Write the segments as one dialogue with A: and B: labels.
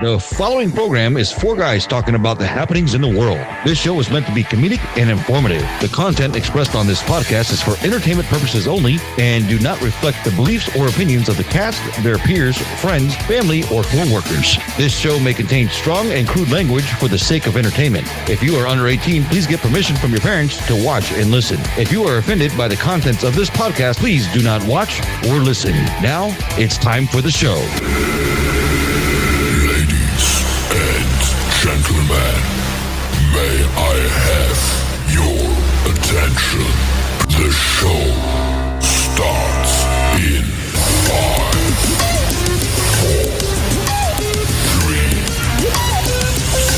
A: The following program is four guys talking about the happenings in the world. This show is meant to be comedic and informative. The content expressed on this podcast is for entertainment purposes only and do not reflect the beliefs or opinions of the cast, their peers, friends, family, or co-workers. This show may contain strong and crude language for the sake of entertainment. If you are under 18, please get permission from your parents to watch and listen. If you are offended by the contents of this podcast, please do not watch or listen. Now, it's time for the show.
B: Gentlemen, may I have your attention? The show starts in 5, 4, 3, 2,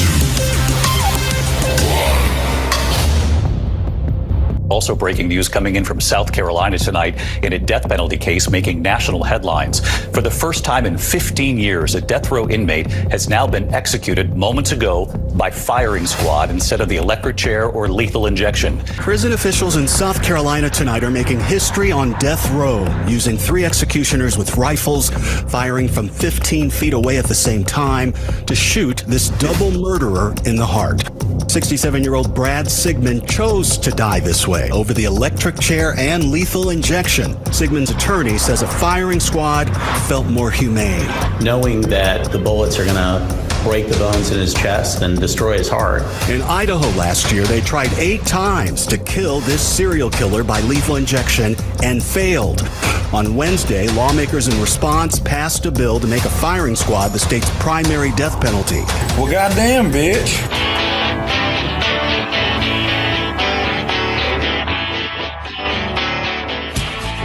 B: 1.
C: Also breaking news coming in from South Carolina tonight in a death penalty case making national headlines. For the first time in 15 years, a death row inmate has now been executed moments ago by firing squad instead of the electric chair or lethal injection.
D: Prison officials in South Carolina tonight are making history on death row, using 3 executioners with rifles, firing from 15 feet away at the same time to shoot this double murderer in the heart. 67-year-old Brad Sigmund chose to die this way over the electric chair and lethal injection. Sigmund's attorney says a firing squad felt more humane.
E: Knowing that the bullets are going to break the bones in his chest and destroy his heart.
D: In Idaho last year, they tried 8 times to kill this serial killer by lethal injection and failed. On Wednesday, lawmakers in response passed a bill to make a firing squad the state's primary death penalty.
F: Well, goddamn, bitch.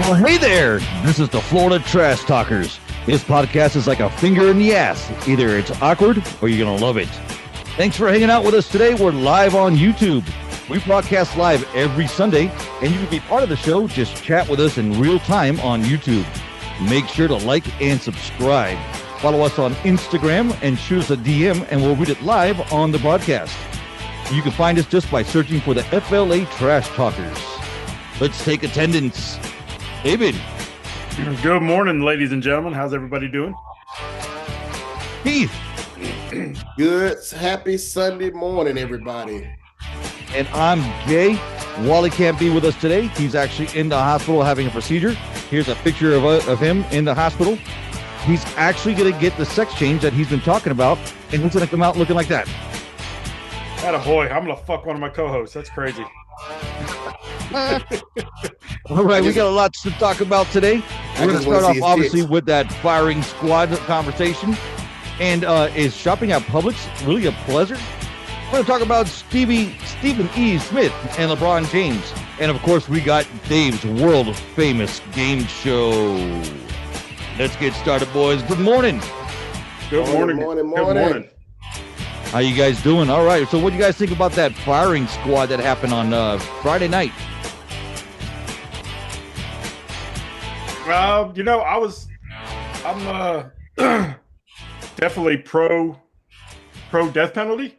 A: Well, hey there. This is the Florida Trash Talkers. This podcast is like a finger in the ass. Either it's awkward or you're going to love it. Thanks for hanging out with us today. We're live on YouTube. We broadcast live every Sunday, and you can be part of the show. Just chat with us in real time on YouTube. Make sure to like and subscribe. Follow us on Instagram and shoot us a DM, and we'll read it live on the broadcast. You can find us just by searching for the FLA Trash Talkers. Let's take attendance. David.
G: Good morning, ladies and gentlemen. How's everybody doing?
A: Keith.
H: Good. Happy Sunday morning, everybody.
A: And I'm Jay. Wally can't be with us today. He's actually in the hospital having a procedure. Here's a picture of him in the hospital. He's actually going to get the sex change that he's been talking about, and he's going to come out looking like that.
G: Attaboy. I'm going to fuck one of my co-hosts. That's crazy.
A: All right, we got a lot to talk about today. We're going to start off, obviously, with that firing squad conversation. And is shopping at Publix really a pleasure? We're going to talk about Stephen E. Smith and LeBron James. And, of course, we got Dave's world-famous game show. Let's get started, boys. Good morning.
G: Good morning.
H: Morning.
G: Good morning.
A: How you guys doing? All right, so what do you guys think about that firing squad that happened on Friday night?
G: I'm definitely pro death penalty.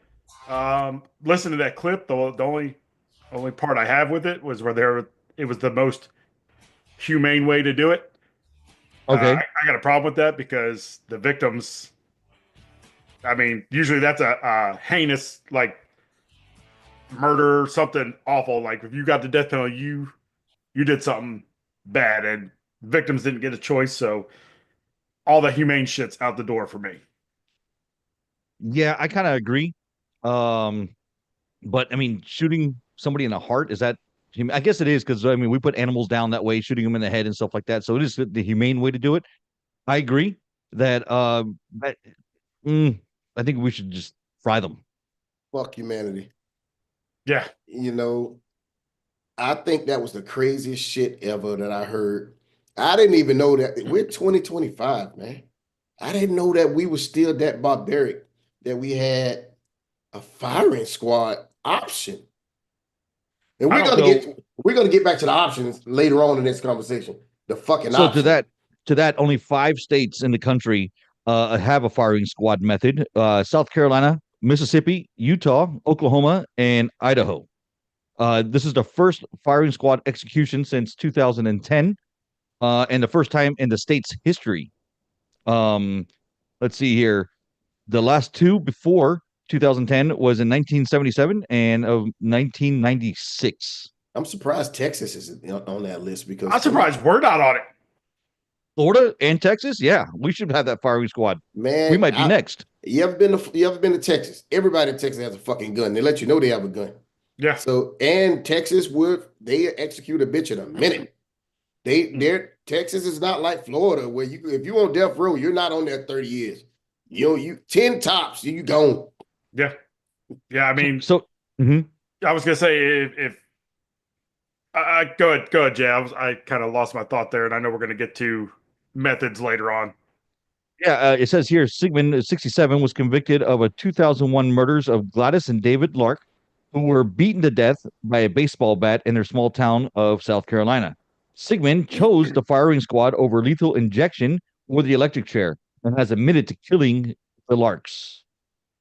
G: Listen to that clip. The only part I have with it was where it was the most humane way to do it.
A: Okay.
G: I got a problem with that because the victims, I mean, usually that's a heinous, like, murder, something awful. Like, if you got the death penalty, you did something bad, and victims didn't get a choice, so all the humane shit's out the door for me.
A: Yeah, I kind of agree. But, I mean, shooting somebody in the heart, is that... I guess it is, because, I mean, we put animals down that way, shooting them in the head and stuff like that, so it is the humane way to do it. I agree that... I think we should just fry them.
H: Fuck humanity.
G: Yeah.
H: You know, I think that was the craziest shit ever that I heard. I didn't even know that. We're 2025, man. I didn't know that we were still that barbaric, that we had a firing squad option. And we're gonna get back to the options later on in this conversation. The fucking
A: so
H: option.
A: to that, only 5 states in the country have a firing squad method: South Carolina, Mississippi, Utah, Oklahoma, and Idaho. This is the first firing squad execution since 2010, and the first time in the state's history. Let's see here. The last two before 2010 was in 1977 and of 1996.
H: I'm surprised Texas is on that list because
G: I'm surprised we're not on it.
A: Florida and Texas, yeah, we should have that firing squad.
H: Man,
A: We might be next.
H: You ever been to Texas? Everybody in Texas has a fucking gun. They let you know they have a gun.
G: Yeah.
H: So and Texas they execute a bitch in a minute. Texas is not like Florida where if you on death row, you're not on there 30 years. You 10 tops, you gone.
G: Yeah. Yeah. I mean,
A: mhm.
G: I was gonna say if go ahead, Jay. I kind of lost my thought there, and I know we're gonna get to methods later on.
A: Yeah, it says here Sigmund, 67, was convicted of a 2001 murders of Gladys and David Lark, who were beaten to death by a baseball bat in their small town of South Carolina. Sigmund chose the firing squad over lethal injection or the electric chair and has admitted to killing the Larks.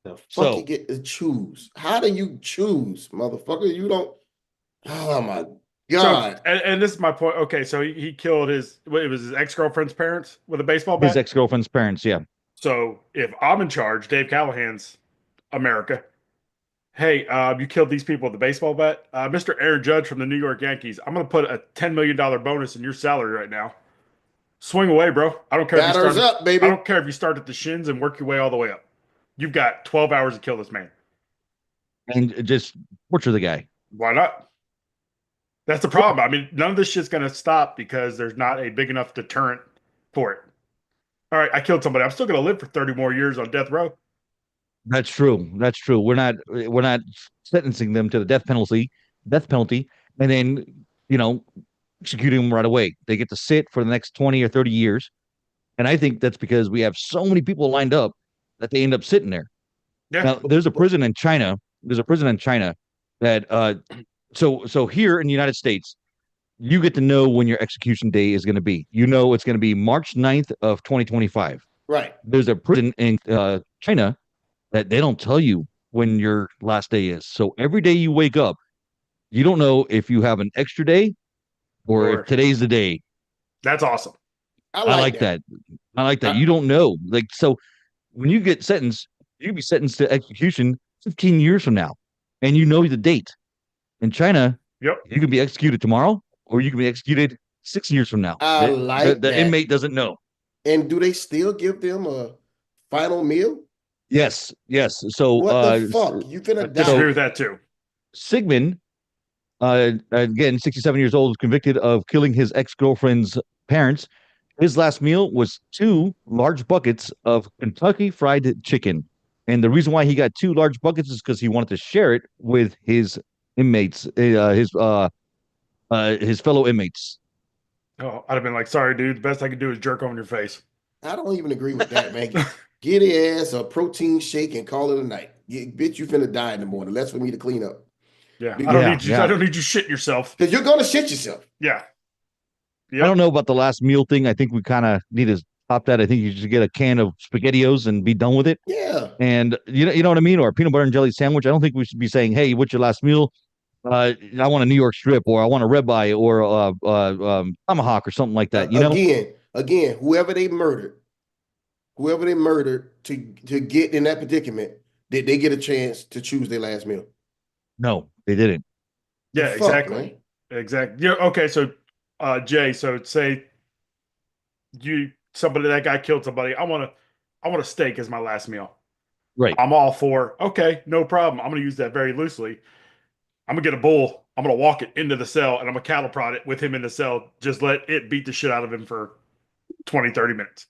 H: The fuck you get to choose? How do you choose, motherfucker? You don't. Oh my God.
G: So, and this is my point. Okay, so he killed it was his ex-girlfriend's parents with a baseball bat?
A: His ex-girlfriend's parents, yeah.
G: So if I'm in charge, Dave Callahan's America, hey, you killed these people with a baseball bat. Mr. Aaron Judge from the New York Yankees, I'm going to put a $10 million bonus in your salary right now. Swing away, bro. I don't care.
H: Batters up, baby.
G: I don't care if you start at the shins and work your way all the way up. You've got 12 hours to kill this man.
A: And just butcher the guy.
G: Why not? That's the problem. I mean, none of this shit's going to stop because there's not a big enough deterrent for it. All right, I killed somebody. I'm still going to live for 30 more years on death row.
A: That's true. That's true. We're not sentencing them to the death penalty, and then, executing them right away. They get to sit for the next 20 or 30 years. And I think that's because we have so many people lined up that they end up sitting there.
G: Yeah.
A: Now, there's a prison in China that so here in the United States, you get to know when your execution day is going to be. You know it's going to be March 9th of 2025.
H: Right.
A: There's a prison in China that they don't tell you when your last day is. So every day you wake up, you don't know if you have an extra day or if today's the day.
G: That's awesome.
A: I like that. I like that. You don't know. Like, so when you get sentenced, you can be sentenced to execution 15 years from now, and you know the date. In China,
G: you
A: can be executed tomorrow, or you can be executed 6 years from now. The inmate doesn't know.
H: And do they still give them a final meal?
A: Yes. So
H: what the fuck? You finna die.
G: I disagree with that too.
A: Sigmund, again, 67 years old, was convicted of killing his ex-girlfriend's parents. His last meal was 2 large buckets of Kentucky Fried Chicken. And the reason why he got 2 large buckets is because he wanted to share it with his inmates, his fellow inmates.
G: Oh, I'd have been like, sorry, dude. The best I could do is jerk on your face.
H: I don't even agree with that, man. Get his ass a protein shake and call it a night. Bitch, you finna die in the morning. That's for me to clean up.
G: Yeah, I don't need you. I don't need you shitting yourself.
H: Because you're gonna shit yourself.
G: Yeah.
A: Yep. I don't know about the last meal thing. I think we kind of need to stop that. I think you should get a can of SpaghettiOs and be done with it.
H: Yeah.
A: And you know what I mean? Or a peanut butter and jelly sandwich. I don't think we should be saying, hey, what's your last meal? I want a New York strip, or I want a ribeye, or tomahawk, or something like that.
H: Again, whoever they murdered to get in that predicament, did they get a chance to choose their last meal?
A: No, they didn't.
G: Yeah, exactly. Exactly. Yeah. Okay. So, Jay. So say that guy killed somebody. I want a steak as my last meal.
A: Right.
G: I'm all for. Okay, no problem. I'm going to use that very loosely. I'm going to get a bull. I'm going to walk it into the cell, and I'm going to cattle prod it with him in the cell. Just let it beat the shit out of him for 20, 30 minutes.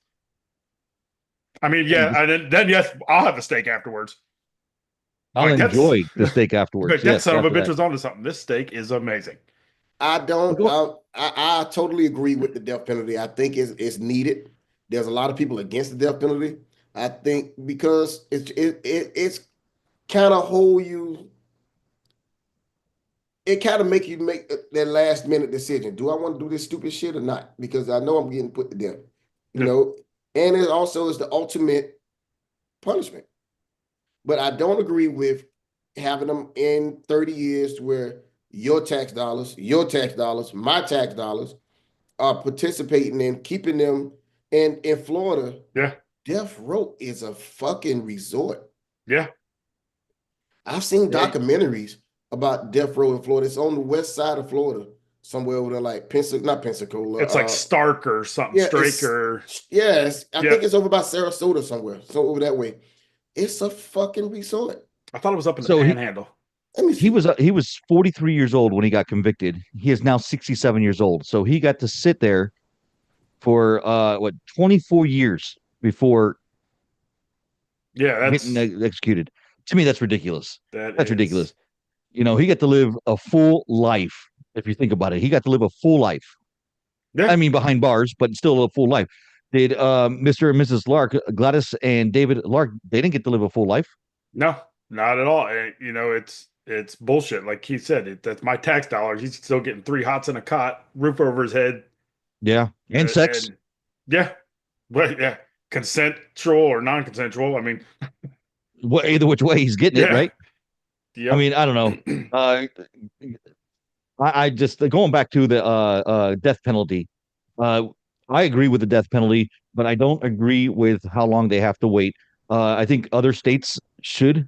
G: I mean, yeah, and then yes, I'll have the steak afterwards.
A: I'll enjoy the steak afterwards.
G: That son of a bitch was onto something. This steak is amazing.
H: I totally agree with the death penalty. I think it's needed. There's a lot of people against the death penalty. I think because it's kind of hold you. It kind of make you make that last minute decision. Do I want to do this stupid shit or not? Because I know I'm getting put to death, you know, and it also is the ultimate punishment. But I don't agree with having them in 30 years to where your tax dollars, my tax dollars are participating in keeping them in Florida.
G: Yeah.
H: Death Row is a fucking resort.
G: Yeah.
H: I've seen documentaries about Death Row in Florida. It's on the west side of Florida, somewhere over there, like not Pensacola.
G: It's like Stark or something,
H: yeah,
G: Strake or
H: I think it's over by Sarasota somewhere. So over that way. It's a fucking resort.
G: I thought it was up in the Panhandle.
A: He was 43 years old when he got convicted. He is now 67 years old. So he got to sit there for 24 years before getting executed. To me, that's ridiculous. That's ridiculous. You know, he got to live a full life. If you think about it, he got to live a full life. Yeah. I mean, behind bars, but still a full life. Did Mr. and Mrs. Lark, Gladys and David Lark, they didn't get to live a full life?
G: No, not at all. You know, it's bullshit. Like he said, that's my tax dollars. He's still getting 3 hots in a cot, roof over his head.
A: Yeah, and sex.
G: Yeah, well, yeah, consensual or non-consensual. I mean,
A: either which way he's getting it, right? Yep. I mean, I don't know. I just going back to the death penalty. I agree with the death penalty, but I don't agree with how long they have to wait. I think other states should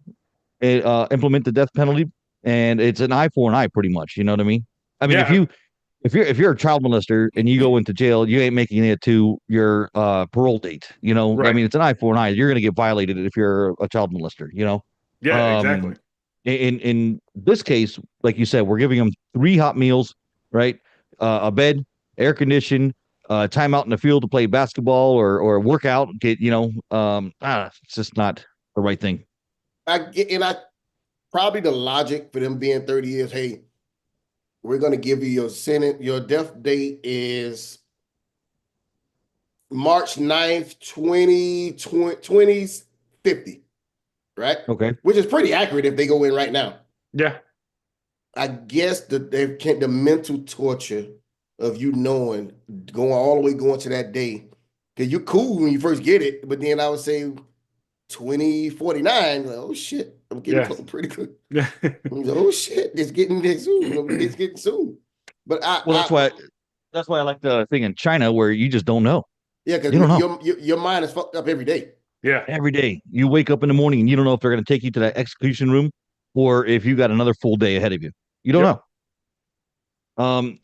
A: implement the death penalty, and it's an eye for an eye, pretty much. You know what I mean? I mean, if you're a child molester and you go into jail, you ain't making it to your parole date. You know, right. I mean, it's an eye for an eye. You're going to get violated if you're a child molester. You know?
G: Yeah, exactly.
A: In this case, like you said, we're giving them 3 hot meals, right? A bed, air conditioned. Time out in the field to play basketball or work out, it's just not the right thing.
H: I probably the logic for them being 30 years, hey, we're going to give you your sentence. Your death date is March 9th, 2050, right?
A: Okay.
H: Which is pretty accurate if they go in right now.
G: Yeah.
H: I guess the mental torture of you knowing, going to that day, because you're cool when you first get it, but then I would say 2049, like, oh shit, I'm getting pretty good. Yeah. Oh shit, it's getting there soon. It's getting soon. But that's
A: why I like the thing in China where you just don't know.
H: Yeah, because your mind is fucked up every day.
G: Yeah,
A: every day you wake up in the morning and you don't know if they're going to take you to that execution room or if you got another full day ahead of you. You don't know.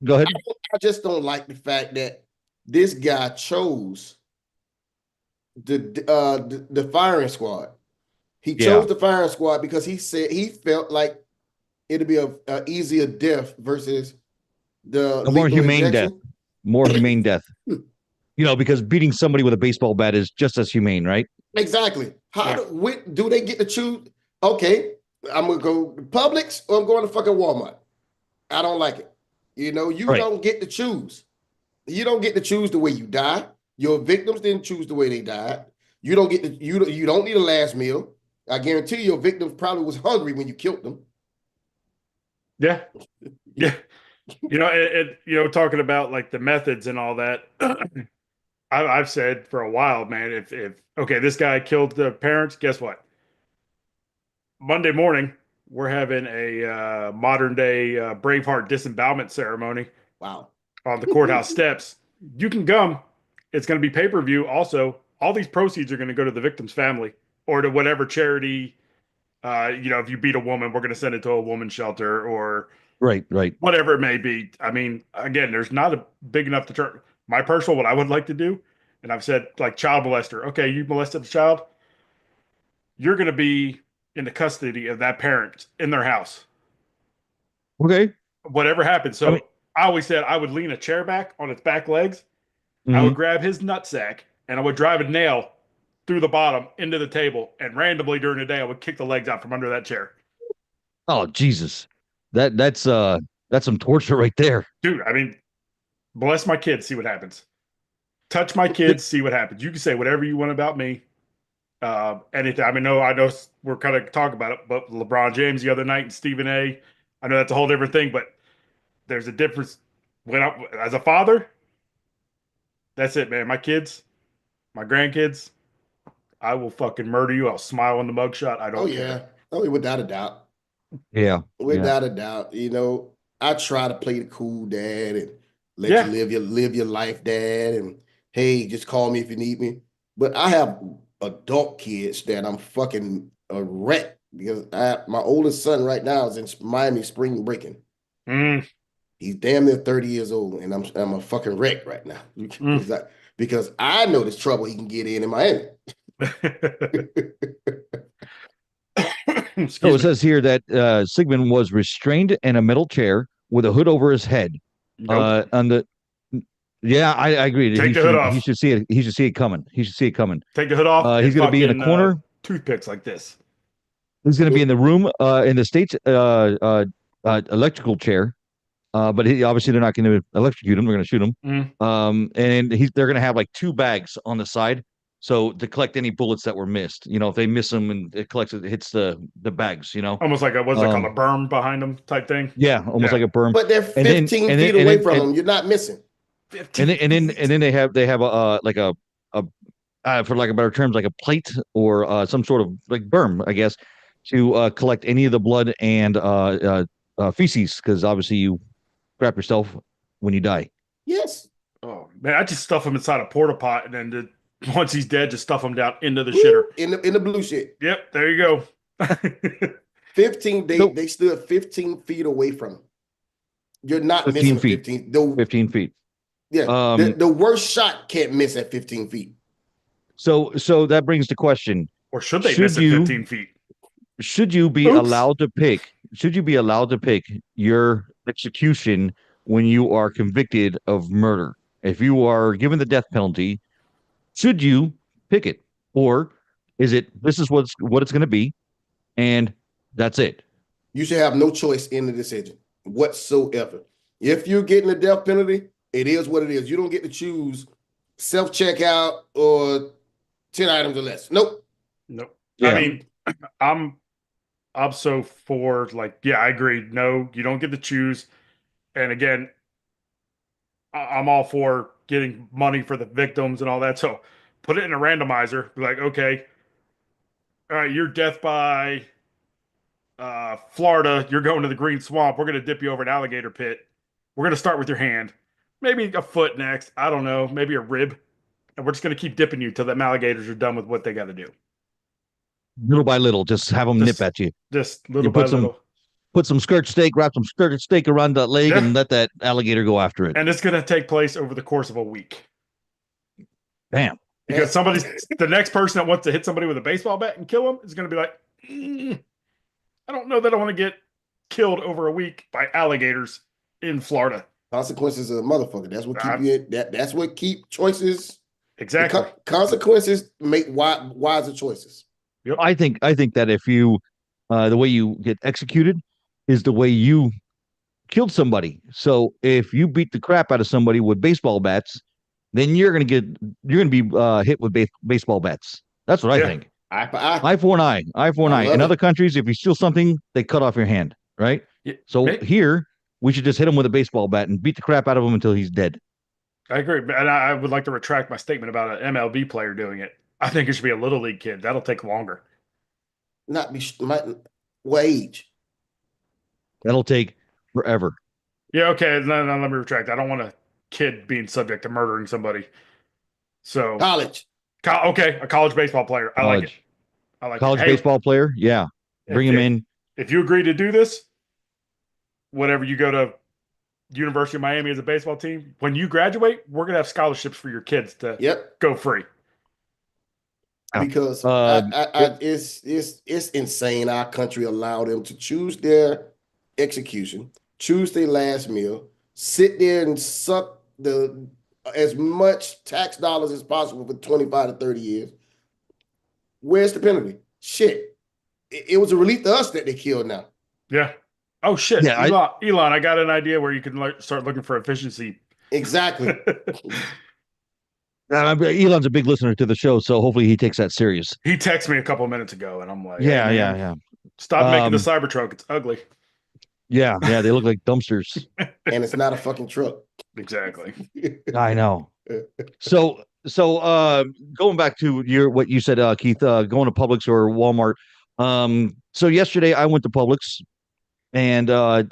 A: Go ahead.
H: I just don't like the fact that this guy chose the firing squad. He chose the firing squad because he said he felt like it'd be a easier death versus the
A: more humane death. More humane death. You know, because beating somebody with a baseball bat is just as humane, right?
H: Exactly. Do they get to choose? Okay, I'm gonna go to Publix or I'm going to fucking Walmart. I don't like it. You know, don't get to choose. You don't get to choose the way you die. Your victims didn't choose the way they died. You don't get to, you don't need a last meal. I guarantee your victim probably was hungry when you killed them.
G: Yeah. Yeah. Talking about like the methods and all that. I've said for a while, man, if this guy killed the parents, guess what? Monday morning, we're having a modern day Braveheart disembowelment ceremony.
H: Wow.
G: On the courthouse steps. You can come. It's going to be pay-per-view. Also, all these proceeds are going to go to the victim's family or to whatever charity. If you beat a woman, we're going to send it to a woman's shelter or
A: right,
G: whatever it may be. I mean, again, there's not a big enough deterrent. My personal, what I would like to do, and I've said like child molester. Okay, you molested a child. You're going to be in the custody of that parent in their house.
A: Okay.
G: Whatever happens. So I always said I would lean a chair back on its back legs. Mm-hmm. I would grab his nutsack and I would drive a nail through the bottom into the table. And randomly during the day, I would kick the legs out from under that chair.
A: Oh, Jesus. That's some torture right there.
G: Dude, I mean, bless my kids, see what happens. Touch my kids, see what happens. You can say whatever you want about me. Anything. I know we're kind of talking about it, but LeBron James the other night and Stephen A. I know that's a whole different thing, but there's a difference. As a father, that's it, man. My kids, my grandkids, I will fucking murder you. I'll smile in the mugshot. I don't care.
H: Oh, without a doubt.
A: Yeah.
H: Without a doubt. You know, I try to play the cool dad and let you live your life, dad. And hey, just call me if you need me. But I have adult kids that I'm fucking a wreck because my oldest son right now is in Miami spring breaking. He's damn near 30 years old, and I'm a fucking wreck right now because I know there's trouble he can get in Miami.
A: So it says here that Sigmund was restrained in a metal chair with a hood over his head.
G: Nope.
A: Yeah, I agree.
G: Take the hood off.
A: He should see it. He should see it coming. He should see it coming.
G: Take the hood off.
A: He's going to be in a corner.
G: Toothpicks like this.
A: He's going to be in the room in the state's electrical chair. But obviously they're not going to electrocute him. They're going to shoot him. And they're going to have like 2 bags on the side. So to collect any bullets that were missed, if they miss them and it hits the bags,
G: Almost like what's it called, a berm behind them type thing.
A: Yeah, almost like a berm.
H: But they're 15 feet away from them. You're not missing.
A: And then they have a for lack of better terms, like a plate or some sort of like berm, I guess, to collect any of the blood and feces, because obviously you crap yourself when you die.
H: Yes.
G: Oh man, I just stuff him inside a porta pot, and then once he's dead, just stuff him down into the shitter.
H: In the blue shit.
G: Yep, there you go.
H: 15. They stood 15 feet away from him. You're not
A: 15
H: missing
A: feet. 15 feet.
H: Yeah. The worst shot can't miss at 15 feet.
A: So that brings the question:
G: or should they miss at 15 feet?
A: Should you be allowed to pick? Should you be allowed to pick your execution when you are convicted of murder? If you are given the death penalty, should you pick it, or is it this is what it's going to be, and that's it?
H: You should have no choice in the decision whatsoever. If you're getting a death penalty, it is what it is. You don't get to choose self-checkout or 10 items or less. Nope.
G: Yeah. I mean, I'm so for I agree. No, you don't get to choose. And again, I'm all for getting money for the victims and all that. So put it in a randomizer. Be like, okay, all right, your death by Florida, you're going to the Green Swamp. We're going to dip you over an alligator pit. We're going to start with your hand. Maybe a foot next. I don't know. Maybe a rib. And we're just going to keep dipping you till the alligators are done with what they got to do.
A: Little by little, just have them nip at you.
G: Just little by little.
A: Put some skirt steak, wrap some skirt steak around that leg, and let that alligator go after it.
G: And it's going to take place over the course of a week.
A: Bam.
G: Because the next person that wants to hit somebody with a baseball bat and kill them is going to be like, I don't know that I want to get killed over a week by alligators in Florida.
H: Consequences of a motherfucker. That's what keep that's what keep choices.
G: Exactly.
H: Consequences make wiser choices.
A: Yep. I think that if you the way you get executed is the way you killed somebody. So if you beat the crap out of somebody with baseball bats, then you're gonna be hit with baseball bats. That's what I think. Eye for an eye. Eye for an eye. In other countries, if you steal something, they cut off your hand. Right. Yeah, so here we should just hit him with a baseball bat and beat the crap out of him until he's dead. I
G: agree, and I would like to retract my statement about an MLB player doing it. I think it should be a little league kid. That'll take longer.
H: What age?
A: That'll take forever.
G: Yeah, okay. No, let me retract. I don't want a kid being subject to murdering somebody. So
H: college.
G: Okay, a college baseball player. I like it. I like
A: college baseball player. Yeah, bring him in.
G: If you agree to do this, whatever, you go to University of Miami as a baseball team. When you graduate, we're gonna have scholarships for your kids to go free.
H: Because it's insane. Our country allowed them to choose their execution, choose their last meal, sit there and suck as much tax dollars as possible for 25 to 30 years. Where's the penalty? Shit. It was a relief to us that they killed now.
G: Yeah. Oh, shit. Yeah, Elon, I got an idea where you can start looking for efficiency.
H: Exactly.
A: Elon's a big listener to the show, so hopefully he takes that serious.
G: He texted me a couple of minutes ago, and I'm like,
A: yeah.
G: Stop making the Cybertruck. It's ugly.
A: Yeah, they look like dumpsters.
H: And it's not a fucking truck.
G: Exactly.
A: I know. So going back to what you said, Keith, going to Publix or Walmart. So yesterday I went to Publix, and I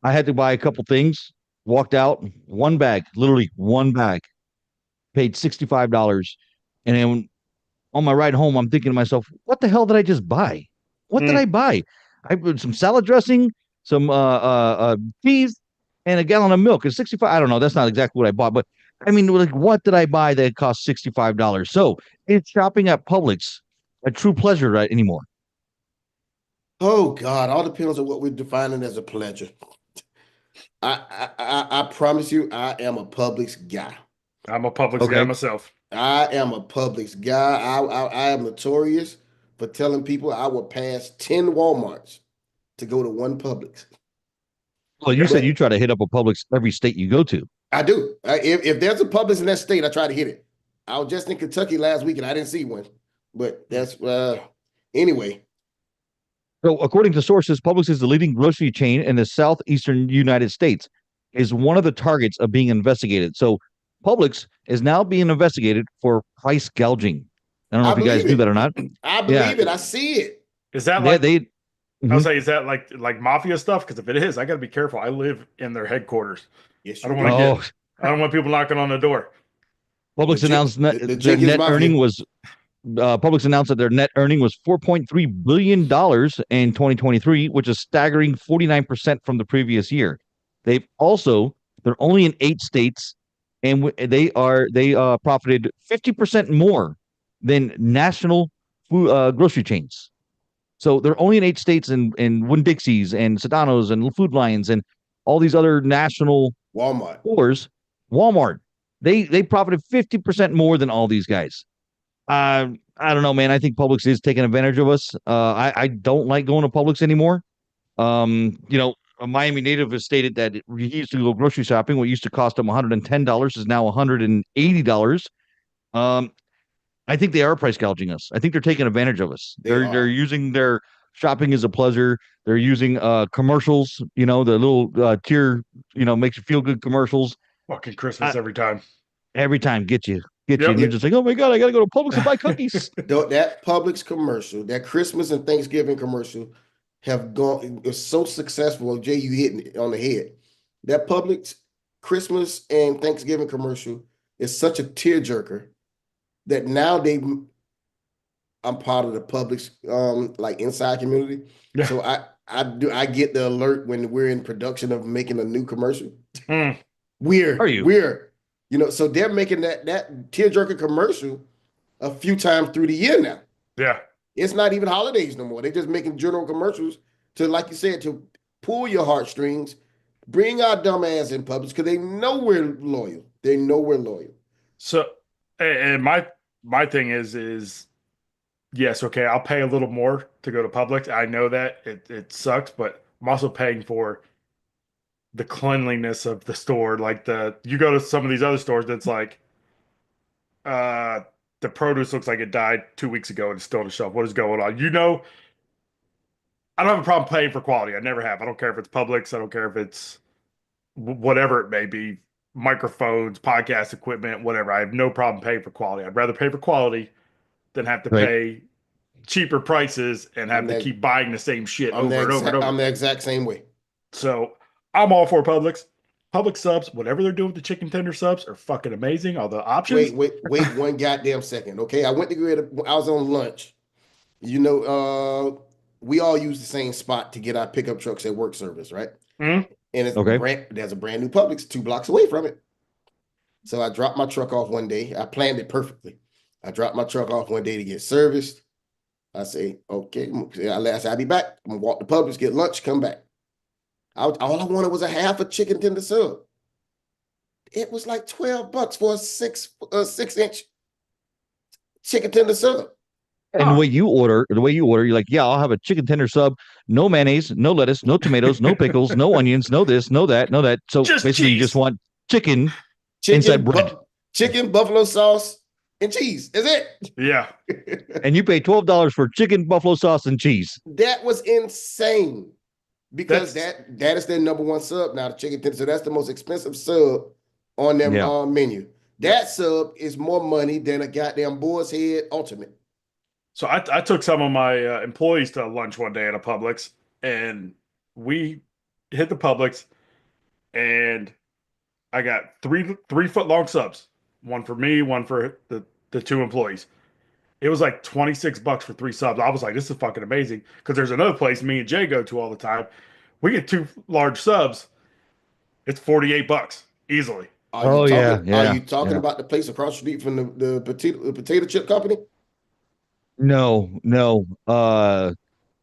A: had to buy a couple things. Walked out, one bag, literally one bag. paid $65. And then on my ride home, I'm thinking to myself, what the hell did I just buy? What did I buy? I put some salad dressing, some cheese, and a gallon of milk. It's 65. I don't know. That's not exactly what I bought, but I mean, like, what did I buy that cost $65? So it's shopping at Publix a true pleasure right anymore.
H: Oh God, all depends on what we're defining as a pleasure. I promise you, I am a Publix guy.
G: I'm a Publix guy myself.
H: I am a Publix guy. I am notorious for telling people I will pass 10 Walmarts to go to one Publix.
A: Well, you said you try to hit up a Publix every state you go to.
H: I do. If there's a Publix in that state, I try to hit it. I was just in Kentucky last week and I didn't see one. But that's anyway.
A: So, according to sources, Publix is the leading grocery chain in the southeastern United States, is one of the targets of being investigated. So, Publix is now being investigated for price gouging. I don't know if you guys knew that or not.
H: I believe it. I see it.
G: Is that like I was saying, is that like mafia stuff? Because if it is, I got to be careful. I live in their headquarters.
H: Yes,
G: I don't want to I don't want people knocking on the door.
A: Publix announced their net earning was. Publix announced that their net earning was $4.3 billion in 2023, which is staggering 49% from the previous year. They're only in 8 states, and they profited 50% more than national grocery chains. So they're only in 8 states, and Winn-Dixie's and Sedano's and Food Lions and all these other national stores. Walmart, they profited 50% more than all these guys. I don't know, man. I think Publix is taking advantage of us. I don't like going to Publix anymore. A Miami native has stated that he used to go grocery shopping. What used to cost him $110 is now $180. I think they are price gouging us. I think they're taking advantage of us. They're using their shopping as a pleasure. They're using commercials, the little tier, makes you feel good commercials.
G: Fucking Christmas every time.
A: Every time get you. And you're just like, oh my God, I got to go to Publix and buy cookies.
H: That Publix commercial, that Christmas and Thanksgiving commercial have gone, it's so successful. Jay, you hitting it on the head. That Publix Christmas and Thanksgiving commercial is such a tearjerker that now I'm part of the Publix like inside community. Yeah. So I get the alert when we're in production of making a new commercial. We're so they're making that tearjerker commercial a few times through the year now.
G: Yeah.
H: It's not even holidays no more. They're just making general commercials to, like you said, to pull your heartstrings, bring our dumb ass in Publix because they know we're loyal. They know we're loyal.
G: So, and my thing is yes, okay, I'll pay a little more to go to Publix. I know that it sucks, but I'm also paying for the cleanliness of the store. Like you go to some of these other stores that's like the produce looks like it died 2 weeks ago and it's still on the shelf. What is going on? I don't have a problem paying for quality. I never have. I don't care if it's Publix. I don't care if it's whatever it may be, microphones, podcast equipment, whatever. I have no problem paying for quality. I'd rather pay for quality than have to pay cheaper prices and have to keep buying the same shit over and over.
H: I'm the exact same way.
G: So I'm all for Publix. Publix subs, whatever they're doing with the chicken tender subs are fucking amazing. All the options.
H: Wait one goddamn second. Okay. I was on lunch. We all use the same spot to get our pickup trucks at work service, right?
G: Mm-hmm.
H: And there's a brand new Publix 2 blocks away from it. So I dropped my truck off one day. I planned it perfectly. I dropped my truck off one day to get serviced. I say, okay. I say, I'll be back. I'm going to walk to Publix, get lunch, come back. All I wanted was a half a chicken tender sub. It was like $12 for a 6-inch chicken tender sub.
A: And the way you order, you're like, yeah, I'll have a chicken tender sub, no mayonnaise, no lettuce, no tomatoes, no pickles, no onions, no this, no that, no that. So basically, you just want chicken inside bread.
H: Chicken, buffalo sauce, and cheese. Is it?
G: Yeah.
A: And you pay $12 for chicken, buffalo sauce, and cheese.
H: That was insane. Because that is their number one sub now, the chicken tender. So that's the most expensive sub on their menu. That sub is more money than a goddamn Boar's Head Ultimate.
G: So I took some of my employees to lunch one day at a Publix, and we hit the Publix, and I got 3 foot long subs, one for me, one for the two employees. It was like $26 for 3 subs. I was like, this is fucking amazing. Because there's another place me and Jay go to all the time. We get 2 large subs. It's $48 easily.
H: Are you talking
A: yeah.
H: about the place across the street from the potato chip company?
A: No.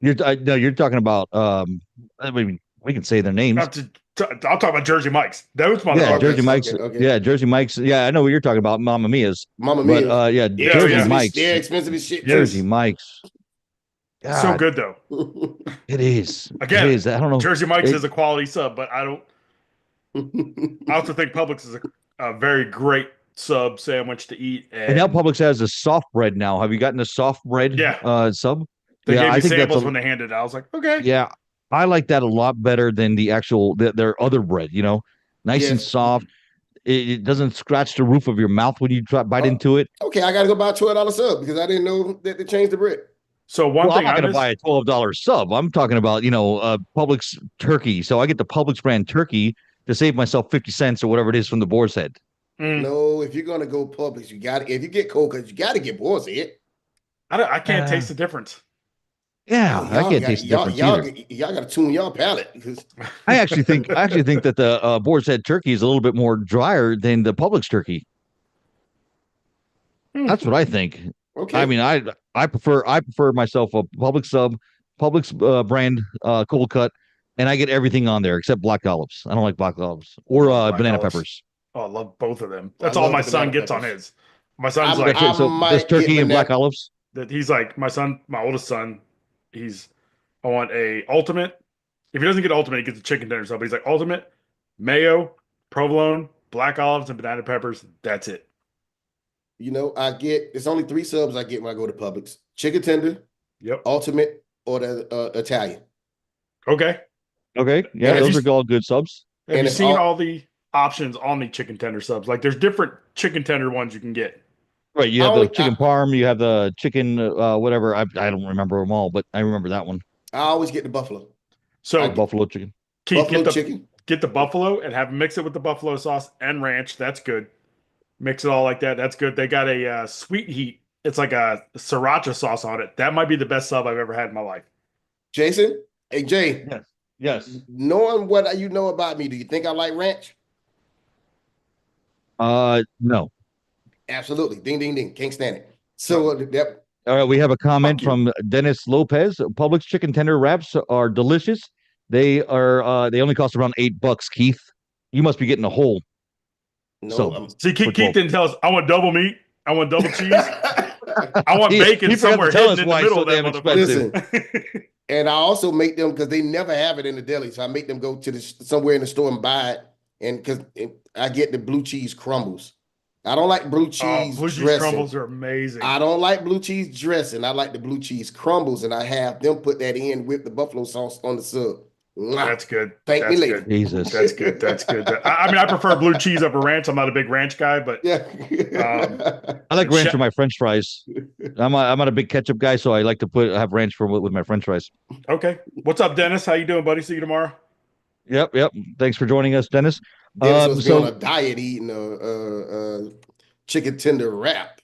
A: You're talking about. I mean, we can say their names.
G: I'll talk about Jersey Mike's. Those motherfuckers.
A: Yeah, Jersey Mike's.
H: Okay.
A: Yeah, Jersey Mike's. Yeah, I know what you're talking about. Mamma Mia's.
H: But
A: yeah, Jersey Mike's.
H: They're expensive as shit.
A: Jersey Mike's. God,
G: So good though.
A: It is.
G: Again,
A: it is. I don't know.
G: Jersey Mike's is a quality sub, but I also think Publix is a very great sub sandwich to eat.
A: And now Publix has a soft bread now. Have you gotten a soft bread sub?
G: They gave me samples when they handed it. I was like, okay.
A: Yeah, I like that a lot better than the actual their other bread. Nice and soft. It doesn't scratch the roof of your mouth when you bite into it.
H: Okay, I got to go buy a $12 sub because I didn't know that they changed the bread.
G: So
A: I'm not going to buy a $12 sub. I'm talking about Publix turkey. So I get the Publix brand turkey to save myself 50 cents or whatever it is from the boar's head.
H: No, if you're gonna go Publix, you got to. If you get cold cuts, you got to get boar's head.
G: I can't taste the difference.
A: Yeah, I can't taste the difference
H: y'all got to tune y'all palate because
A: I actually think that the boar's head turkey is a little bit more drier than the Publix turkey. That's what I think.
H: Okay.
A: I mean, I prefer myself a Publix sub, Publix brand cold cut, and I get everything on there except black olives. I don't like black olives or banana peppers.
G: Oh, I love both of them. That's all my son gets on his. My son's like,
A: this turkey and black olives.
G: That he's like my oldest son. I want a ultimate. If he doesn't get ultimate, he gets a chicken tender sub. He's like ultimate, mayo, provolone, black olives, and banana peppers. That's it.
H: It's only 3 subs I get when I go to Publix: chicken tender, ultimate, or the Italian.
G: Okay.
A: Yeah, those are all good subs.
G: Have you seen all the options on the chicken tender subs? Like, there's different chicken tender ones you can get.
A: Right, you have the chicken parm, you have the chicken whatever. I don't remember them all, but I remember that one.
H: I always get the buffalo.
G: So
A: buffalo chicken.
G: Keith, get the buffalo and mix it with the buffalo sauce and ranch. That's good. Mix it all like that. That's good. They got a sweet heat. It's like a sriracha sauce on it. That might be the best sub I've ever had in my life.
H: Jason, hey Jay.
A: Yes.
H: Knowing what you know about me, do you think I like ranch?
A: No.
H: Absolutely. Ding, ding, ding. Can't stand it. So,
A: all right, we have a comment from Dennis Lopez. Publix chicken tender wraps are delicious. They only cost around $8, Keith. You must be getting a whole.
H: No,
G: see, Keith didn't tell us. I want double meat. I want double cheese. I want bacon somewhere hidden in the middle of that motherfucker.
H: And I also make them because they never have it in the deli. So I make them go to somewhere in the store and buy it. And because I get the blue cheese crumbles. I don't like blue cheese
G: blue
H: dressing.
G: Cheese crumbles are amazing.
H: I don't like blue cheese dressing. I like the blue cheese crumbles, and I have them put that in with the buffalo sauce on the sub.
G: That's good.
H: Thank me later.
A: Jesus.
G: That's good. I mean, I prefer blue cheese over ranch. I'm not a big ranch guy, but
A: I like ranch for my French fries. I'm not a big ketchup guy, so I like to have ranch with my French fries.
G: Okay. What's up, Dennis? How you doing, buddy? See you tomorrow.
A: Yep. Thanks for joining us, Dennis.
H: Dennis was on a diet eating a chicken tender wrap.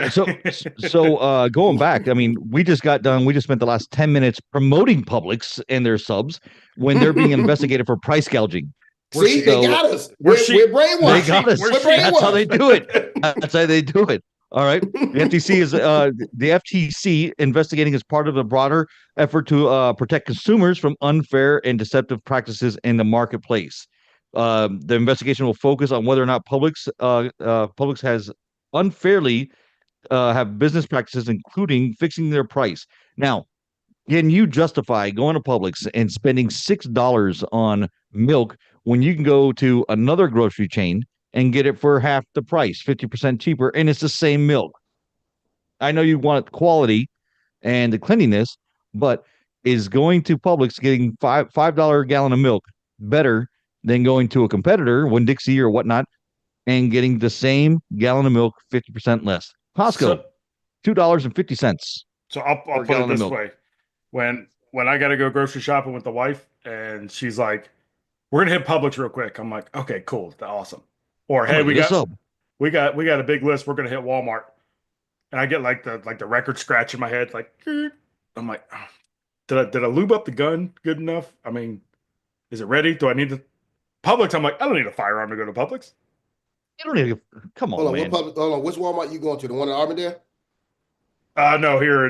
A: So going back, I mean, we just spent the last 10 minutes promoting Publix and their subs when they're being investigated for price gouging.
H: They got us. We're brainwashed.
A: They got us. That's how they do it. All right. The FTC investigating as part of a broader effort to protect consumers from unfair and deceptive practices in the marketplace. The investigation will focus on whether or not Publix has unfairly have business practices, including fixing their price. Now, can you justify going to Publix and spending $6 on milk when you can go to another grocery chain and get it for half the price, 50% cheaper, and it's the same milk? I know you want quality and the cleanliness, but is going to Publix getting $5 a gallon of milk better than going to a competitor, Winn-Dixie or whatnot, and getting the same gallon of milk 50% less? Costco, $2.50.
G: So I'll put it this way: when I got to go grocery shopping with the wife, and she's like, "We're gonna hit Publix real quick," I'm like, "Okay, cool, that's awesome." Or hey, we're we got a big list. We're gonna hit Walmart, and I get like the record scratch in my head, like I'm like, oh, did I lube up the gun good enough? I mean, is it ready? Do I need to Publix? I'm like, I don't need a firearm to go to Publix.
A: You don't need to. Come on, man.
H: Hold on. Which Walmart you going to? The one in Armadale?
G: No, here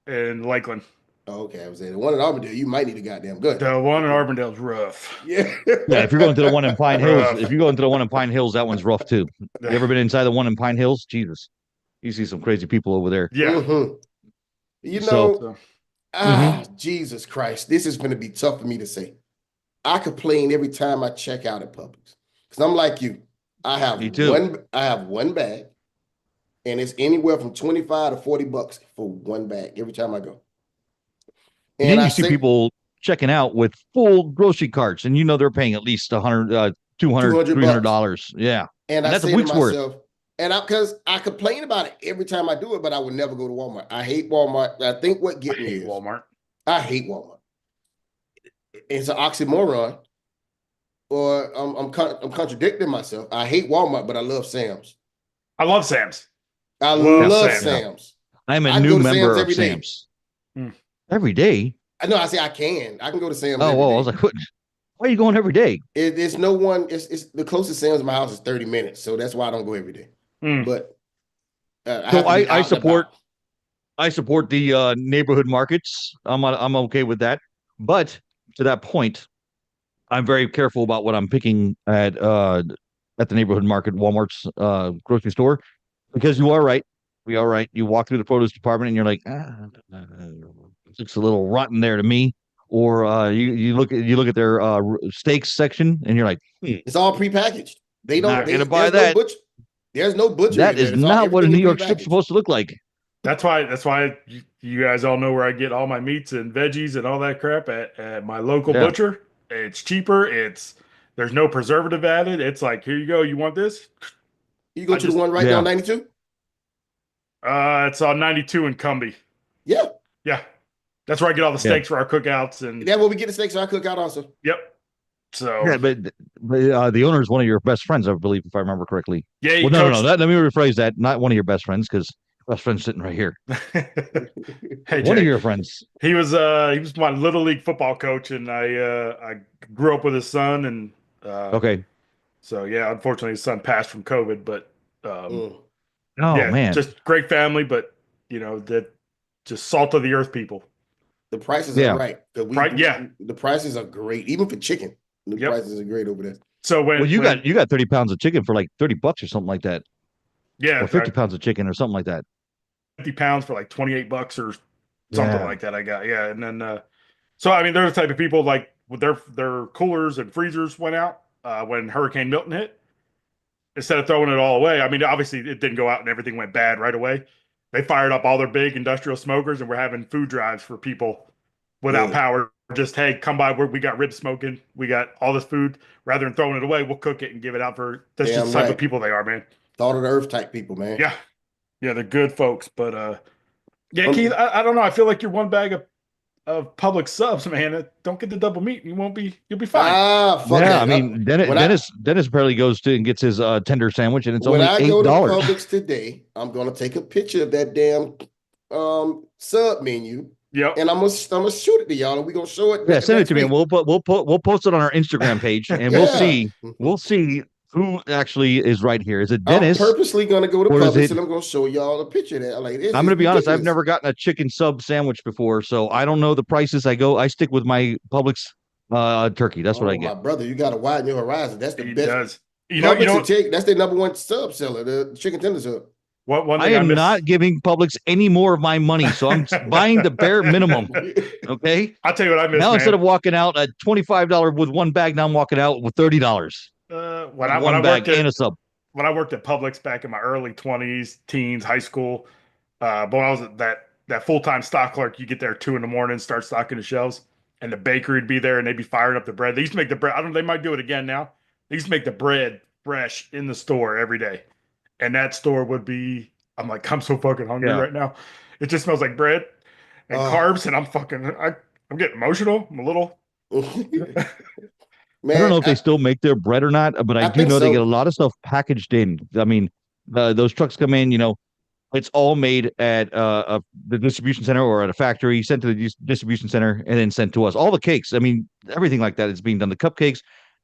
G: in Lakeland.
H: Oh, okay. I was saying the one in Armadale. You might need a goddamn gun.
G: The one in Armadale's rough.
H: Yeah.
A: Yeah, if you're going to the one in Pine Hills, that one's rough too. You ever been inside the one in Pine Hills? Jesus, you see some crazy people over there.
G: Yeah.
H: Mm-hmm. You know, Jesus Christ, this is going to be tough for me to say. I complain every time I check out at Publix because I'm like you. I have one bag, and it's anywhere from $25 to $40 for one bag every time I go.
A: And then you see people checking out with full grocery carts, and they're paying at least $100, $200, $300. Yeah,
H: and
A: that's a week's worth.
H: And because I complain about it every time I do it, but I would never go to Walmart. I hate Walmart. I think what gets me is
G: Walmart.
H: I hate Walmart. It's an oxymoron. Or I'm contradicting myself. I hate Walmart, but I love Sam's.
G: I love Sam's.
H: I love Sam's.
A: I'm a new member of Sam's. Every day?
H: I know. I say I can go to Sam's.
A: I was like, why are you going every day?
H: It's no one. It's the closest Sam's to my house is 30 minutes, so that's why I don't go every day. But
A: I support the neighborhood markets. I'm okay with that, but to that point, I'm very careful about what I'm picking at the neighborhood market, Walmart's grocery store, because you are right. We are right. You walk through the produce department and you're like, it looks a little rotten there to me. Or you look at their steaks section and you're like,
H: it's all prepagged. They don't.
A: Not gonna buy that.
H: There's no butcher.
A: That is not what a New York strip's supposed to look like.
G: That's why you guys all know where I get all my meats and veggies and all that crap at my local butcher. It's cheaper. There's no preservative added. It's like, here you go. You want this?
H: You go to the one right down 92?
G: It's on 92 in Cumbie.
H: Yeah.
G: Yeah. That's where I get all the steaks for our cookouts. And
H: that's where we get the steaks for our cookout also.
G: Yep. So
A: yeah, but the owner is one of your best friends, I believe, if I remember correctly.
G: Yeah.
A: Well, no. Let me rephrase that. Not one of your best friends, because best friend's sitting right here.
G: Hey,
A: one of your friends.
G: He was my little league football coach, and I grew up with his son, and
A: okay.
G: So yeah, unfortunately, his son passed from COVID, but
A: man,
G: just great family, but that just salt of the earth people.
H: The prices are right. The prices are great, even for chicken. The prices are great over there.
G: So
A: you got 30 pounds of chicken for like $30 or something like that.
G: Yeah,
A: or 50 pounds of chicken or something like that.
G: 50 pounds for like $28 or something like that. I got and then so I mean, they're the type of people like with their coolers and freezers went out when Hurricane Milton hit. Instead of throwing it all away, I mean, obviously it didn't go out and everything went bad right away. They fired up all their big industrial smokers, and we're having food drives for people without power. Just, hey, come by. We got ribs smoking. We got all this food. Rather than throwing it away, we'll cook it and give it out for. That's just the type of people they are, man.
H: Thought of the earth type people, man.
G: Yeah, they're good folks. But Keith, I don't know. I feel like you're one bag of public subs, man. Don't get the double meat. You'll be fine.
H: Fuck that.
A: I mean, Dennis apparently goes to and gets his tender sandwich, and it's only $8.
H: When I go to Publix today, I'm gonna take a picture of that damn sub menu.
G: Yep.
H: And I'm gonna shoot it to y'all, and we're gonna show it.
A: Yeah, send it to me, and we'll post it on our Instagram page, and we'll see who actually is right here. Is it Dennis?
H: I'm purposely gonna go to Publix, and I'm gonna show y'all a picture of that.
A: I'm gonna be honest, I've never gotten a chicken sub sandwich before, so I don't know the prices. I stick with my Publix turkey. That's what I get.
H: My brother, you gotta widen your horizon. That's the best.
G: Does.
H: That's their number one sub seller, the chicken tender sub.
A: I am not giving Publix any more of my money, so I'm buying the bare minimum. Okay,
G: I'll tell you what I miss.
A: Now instead of walking out at $25 with one bag, now I'm walking out with $30.
G: When I worked at Publix back in my early 20s, teens, high school, but when I was at that full-time stock clerk, you get there at 2 a.m, start stocking the shelves, and the bakery would be there, and they'd be firing up the bread. They used to make the bread. I don't know, they might do it again now. They used to make the bread fresh in the store every day. And that store would be, I'm like, I'm so fucking hungry right now. It just smells like bread and carbs, and I'm getting emotional. I'm a little.
H: Man,
A: I don't know if they still make their bread or not, but I do know they get a lot of stuff packaged in. I mean, those trucks come in, it's all made at the distribution center or at a factory, sent to the distribution center, and then sent to us. All the cakes, I mean, everything like that is being done. The cupcakes.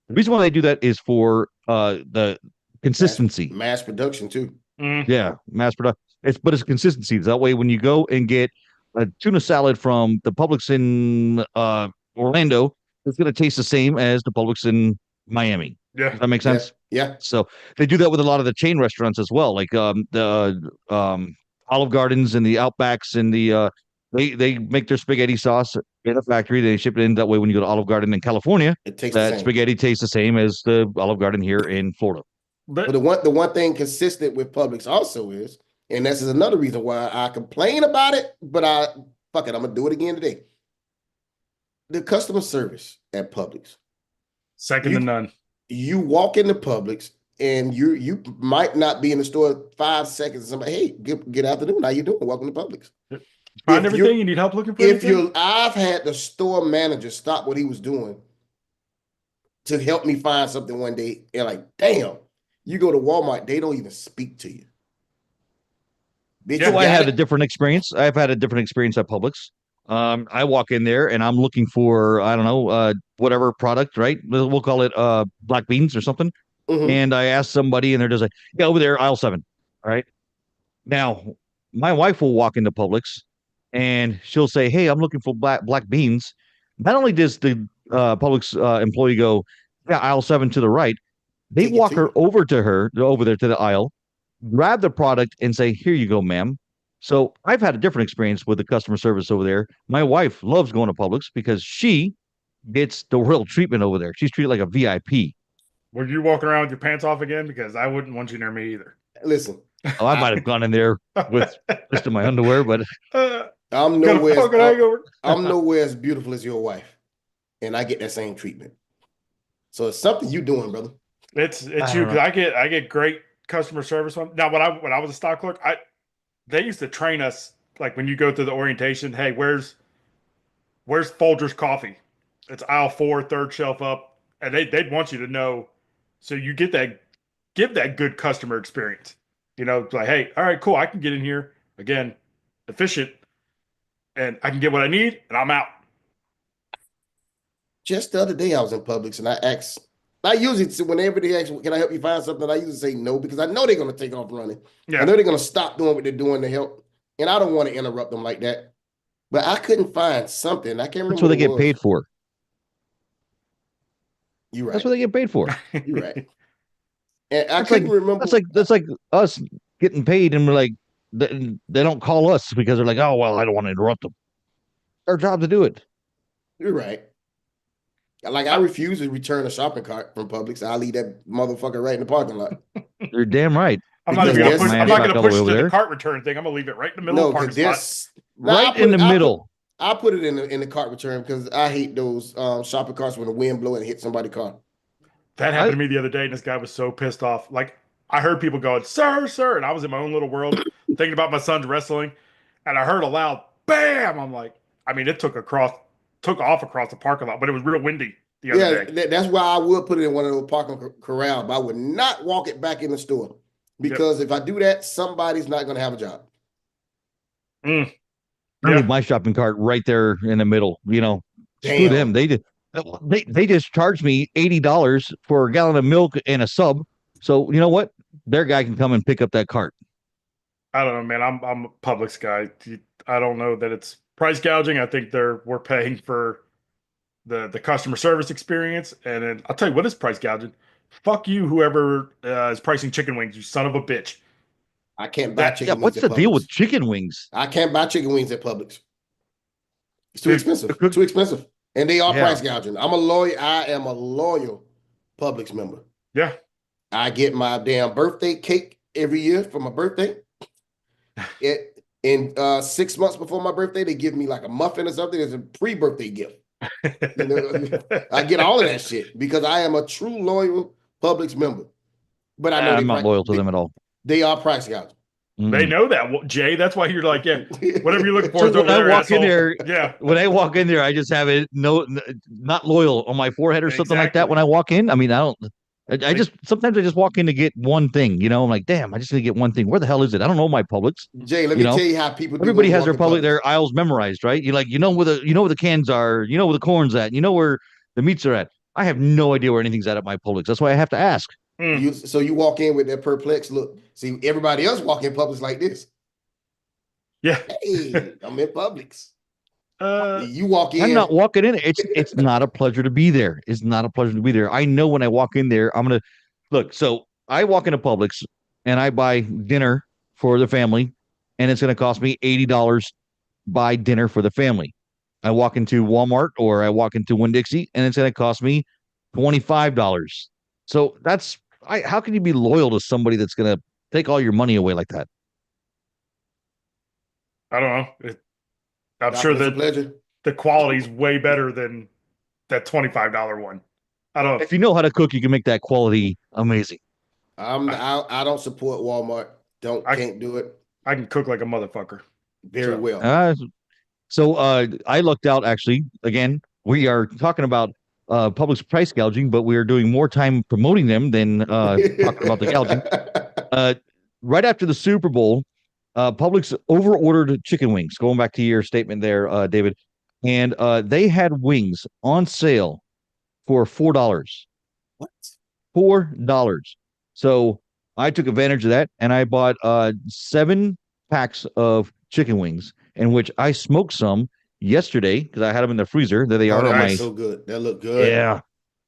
A: The reason why they do that is for the consistency.
H: Mass production too.
A: Yeah, mass production. It's consistency. That way, when you go and get a tuna salad from the Publix in Orlando, it's going to taste the same as the Publix in Miami.
G: Yeah.
A: Does that make sense?
H: Yeah.
A: So they do that with a lot of the chain restaurants as well, like the Olive Gardens and the Outbacks and the they make their spaghetti sauce in a factory. They ship it in that way. When you go to Olive Garden in California,
H: It tastes
A: that spaghetti tastes the same as the Olive Garden here in Florida.
H: But the one thing consistent with Publix also is, and this is another reason why I complain about it, but fuck it, I'm gonna do it again today. The customer service at Publix,
G: second to none.
H: You walk into Publix and you might not be in the store 5 seconds. Somebody, hey, good afternoon. How you doing? Welcome to Publix.
G: Find everything. You need help looking for anything?
H: I've had the store manager stop what he was doing to help me find something one day, and like, damn, you go to Walmart, they don't even speak to you.
A: So I had a different experience. I've had a different experience at Publix. I walk in there and I'm looking for, I don't know, whatever product, right? We'll call it black beans or something.
H: Mm-hmm.
A: And I ask somebody and they're just like, yeah, over there, aisle 7. All right. Now, my wife will walk into Publix and she'll say, hey, I'm looking for black beans. Not only does the Publix employee go, yeah, aisle 7 to the right, they walk her over there to the aisle, grab the product and say, here you go, ma'am. So I've had a different experience with the customer service over there. My wife loves going to Publix because she gets the real treatment over there. She's treated like a VIP.
G: Were you walking around with your pants off again? Because I wouldn't want you near me either.
H: Listen.
A: I might have gone in there with just in my underwear, but
H: I'm nowhere as beautiful as your wife. And I get that same treatment. So it's something you doing, brother.
G: It's you, because I get great customer service on. Now when I was a stock clerk, they used to train us, like when you go through the orientation, hey, where's Folgers coffee? It's aisle 4, third shelf up. And they'd want you to know, so you give that good customer experience. Like, hey, all right, cool, I can get in here, again, efficient, and I can get what I need, and I'm out.
H: Just the other day I was in Publix and I asked, I usually, whenever they ask, can I help you find something? I usually say no, because I know they're going to take off running.
G: Yeah.
H: I know they're going to stop doing what they're doing to help. And I don't want to interrupt them like that. But I couldn't find something. I can't remember.
A: That's what they get paid for.
H: You're right.
A: That's what they get paid for.
H: You're right. And I couldn't remember.
A: That's like us getting paid and we're like, they don't call us because they're like, oh, well, I don't want to interrupt them. Our job to do it.
H: You're right. Like, I refuse to return a shopping cart from Publix. I'll leave that motherfucker right in the parking lot.
A: You're damn right.
G: I'm not going to push the cart return thing. I'm going to leave it right in the middle of the parking spot.
A: Right in the middle.
H: I put it in the cart return because I hate those shopping carts when the wind blows and hit somebody's car.
G: That happened to me the other day, and this guy was so pissed off. Like, I heard people going, sir, sir, and I was in my own little world thinking about my son's wrestling, and I heard a loud bam. I'm like, I mean, it took off across the parking lot, but it was real windy the other day.
H: That's why I would put it in one of those parking corrals, but I would not walk it back in the store because if I do that, somebody's not going to have a job.
A: I leave my shopping cart right there in the middle. Screw them. They just charged me $80 for a gallon of milk and a sub. So you know what? Their guy can come and pick up that cart.
G: I don't know, man. I'm a Publix guy. I don't know that it's price gouging. I think we're paying for the customer service experience. And then I'll tell you what is price gouging. Fuck you, whoever is pricing chicken wings, you son of a bitch.
H: I can't buy chicken wings.
A: What's the deal with chicken wings?
H: I can't buy chicken wings at Publix. It's too expensive. Too expensive. And they are price gouging. I am a loyal Publix member.
G: Yeah.
H: I get my damn birthday cake every year for my birthday. In 6 months before my birthday, they give me like a muffin or something as a pre-birthday gift. I get all of that shit because I am a true loyal Publix member. But I know
A: I'm not loyal to them at all.
H: They are price gouging.
G: They know that, Jay. That's why you're like, whatever you're looking for is over
A: when
G: there.
A: I walk in there, when I walk in there, I just have it not loyal on my forehead or something like that. When I walk in, I mean, I I just sometimes I just walk in to get one thing, I'm like, damn, I just need to get one thing. Where the hell is it? I don't know my Publix.
H: Jay, let me tell you how people do.
A: Everybody has their aisles memorized, right? You know where the cans are, you know where the corn's at, you know where the meats are at. I have no idea where anything's at my Publix. That's why I have to ask.
H: So you walk in with that perplexed look. See, everybody else walk in Publix like this.
G: Yeah.
H: Hey, I'm in Publix. You walk in.
A: I'm not walking in. It's not a pleasure to be there. It's not a pleasure to be there. I know when I walk in there, I'm gonna look. So I walk into Publix and I buy dinner for the family, and it's gonna cost me $80 buy dinner for the family. I walk into Walmart or I walk into Winn-Dixie, and it's gonna cost me $25. So how can you be loyal to somebody that's gonna take all your money away like that?
G: I don't know. I'm sure that the quality's way better than that $25 one. I don't know.
A: If you know how to cook, you can make that quality amazing.
H: I don't support Walmart. Can't do it.
G: I can cook like a motherfucker.
H: Very well.
A: So I looked out, actually. Again, we are talking about Publix price gouging, but we are doing more time promoting them than talking about the gouging. Right after the Super Bowl, Publix over-ordered chicken wings, going back to your statement there, David, and they had wings on sale for $4.
H: What?
A: $4. So I took advantage of that, and I bought 7 packs of chicken wings, in which I smoked some yesterday because I had them in the freezer. There they are.
H: That's so good. That look good.
A: Yeah,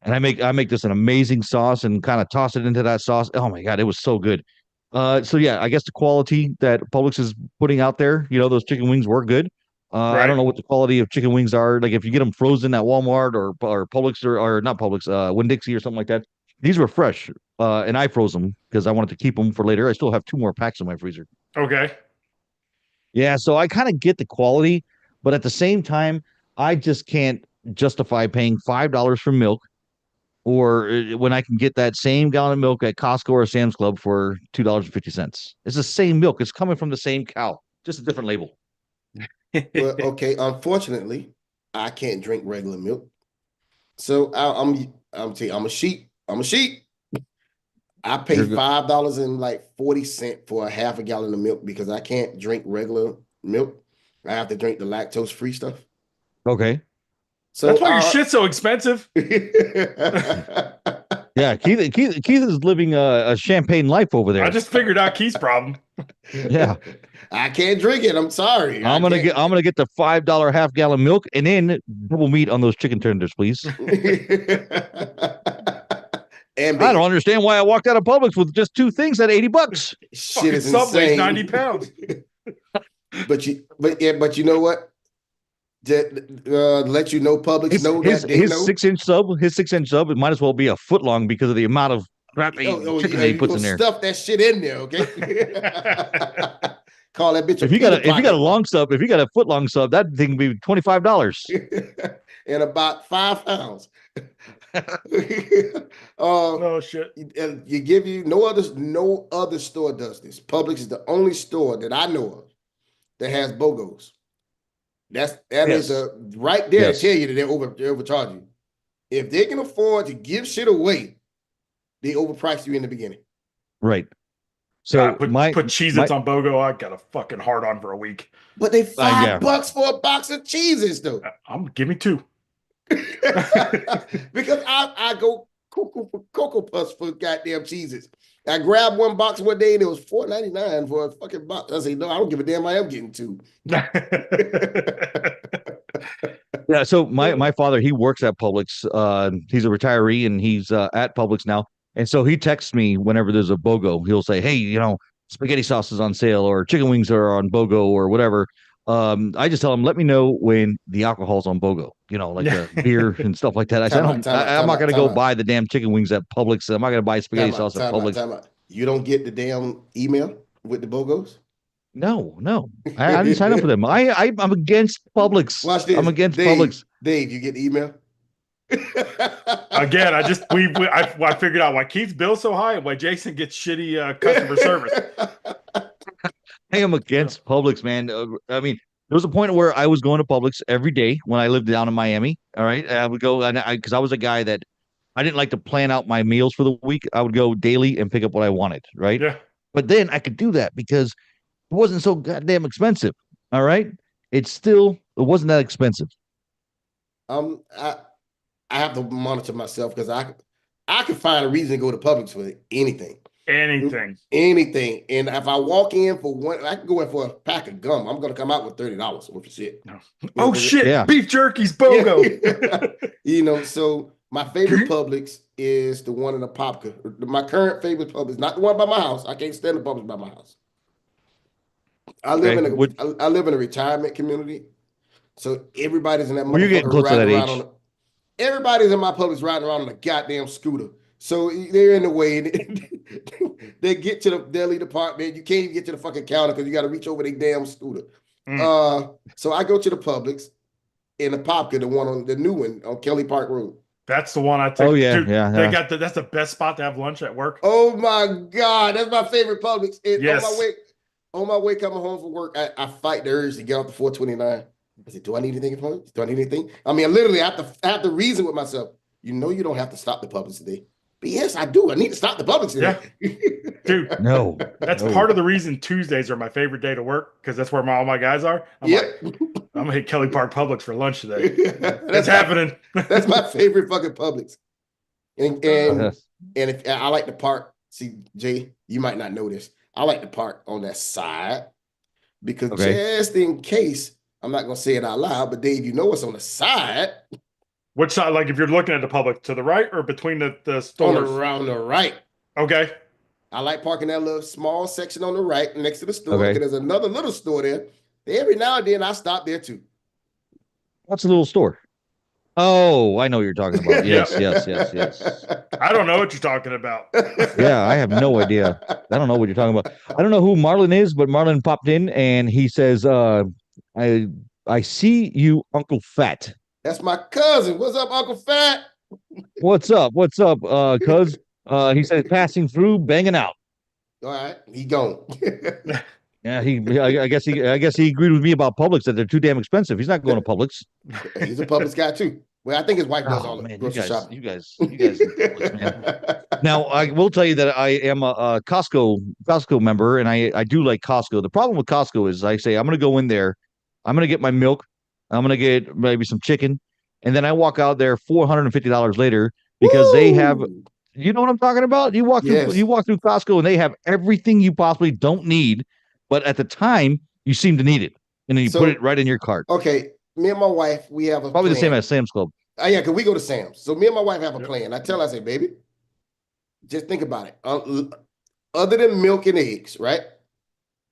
A: and I make this an amazing sauce and kind of toss it into that sauce. Oh my God, it was so good. So yeah, I guess the quality that Publix is putting out there, those chicken wings were good. Right. I don't know what the quality of chicken wings are. Like if you get them frozen at Walmart or Publix or not Publix, Winn-Dixie or something like that. These were fresh, and I froze them because I wanted to keep them for later. I still have 2 more packs in my freezer. Okay. Yeah, so I kind of get the quality, but at the same time, I just can't justify paying $5 for milk, or when I can get that same gallon of milk at Costco or Sam's Club for $2.50. It's the same milk. It's coming from the same cow, just a different label.
H: Well, okay. Unfortunately, I can't drink regular milk, so I'm a sheep. I'm a sheep. I pay $5.40 for a half a gallon of milk because I can't drink regular milk. I have to drink the lactose-free stuff.
A: Okay.
G: So that's why your shit's so expensive.
A: Yeah, Keith is living a champagne life over there.
G: I just figured out Keith's problem.
A: Yeah.
H: I can't drink it. I'm sorry.
A: I'm gonna get the $5 half gallon milk and then double meat on those chicken tenders, please.
H: And
A: I don't understand why I walked out of Publix with just 2 things at $80.
H: Shit is
G: Subway's
H: insane.
G: 90 pounds.
H: but you know what? Let you know, Publix know that
A: his 6-inch sub, it might as well be a foot long because of the amount of crappy chicken he puts in there.
H: Stuff that shit in there, okay? Call that bitch.
A: If you got a long sub, if you got a foot long sub, that thing would be $25
H: and about 5 pounds.
G: Oh shit!
H: No other store does this. Publix is the only store that I know of that has BOGOs. That is right there to tell you that they overcharge you. If they can afford to give shit away, they overprice you in the beginning.
A: Right. So
G: put Cheez-Its on BOGO. I got a fucking hard on for a week.
H: But they $5 for a box of Cheez-Its though.
G: Give me 2.
H: Because I go cuckoo for Cocoa Puffs for goddamn Cheez-Its. I grabbed one box one day and it was $4.99 for a fucking box. I said, no, I don't give a damn. I am getting 2.
A: Yeah. So my father, he works at Publix. He's a retiree and he's at Publix now. And so he texts me whenever there's a BOGO. He'll say, hey, spaghetti sauce is on sale or chicken wings are on BOGO or whatever. I just tell him, let me know when the alcohol's on BOGO, like the beer and stuff like that. I said, I'm not going to go buy the damn chicken wings at Publix. I'm not going to buy spaghetti sauce at Publix.
H: You don't get the damn email with the BOGOs?
A: No. I didn't sign up for them. I'm against Publix.
H: Watch this.
A: I'm against
H: Dave,
A: Publix.
H: Dave, you get the email?
G: Again, I figured out why Keith's bill's so high and why Jason gets shitty customer service.
A: I am against Publix, man. I mean, there was a point where I was going to Publix every day when I lived down in Miami. All right, I would go because I was a guy that I didn't like to plan out my meals for the week. I would go daily and pick up what I wanted, right?
G: Yeah.
A: But then I could do that because it wasn't so goddamn expensive. All right. It wasn't that expensive.
H: I have to monitor myself because I can find a reason to go to Publix for anything. Anything. And if I walk in for one, I can go in for a pack of gum. I'm gonna come out with $30 worth of shit.
G: No. Oh shit!
A: Yeah.
G: Beef jerky's BOGO.
H: Yeah. So my favorite Publix is the one in Apopka. My current favorite Publix, not the one by my house. I can't stand the Publix by my house. I live in a retirement community, so everybody's in that
A: Well, you're getting
H: motherfucker
A: close to that
H: riding around
A: age.
H: everybody's in my Publix riding around on a goddamn scooter. So they're in the way. They get to the deli department. You can't even get to the fucking counter because you got to reach over their damn scooter. So I go to the Publix in the Popka, the new one on Kelly Park Road.
G: That's the one I take.
A: Oh yeah,
G: Dude,
A: yeah.
G: That's the best spot to have lunch at work.
H: Oh my God, that's my favorite Publix. And
G: Yes.
H: on my way coming home from work, I fight the urge to get off the 429. I said, do I need anything from Publix? Do I need anything? I mean, I literally have to reason with myself. You know you don't have to stop the Publix today. But yes, I do. I need to stop the Publix today.
G: Yeah. Dude,
A: No.
G: that's part of the reason Tuesdays are my favorite day to work because that's where all my guys are. I'm gonna hit Kelly Park Publix for lunch today. That's happening.
H: That's my favorite fucking Publix. And if I like to park, see, Jay, you might not know this. I like to park on that side because just in case, I'm not gonna say it out loud, but Dave, you know what's on the side.
G: Which side? Like if you're looking at the Publix, to the right or between the stores?
H: Around the right.
G: Okay.
H: I like parking that little small section on the right next to the store.
A: Okay.
H: There's another little store there. Every now and then I stop there too.
A: What's a little store? Oh, I know what you're talking about. Yes.
G: I don't know what you're talking about.
A: Yeah, I have no idea. I don't know what you're talking about. I don't know who Marlon is, but Marlon popped in and he says, I see you, Uncle Fat.
H: That's my cousin. What's up, Uncle Fat?
A: What's up, cuz? He said passing through, banging out.
H: All right, he gone.
A: Yeah, I guess he agreed with me about Publix that they're too damn expensive. He's not going to Publix.
H: He's a Publix guy too. Well, I think his wife does all the grocery shopping.
A: You guys, man. Now, I will tell you that I am a Costco member, and I do like Costco. The problem with Costco is I say I'm going to go in there, I'm going to get my milk, I'm going to get maybe some chicken, and then I walk out there $450 later because they have. You know what I'm talking about? You walk through Costco, and they have everything you possibly don't need, but at the time you seem to need it, and then you put it right in your cart.
H: Okay, me and my wife, we have a
A: probably
H: plan.
A: The same as Sam's Club.
H: Yeah, because we go to Sam's. So me and my wife have a plan. I tell her, I say, baby, just think about it. Other than milk and eggs, right?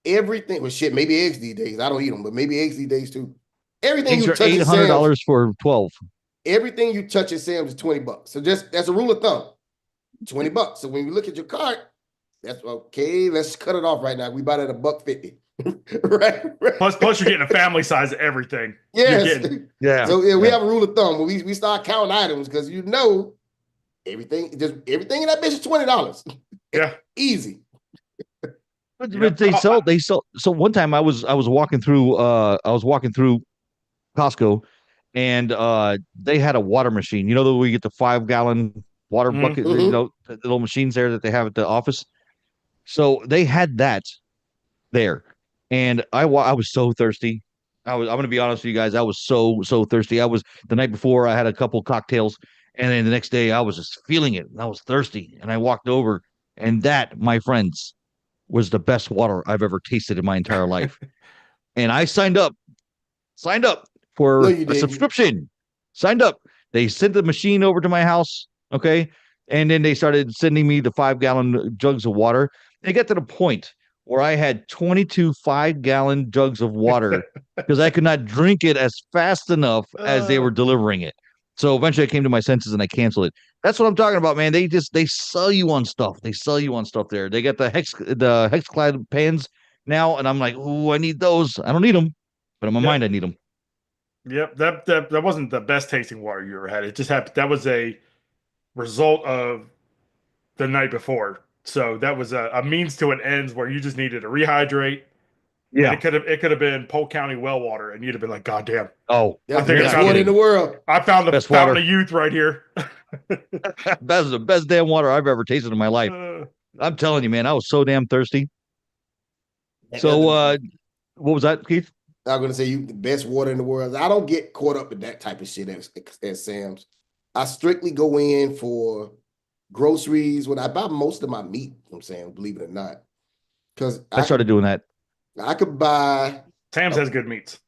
H: Everything. Well, shit, maybe eggs these days. I don't eat them, but maybe eggs these days too. Everything
A: eggs
H: you
A: are
H: touch at Sam's,
A: $800 for 12.
H: Everything you touch at Sam's is $20. So that's a rule of thumb. $20. So when you look at your cart, that's okay. Let's cut it off right now. We bought it at $1.50. right.
G: Plus, you're getting a family size of everything.
H: Yes.
A: Yeah.
H: So we have a rule of thumb. When we start counting items because everything in that bitch is $20.
G: Yeah.
H: Easy.
A: But they sell. So one time I was walking through Costco, and they had a water machine. You know that we get the 5-gallon water bucket.
H: Mm-hmm.
A: You know, the little machines there that they have at the office. So they had that there, and I was so thirsty. I'm going to be honest with you guys. I was so thirsty. I was the night before. I had a couple cocktails, and then the next day I was just feeling it. And I was thirsty, and I walked over, and that, my friends, was the best water I've ever tasted in my entire life. And I signed up for a subscription. Signed up. They sent the machine over to my house. Okay. And then they started sending me the 5-gallon jugs of water. They got to the point where I had 22 5-gallon jugs of water because I could not drink it as fast enough as they were delivering it. So eventually I came to my senses and I canceled it. That's what I'm talking about, man. They sell you on stuff. They sell you on stuff there. They got the Hexclad pans now, and I'm like, ooh, I need those. I don't need them, but in my mind I need them.
G: Yep, that wasn't the best tasting water you ever had. It just happened. That was a result of the night before. So that was a means to an ends where you just needed to rehydrate. Yeah, and it could have been Polk County well water, and you'd have been like, God damn.
A: Oh,
H: that's the best water in the world.
G: I found the fountain of youth right here.
A: That's the best damn water I've ever tasted in my life. I'm telling you, man, I was so damn thirsty. So, what was that, Keith?
H: I'm gonna say you the best water in the world. I don't get caught up in that type of shit at Sam's. I strictly go in for groceries when I buy most of my meat. I'm saying, believe it or not, because
A: I started doing that.
H: I could buy.
G: Sam's has good meats.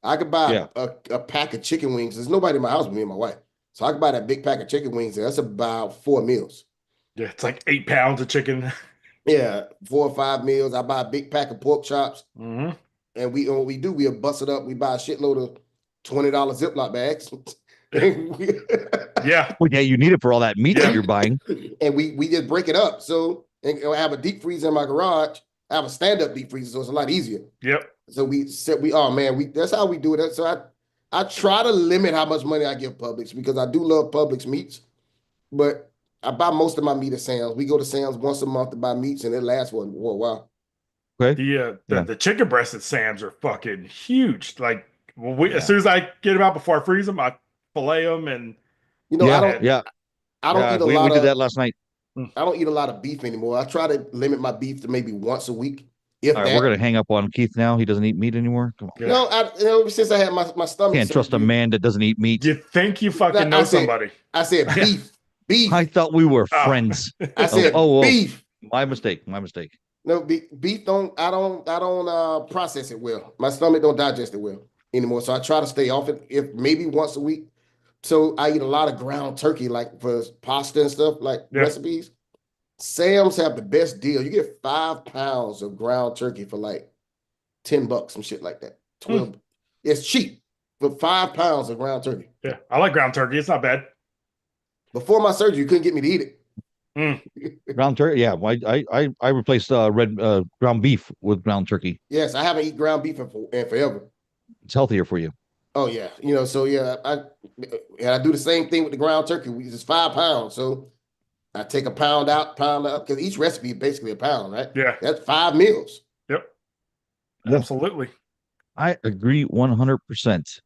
H: I could buy a pack of chicken wings. There's nobody in my house but me and my wife, so I could buy that big pack of chicken wings. And that's about 4 meals.
G: Yeah, it's like 8 pounds of chicken.
H: Yeah, 4 or 5 meals. I buy a big pack of pork chops.
G: Mm-hmm.
H: And what we do, we bust it up. We buy a shitload of $20 Ziploc bags.
G: Yeah.
A: Well, yeah, you need it for all that meat that you're buying.
H: And we just break it up. So and I have a deep freezer in my garage. I have a stand-up deep freezer, so it's a lot easier.
G: Yep.
H: So that's how we do it. So I try to limit how much money I give Publix because I do love Publix meats. But I buy most of my meat at Sam's. We go to Sam's once a month to buy meats, and it lasts for a while.
A: Okay.
G: The chicken breasts at Sam's are fucking huge. Like, as soon as I get them out before I freeze them, I fillet them, and
H: I don't
A: we did that last night.
H: I don't eat a lot of beef anymore. I try to limit my beef to maybe once a week.
A: All right, we're gonna hang up on Keith now. He doesn't eat meat anymore. Come on.
H: No, since I had my stomach.
A: Can't trust a man that doesn't eat meat.
G: You think you fucking know somebody?
H: I said beef.
A: I thought we were friends.
H: I said beef.
A: My mistake.
H: No, beef don't process it well. My stomach don't digest it well anymore. So I try to stay off it if maybe once a week. So I eat a lot of ground turkey, like for pasta and stuff, like recipes. Sam's have the best deal. You get 5 pounds of ground turkey for like $10, some shit like that. 12. It's cheap for 5 pounds of ground turkey.
G: Yeah, I like ground turkey. It's not bad.
H: Before my surgery, you couldn't get me to eat it.
A: Ground turkey, yeah. I replaced red ground beef with ground turkey.
H: Yes, I haven't eaten ground beef in forever.
A: It's healthier for you.
H: Oh yeah, I do the same thing with the ground turkey. It's 5 pounds, so I take a pound out because each recipe is basically a pound, right?
G: Yeah,
H: that's 5 meals.
G: Yep, absolutely.
A: I agree 100%.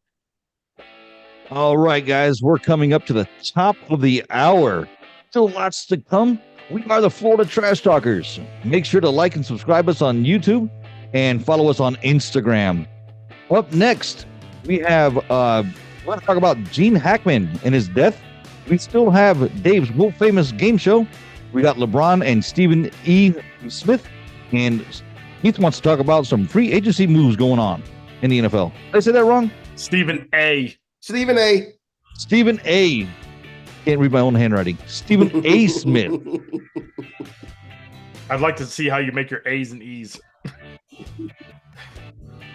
A: All right, guys, we're coming up to the top of the hour. Still lots to come. We are the Florida Trash Talkers. Make sure to like and subscribe us on YouTube and follow us on Instagram. Up next, we have, we're going to talk about Gene Hackman and his death. We still have Dave's world famous game show. We got LeBron and Stephen E. Smith. And Keith wants to talk about some free agency moves going on in the NFL. Did I say that wrong?
G: Stephen A.
H: Stephen A.
A: Can't read my own handwriting. Stephen A. Smith.
G: I'd like to see how you make your A's and E's.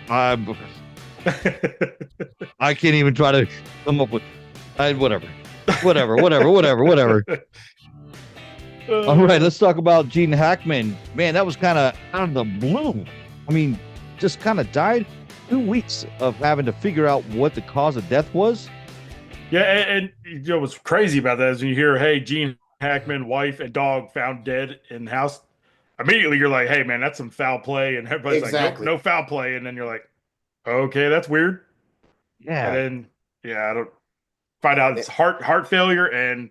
A: I can't even try to come up with whatever. All right, let's talk about Gene Hackman. Man, that was kind of out of the blue. I mean, just kind of died. 2 weeks of having to figure out what the cause of death was.
G: Yeah, and what's crazy about that is when you hear, hey, Gene Hackman, wife and dog found dead in the house, immediately you're like, hey, man, that's some foul play. And everybody's like, no foul play. And then you're like, okay, that's weird.
A: Yeah.
G: And then, I don't find out it's heart failure. And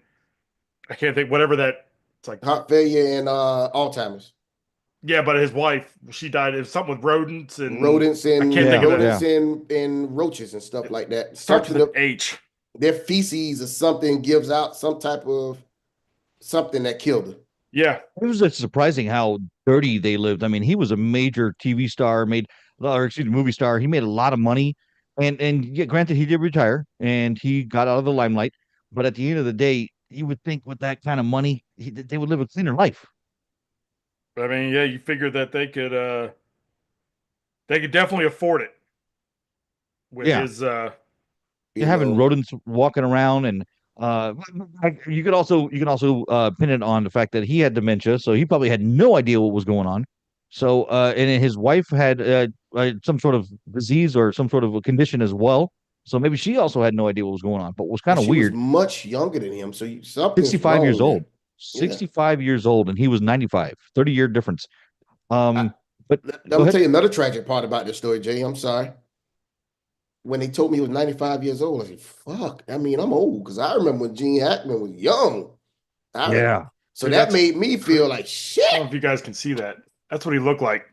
G: I can't think whatever that, it's like
H: heart failure and Alzheimer's.
G: Yeah, but his wife, she died. It was something with rodents and
H: and roaches and stuff like that.
G: Starts with an H.
H: Their feces or something gives out some type of something that killed her.
A: Yeah. It was surprising how dirty they lived. I mean, he was a major TV star, movie star. He made a lot of money. And yeah, granted, he did retire and he got out of the limelight. But at the end of the day, you would think with that kind of money, they would live a cleaner life.
G: I mean, yeah, you figure that they could definitely afford it with his
A: You're having rodents walking around, and you can also pin it on the fact that he had dementia, so he probably had no idea what was going on. So and his wife had some sort of disease or some sort of a condition as well. So maybe she also had no idea what was going on, but it was kind of weird.
H: Was much younger than him, so
A: 65 years old. 65 years old, and he was 95. 30-year difference.
H: But let me tell you another tragic part about this story, Jay. I'm sorry. when they told me he was 95 years old, I said, fuck. I mean, I'm old because I remember when Gene Hackman was young.
A: Yeah.
H: So
G: Dude,
H: that made me feel like
G: I
H: shit.
G: don't know if you guys can see that. That's what he looked like.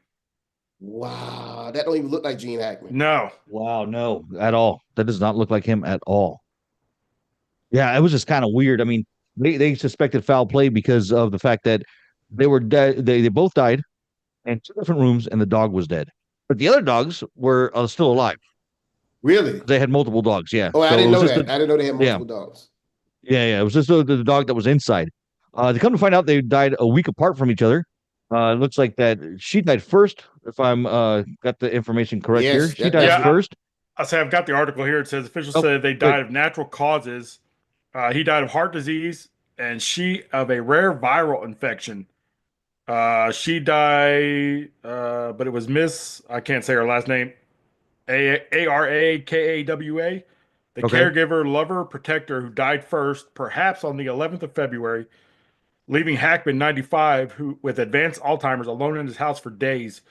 H: Wow. That don't even look like Gene Hackman.
G: No.
A: Wow, no, at all. That does not look like him at all. Yeah, it was just kind of weird. I mean, they suspected foul play because of the fact that they were dead. They both died in two different rooms, and the dog was dead. But the other dogs were still alive.
H: Really?
A: They had multiple dogs. Yeah.
H: Oh, I
A: So
H: didn't
A: it was
H: know
A: just
H: that. I didn't know they had multiple dogs.
A: Yeah. It was just the dog that was inside. They come to find out they died a week apart from each other. It looks like that she died first, if I'm got the information correct
H: Yes,
A: here. She
H: that-
A: died
G: yeah,
A: first.
G: I say I've got the article here. It says officials
A: Oh,
G: said they
A: good.
G: died of natural causes. He died of heart disease, and she of a rare viral infection. She died, but it was Miss. I can't say her last name. Arakawa. The
A: Okay.
G: caregiver, lover, protector who died first, perhaps on the 11th of February, leaving Hackman, 95, who with advanced Alzheimer's, alone in his house for days,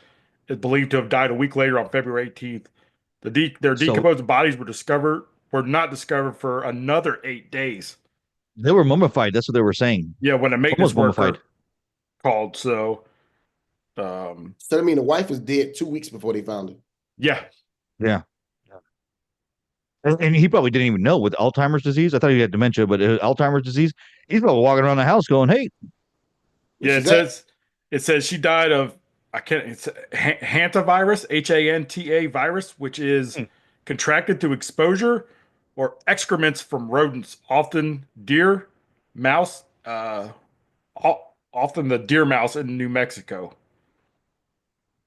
G: is believed to have died a week later on February 18th. Their
A: So-
G: decomposed bodies were not discovered for another 8 days.
A: They were mummified. That's what they were saying.
G: Yeah, when a maintenance
A: Almost
G: worker
A: mummified.
G: called. So,
H: So I mean, the wife was dead 2 weeks before they found her.
G: yeah.
A: Yeah. And he probably didn't even know with Alzheimer's disease. I thought he had dementia, but Alzheimer's disease, he's probably walking around the house going, "Hey,
G: Yeah, it says she died of it's hantavirus, HANTA virus, which is contracted through exposure or excrements from rodents, often deer, mouse, often the deer mouse in New Mexico.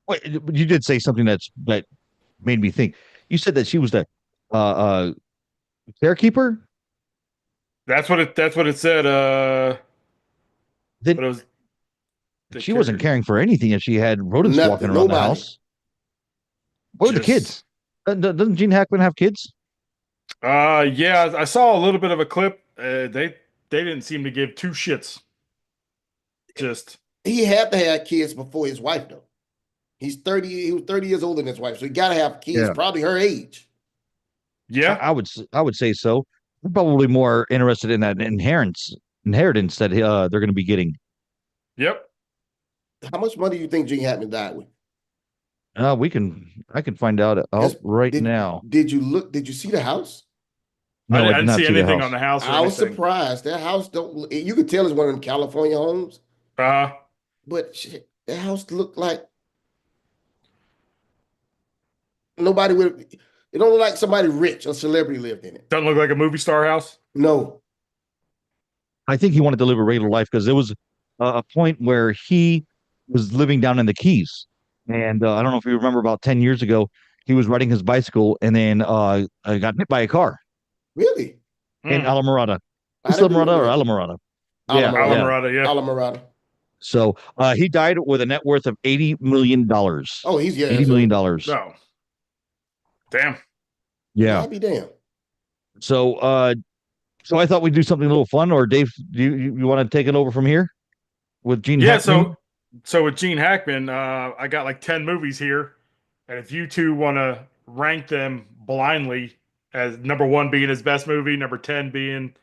A: wait, you did say something that made me think. You said that she was the carekeeper.
G: That's what it said.
A: Then
G: But it was
A: she wasn't caring for anything if she had rodents
H: Nothing,
A: walking around the
H: nobody.
A: house. What were the kids? Doesn't Gene Hackman have kids?
G: Yeah, I saw a little bit of a clip. They didn't seem to give two shits. Just
H: He had to have kids before his wife, though. He's 30. He was 30 years older than his wife, so he got to have kids,
A: Yeah.
H: probably her age.
G: yeah.
A: I would say so. They're probably more interested in that inheritance that they're going to be getting.
G: Yep.
H: How much money do you think Gene Hackman died with?
A: I can find out
H: Yes,
A: right
H: did-
A: now.
H: Did you look? Did you see the house?
A: No,
G: I
A: did
G: didn't
A: not
G: see
A: the
G: anything
A: house.
G: on the house. Or
H: I was
G: anything.
H: surprised. That house don't. You could tell it's one of them California homes, but shit, that house looked like nobody would. It don't look like somebody rich or celebrity lived in it.
G: Doesn't look like a movie star house.
H: No,
A: I think he wanted to live a regular life because there was a point where he was living down in the Keys, and I don't know if you remember, about 10 years ago, he was riding his bicycle and then got hit by a car
H: really.
A: in Alamorada.
H: I
A: Is
H: didn't
A: Alamorada or
H: remember
A: Alamorada?
H: that.
G: Alamorada, yeah.
H: Alamorada.
A: So he died with a net worth of $80 million.
H: Oh, he's
A: $80 million.
G: No. Damn.
A: Yeah.
H: I'll be damned.
A: So I thought we'd do something a little fun. Or Dave, do you want to take it over from here with Gene
G: Yeah,
A: Hackman?
G: so with Gene Hackman, I got like 10 movies here. And if you two want to rank them blindly as number 1 being his best movie, number 10 being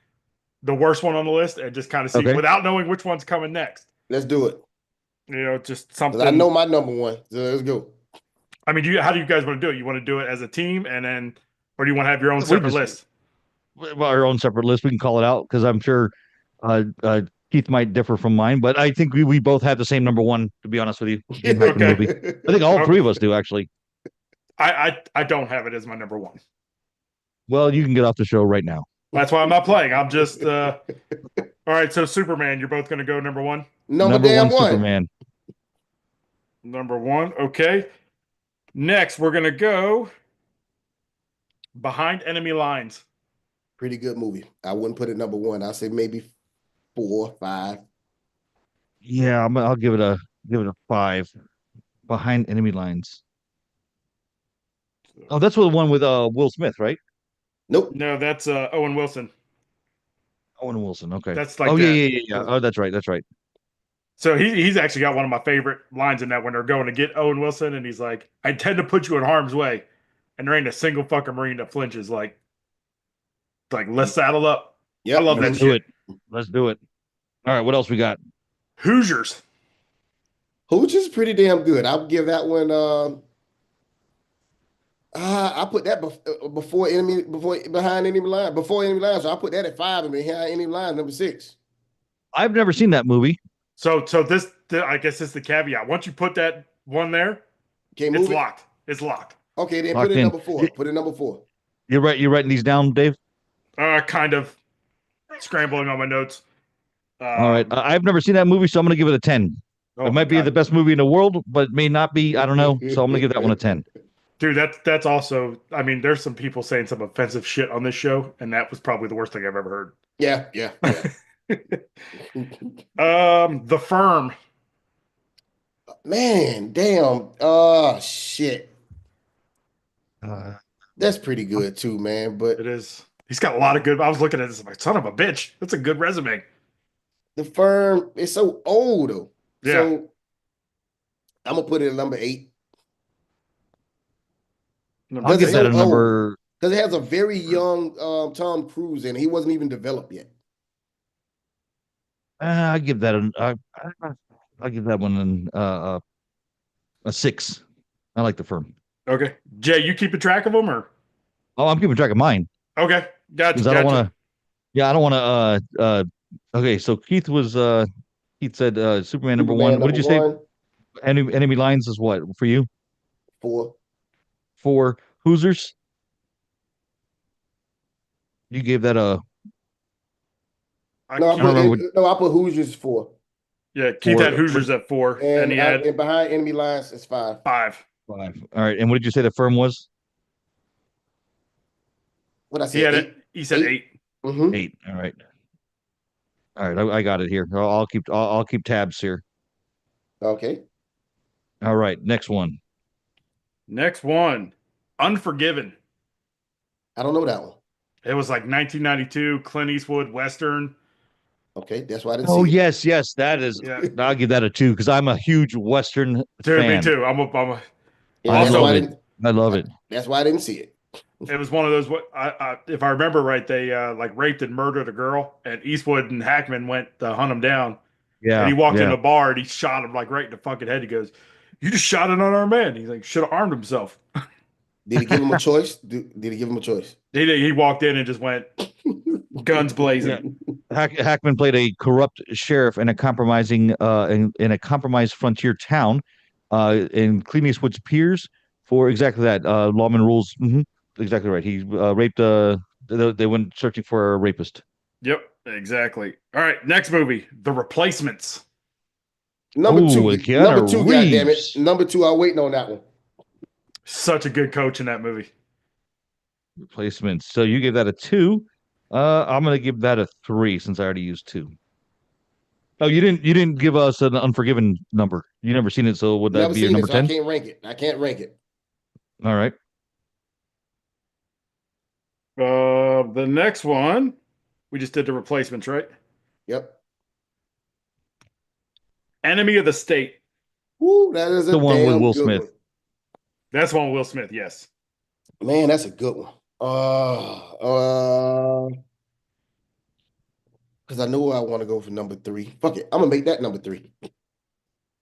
G: the worst one on the list, and just kind of see
A: Okay.
G: without knowing which one's coming next.
H: Let's do it.
G: You know, just
H: 'Cause
G: something.
H: I know my number one. So let's go.
G: I mean, how do you guys want to do it? You want to do it as a team, and then, or do you want to have your own
A: We
G: separate
A: just-
G: list?
A: Well, our own separate list. We can call it out because I'm sure Keith might differ from mine, but I think we both have the same number 1. To be honest with you, Gene Hackman
G: Okay.
A: movie. I think all three of us do actually.
G: I don't have it as my number 1.
A: Well, you can get off the show right now.
G: That's why I'm not playing. I'm just all right. So Superman, you're both going to go number 1.
H: Number damn one.
A: Superman.
G: Number 1. Okay. Next, we're going to go Behind Enemy Lines.
H: Pretty good movie. I wouldn't put it number 1. I'd say maybe 4, 5.
A: Yeah, I'll give it a 5. Behind Enemy Lines. Oh, that's the one with Will Smith, right?
H: Nope.
G: No, that's Owen Wilson.
A: Owen Wilson. Okay.
G: That's like
A: oh
G: that.
A: yeah. Oh, that's right.
G: So he's actually got one of my favorite lines in that when they're going to get Owen Wilson, and he's like, "I tend to put you in harm's way," and there ain't a single fucking Marine that flinches. Like let's saddle up.
H: Yep.
G: I love that
A: Let's do
G: shit.
A: it. Let's do it. All right, what else we got?
G: Hoosiers.
H: Hooch is pretty damn good. I'll give that one. I put that behind enemy line. Before enemy line, so I put that at 5 and behind enemy line number 6.
A: I've never seen that movie.
G: So I guess it's the caveat. Once you put that one there,
H: Can't
G: it's
H: move it.
G: locked. It's locked.
H: Okay, then
A: Locked
H: put it
A: in.
H: number 4. Put it number 4.
A: You're right. You're writing these down, Dave.
G: Kind of scrambling on my notes.
A: All right. I've never seen that movie, so I'm going to give it a 10. It might be the best movie in the world, but it may not be. I don't know. So I'm going to give that one a 10.
G: Dude, that's also. I mean, there's some people saying some offensive shit on this show, and that was probably the worst thing I've ever heard.
H: Yeah.
G: The Firm.
H: Man, damn. Oh shit. That's pretty good too, man. But
G: It is. He's got a lot of good. I was looking at this, I'm like, son of a bitch. That's a good resume.
H: The Firm is so old though.
G: Yeah.
H: So I'm gonna put it at number 8.
A: I'll give that a number.
H: Because it has a very young Tom Cruise in it. He wasn't even developed yet.
A: I give that I'll give that one a 6. I like The Firm.
G: Okay, Jay, you keeping track of them or?
A: Oh, I'm keeping track of mine.
G: Okay, gotcha.
A: Because I don't want to. Yeah, I don't want to. Okay, so Keith said Superman number 1. What did you say? Enemy lines is what for you?
H: 4.
A: 4. Hoosiers. You gave that a.
G: I
H: put Hoosiers 4.
G: Yeah, Keith had Hoosiers at 4, and he had
H: and behind enemy lines is 5.
G: 5.
A: 5. All right, and what did you say the Firm was?
H: What I said?
G: He said 8.
H: Mm-hmm.
A: 8. All right. All right, I got it here. I'll keep tabs here.
H: Okay.
A: All right, next one.
G: Next one, Unforgiven.
H: I don't know that one.
G: It was like 1992 Clint Eastwood Western.
H: Okay, that's why I didn't see it.
A: Yes, that is.
G: Yeah.
A: I'll give that a 2 because I'm a huge Western
G: Dude,
A: fan.
G: me too. I'm a
H: Yeah,
A: I
H: that's
A: love
H: why
A: it. I love it.
H: That's why I didn't see it.
G: It was one of those. If I remember right, they like raped and murdered a girl, and Eastwood and Hackman went to hunt him down.
A: Yeah,
G: and he walked in
A: yeah.
G: the bar and he shot him like right in the fucking head. He goes, "You just shot an unarmed man." He's like, "Should have armed himself."
H: Did he give him a choice? Did he give him a choice?
G: He walked in and just went guns blazing.
A: Hackman played a corrupt sheriff in a compromising in a compromised frontier town, in Clint Eastwood's peers for exactly that. Lawman rules. Mm-hmm, exactly right. He raped. They went searching for a rapist.
G: Yep, exactly. All right, next movie, The Replacements.
H: Number 2. Number 2.
A: Reeves.
H: Goddamn it. Number 2. I'm waiting on that one.
G: Such a good coach in that movie.
A: Replacements. So you gave that a 2. I'm gonna give that a 3 since I already used 2. Oh, you didn't give us an Unforgiven number. You never seen it, so would that be your number 10?
H: I can't rank it.
A: All right.
G: The next one, we just did The Replacements, right?
H: Yep.
G: Enemy of the State.
H: Woo, that is
A: The one with Will Smith.
H: One.
G: That's one with Will Smith, yes.
H: Man, that's a good one. Because I know I want to go for number 3. Fuck it. I'm gonna make that number 3.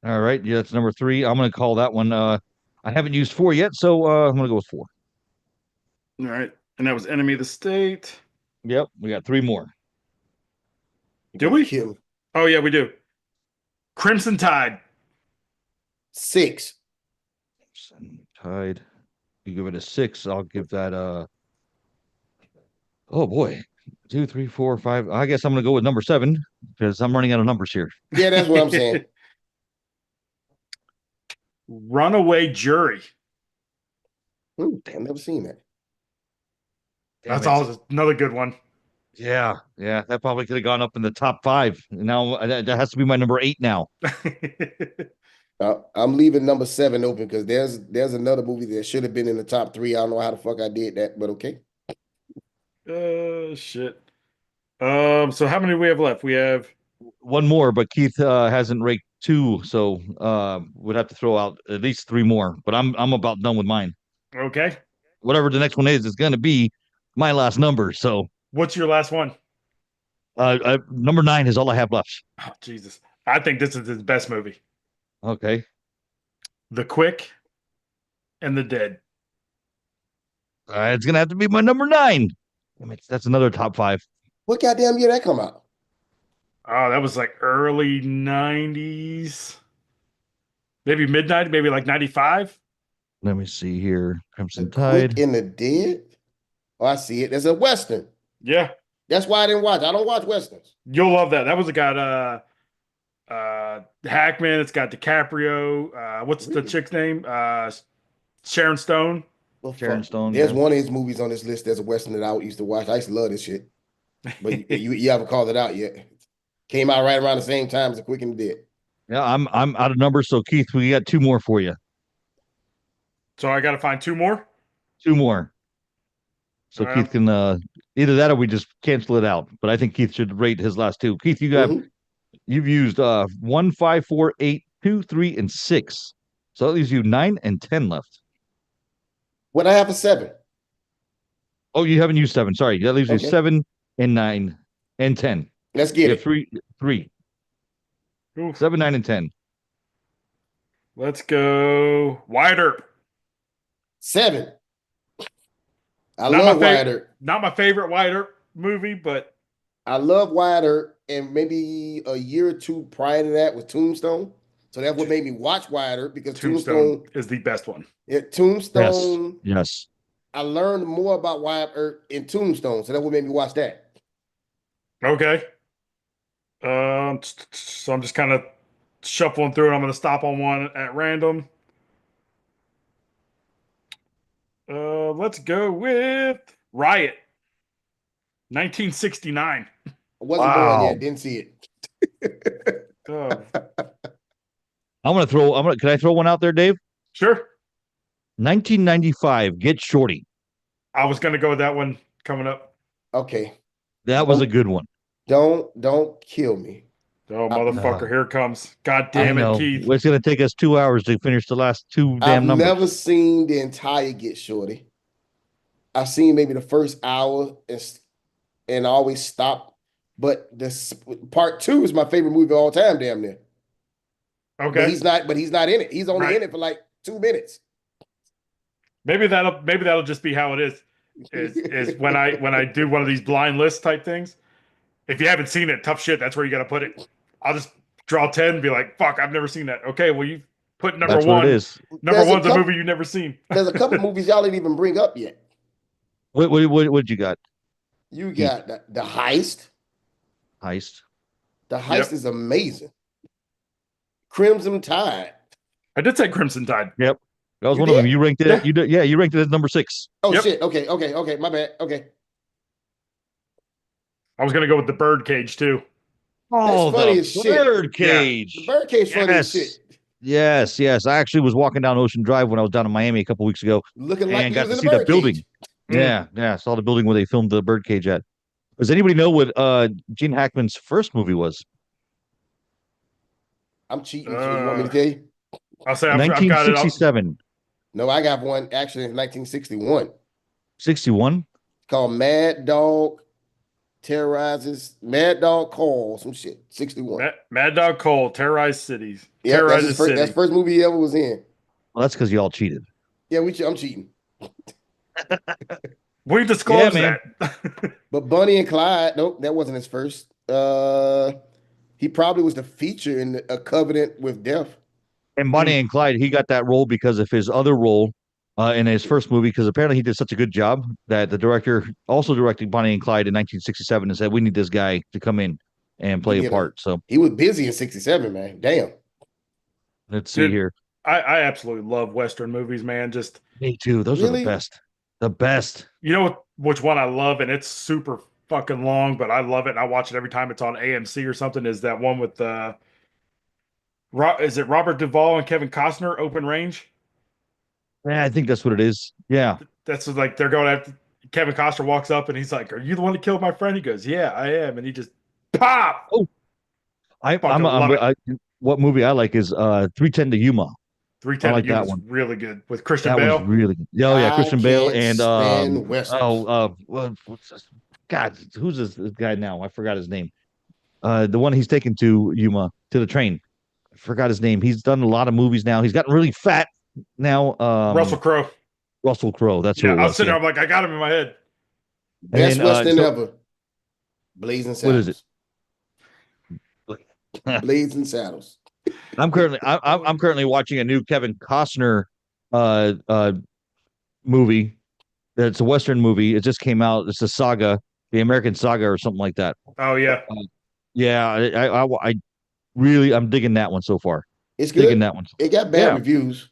A: All right. Yeah, that's number 3. I'm gonna call that one. I haven't used 4 yet, so I'm gonna go with 4.
G: All right. And that was Enemy of the State.
A: Yep, we got 3 more.
G: Do we? Oh yeah, we do. Crimson Tide.
H: 6.
A: Tide. You give it a 6. I'll give that oh boy. 2, 3, 4, 5. I guess I'm gonna go with number 7 because I'm running out of numbers here.
H: Yeah, that's what I'm saying.
G: Runaway Jury.
H: Damn, never seen that.
G: That's always another good one.
A: Yeah, that probably could have gone up in the top 5. Now that has to be my number 8 now.
H: I'm leaving number 7 open because there's another movie that should have been in the top 3. I don't know how the fuck I did that, but okay.
G: Shit. So how many do we have left? We have
A: 1 more, but Keith hasn't raked 2, so we'd have to throw out at least 3 more. But I'm about done with mine.
G: okay.
A: whatever the next one is going to be my last number. So,
G: What's your last one?
A: number 9 is all I have left.
G: Oh, Jesus. I think this is his best movie.
A: Okay.
G: The Quick and the Dead.
A: It's going to have to be my number 9. That's another top 5.
H: What goddamn year that come out?
G: Oh, that was like early 90s. Maybe midnight, maybe like 95.
A: Let me see here. Crimson
H: The
A: Tide.
H: Quick and the Dead? Oh, I see it. There's a Western.
G: Yeah.
H: That's why I didn't watch. I don't watch Westerns.
G: You'll love that. That was got Hackman. It's got DiCaprio. What's the chick's name? Sharon Stone.
H: Well,
A: Sharon Stone.
H: There's
A: yeah.
H: one of his movies on this list. There's a Western that I used to watch. I used to love this shit. But you haven't called it out yet. Came out right around the same time as The Quick and the Dead.
A: Yeah, I'm out of numbers. So Keith, we got 2 more for you.
G: So I got to find 2 more.
A: 2 more. So Keith can either that or we just cancel it out. But I think Keith should rate his last 2. Keith, you've used 1, 5, 4, 8, 2, 3, and 6. So that leaves you 9 and 10 left.
H: What I have for 7?
A: Oh, you haven't used 7. Sorry, that leaves you 7 and 9 and 10.
H: Let's get it.
A: 3.
G: Oof.
A: 7, 9, and 10.
G: Let's go Wyatt Earp.
H: 7. I love Wyatt Earp.
G: Not my favorite Wyatt Earp movie, but
H: I love Wyatt Earp, and maybe a year or 2 prior to that was Tombstone. So that's what made me watch Wyatt Earp, because Tombstone
G: is the best one.
H: Yeah, Tombstone.
A: Yes.
H: I learned more about Wyatt Earp in Tombstone, so that's what made me watch that.
G: Okay. So I'm just kind of shuffling through it. I'm going to stop on one at random. Let's go with Riot, 1969.
H: I wasn't born yet, didn't see it.
A: Can I throw one out there, Dave?
G: Sure.
A: 1995, Get Shorty.
G: I was going to go with that one coming up.
H: Okay.
A: That was a good one.
H: Don't kill me.
G: Oh, motherfucker, here it comes. God damn it, Keith.
A: It's going to take us 2 hours to finish the last 2 damn numbers.
H: I've never seen the entire Get Shorty. I've seen maybe the first hour and I always stop. But this part 2 is my favorite movie of all time, damn near.
G: Okay.
H: But he's not in it. He's only in it for like 2 minutes.
G: Maybe that'll just be how it is. Is when I do one of these blind list type things. If you haven't seen it, tough shit, that's where you got to put it. I'll just draw 10 and be like, fuck, I've never seen that. Okay, well, you put number 1.
A: What it is.
G: Number 1's a movie you've never seen.
H: There's a couple movies y'all didn't even bring up yet.
A: What you got?
H: You got the Heist.
A: Heist.
H: The Heist is amazing. Crimson Tide.
G: I did say Crimson Tide.
A: Yep. That was one of them. You ranked it. You ranked it as number 6.
H: Oh, shit. Okay. My bad. Okay.
G: I was gonna go with the Birdcage too.
A: Oh,
H: that's funny
A: the
H: as shit.
A: Birdcage.
H: Yeah. The Birdcage funny as shit.
A: Yes. I actually was walking down Ocean Drive when I was down in Miami a couple weeks ago,
H: looking like
A: and got to see that building. Yeah. I saw the building where they filmed the Birdcage at. Does anybody know what Gene Hackman's first movie was?
H: I'm cheating. So you want me to tell you?
G: I'll say
A: 1967.
H: No, I got one actually in 1961.
A: 61?
H: Called Mad Dog Call, some shit. 61.
G: Mad Dog Cole, Terrorized Cities.
H: Yeah, that's the first movie he ever was in.
A: Well, that's because y'all cheated.
H: Yeah, I'm cheating.
G: We disclosed that.
H: But Bonnie and Clyde, nope, that wasn't his first. He probably was the feature in A Covenant with Death.
A: And Bonnie and Clyde, he got that role because of his other role in his first movie, because apparently he did such a good job that the director also directed Bonnie and Clyde in 1967 and said, we need this guy to come in and play a part. So
H: he was busy in 67, man. Damn.
A: Let's see here.
G: I absolutely love Western movies, man. Just
A: me too. Those are the best. The best.
G: You know which one I love, and it's super fucking long, but I love it. And I watch it every time it's on AMC or something. Is that one with is it Robert Duvall and Kevin Costner, Open Range?
A: Yeah, I think that's what it is. Yeah.
G: That's like they're going after Kevin Costner walks up and he's like, "Are you the one that killed my friend?" He goes, "Yeah, I am." And he just pop.
A: Oh, what movie I like is 310 to Yuma.
G: 310
A: I like
G: to You
A: that
G: was
A: one.
G: really good with Christian
A: That
G: Bale.
A: one's really good. Oh yeah,
H: I
A: Christian Bale
H: can't
A: and
H: stand Westerns.
A: what's this? God, who's this guy now? I forgot his name. The one he's taken to Yuma to the train. I forgot his name. He's done a lot of movies now. He's gotten really fat now.
G: Russell Crowe.
A: Russell Crowe. That's who
G: Yeah,
A: it
G: I was
A: was.
G: sitting
A: Yeah.
G: there. I'm like, I got him in my head.
H: Best
A: then,
H: Western ever. Blazing Saddles.
A: What is it?
H: Blazing Saddles.
A: I'm currently watching a new Kevin Costner movie. It's a Western movie. It just came out. It's a saga, the American Saga or something like that.
G: Oh yeah.
A: Yeah, I really I'm digging that one so far.
H: It's good.
A: Digging that one.
H: It got bad
A: Yeah.
H: reviews,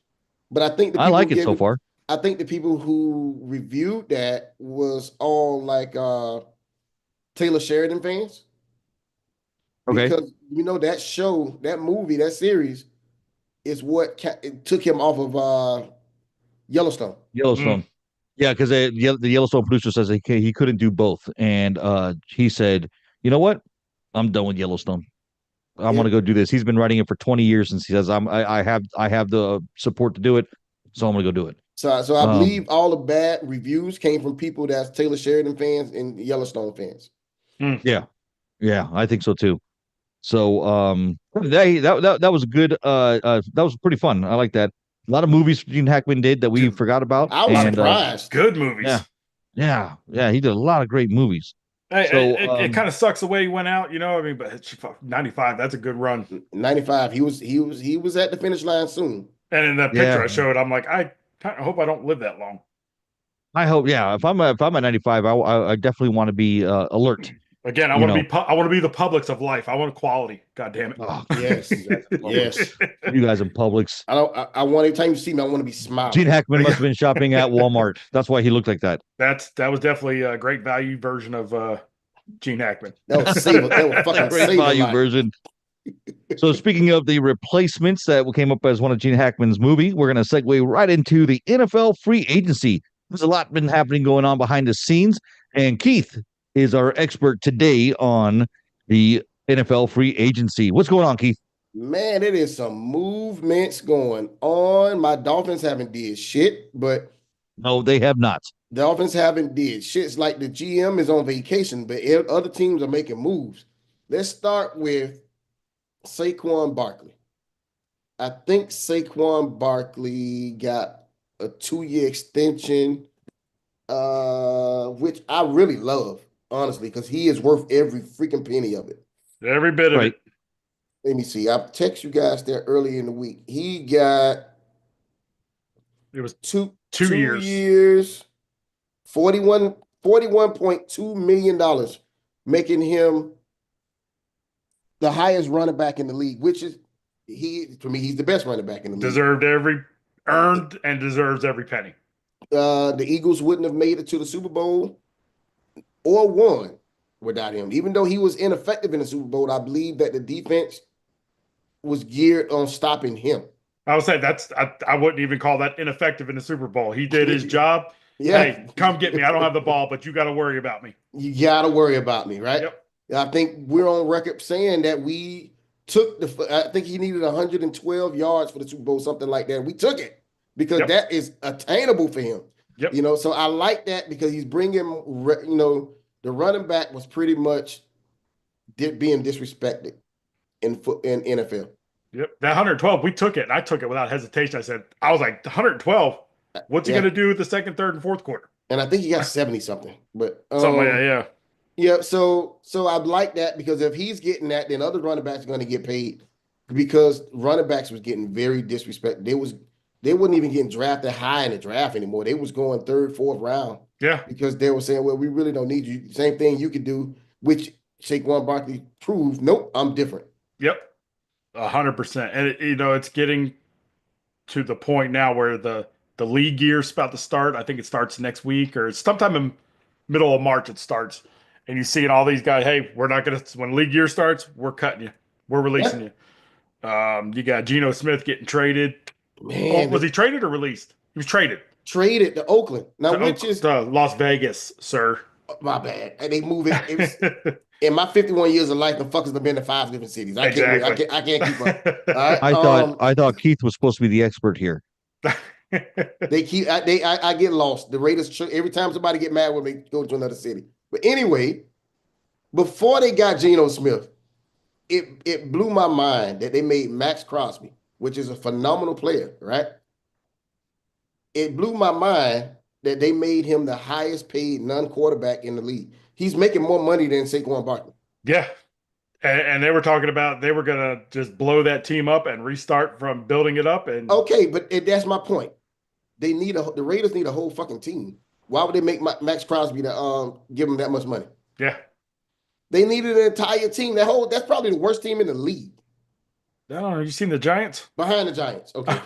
H: but I think the
A: I
H: people
A: like
H: who
A: it so far.
H: I think the people who reviewed that was all like Taylor Sheridan fans.
A: Okay.
H: Because that show, that movie, that series is what it took him off of Yellowstone.
A: Yellowstone. Yeah, because the Yellowstone producer says he couldn't do both, and he said, "You know what? I'm done with Yellowstone. I'm gonna go do this." He's been writing it for 20 years, and he says, I have the support to do it, so I'm gonna go do it."
H: So I believe all the bad reviews came from people that's Taylor Sheridan fans and Yellowstone fans.
A: Yeah, I think so too. So that was a good that was pretty fun. I like that. A lot of movies Gene Hackman did that we forgot about.
H: I was surprised.
G: Good movies.
A: Yeah. He did a lot of great movies.
G: Hey,
A: So
G: it kind of sucks the way he went out, I mean, but 95, that's a good run.
H: 95, he was at the finish line soon.
G: And in that picture I showed, I'm like, I kind of hope I don't live that long.
A: I hope, yeah. If I'm at 95, I definitely want to be alert.
G: Again, I want to be the Publix of life. I want equality. God damn it.
A: Oh,
H: yes. Yes.
A: You guys in Publix.
H: I want every time you see me, I want to be smiling.
A: Gene Hackman must have been shopping at Walmart. That's why he looked like that.
G: That was definitely a great value version of Gene Hackman.
H: That was fucking
A: great value version. So speaking of the replacements that came up as one of Gene Hackman's movie, we're going to segue right into the NFL free agency. There's a lot been happening going on behind the scenes, and Keith is our expert today on the NFL free agency. What's going on, Keith?
H: Man, it is some movements going on. My Dolphins haven't did shit, but
A: no, they have not.
H: The Dolphins haven't did shit. It's like the GM is on vacation, but other teams are making moves. Let's start with Saquon Barkley. I think Saquon Barkley got a 2-year extension, which I really love, honestly, because he is worth every freaking penny of it.
G: Every bit of it.
H: Let me see. I text you guys there early in the week. He got
G: it was
H: two
G: years,
H: $41.2 million, making him the highest running back in the league, which is for me, he's the best running back in the league.
G: Earned and deserves every penny.
H: The Eagles wouldn't have made it to the Super Bowl or won without him. Even though he was ineffective in the Super Bowl, I believe that the defense was geared on stopping him.
G: I would say I wouldn't even call that ineffective in the Super Bowl. He did his job.
H: Yeah.
G: Hey, come get me. I don't have the ball, but you got to worry about me.
H: You got to worry about me, right?
G: Yep.
H: I think we're on record saying that we took I think he needed 112 yards for the Super Bowl, something like that. We took it because that is attainable for him.
G: Yep.
H: So I like that because he's bringing, the running back was pretty much being disrespected in NFL.
G: Yep. That 112, we took it. And I took it without hesitation. I was like, 112? What's he going to do with the second, third, and fourth quarter?
H: And I think he got 70 something. But
G: something like that, yeah.
H: Yeah, so I like that because if he's getting that, then other running backs are going to get paid because running backs was getting very disrespected. They wasn't even getting drafted high in the draft anymore. They was going third, fourth round.
G: Yeah.
H: Because they were saying, well, we really don't need you. Same thing you could do, which Saquon Barkley proved, nope, I'm different.
G: Yep. 100%. And it's getting to the point now where the league year's about to start. I think it starts next week or sometime in middle of March it starts. And you see all these guys, hey, we're not going to, when league year starts, we're cutting you. We're releasing you. You got Geno Smith getting traded.
H: Man.
G: Was he traded or released? He was traded.
H: Traded to Oakland. Now,
G: which is Las Vegas, sir.
H: My bad. And they move it. It was, in my 51 years of life, the fuckers have been to 5 different cities. I can't.
G: Exactly.
H: I can't keep up. All right.
A: I thought Keith was supposed to be the expert here.
H: They keep. I get lost. The Raiders every time somebody get mad when they go to another city. But anyway, before they got Geno Smith, it blew my mind that they made Max Crosby, which is a phenomenal player, right? It blew my mind that they made him the highest paid non-quarterback in the league. He's making more money than Saquon Barkley.
G: Yeah. And they were talking about they were going to just blow that team up and restart from building it up. And
H: okay, but that's my point. The Raiders need a whole fucking team. Why would they make Max Crosby to give him that much money?
G: Yeah.
H: They needed an entire team. That's probably the worst team in the league.
G: I don't know. You seen the Giants?
H: Behind the Giants. Okay.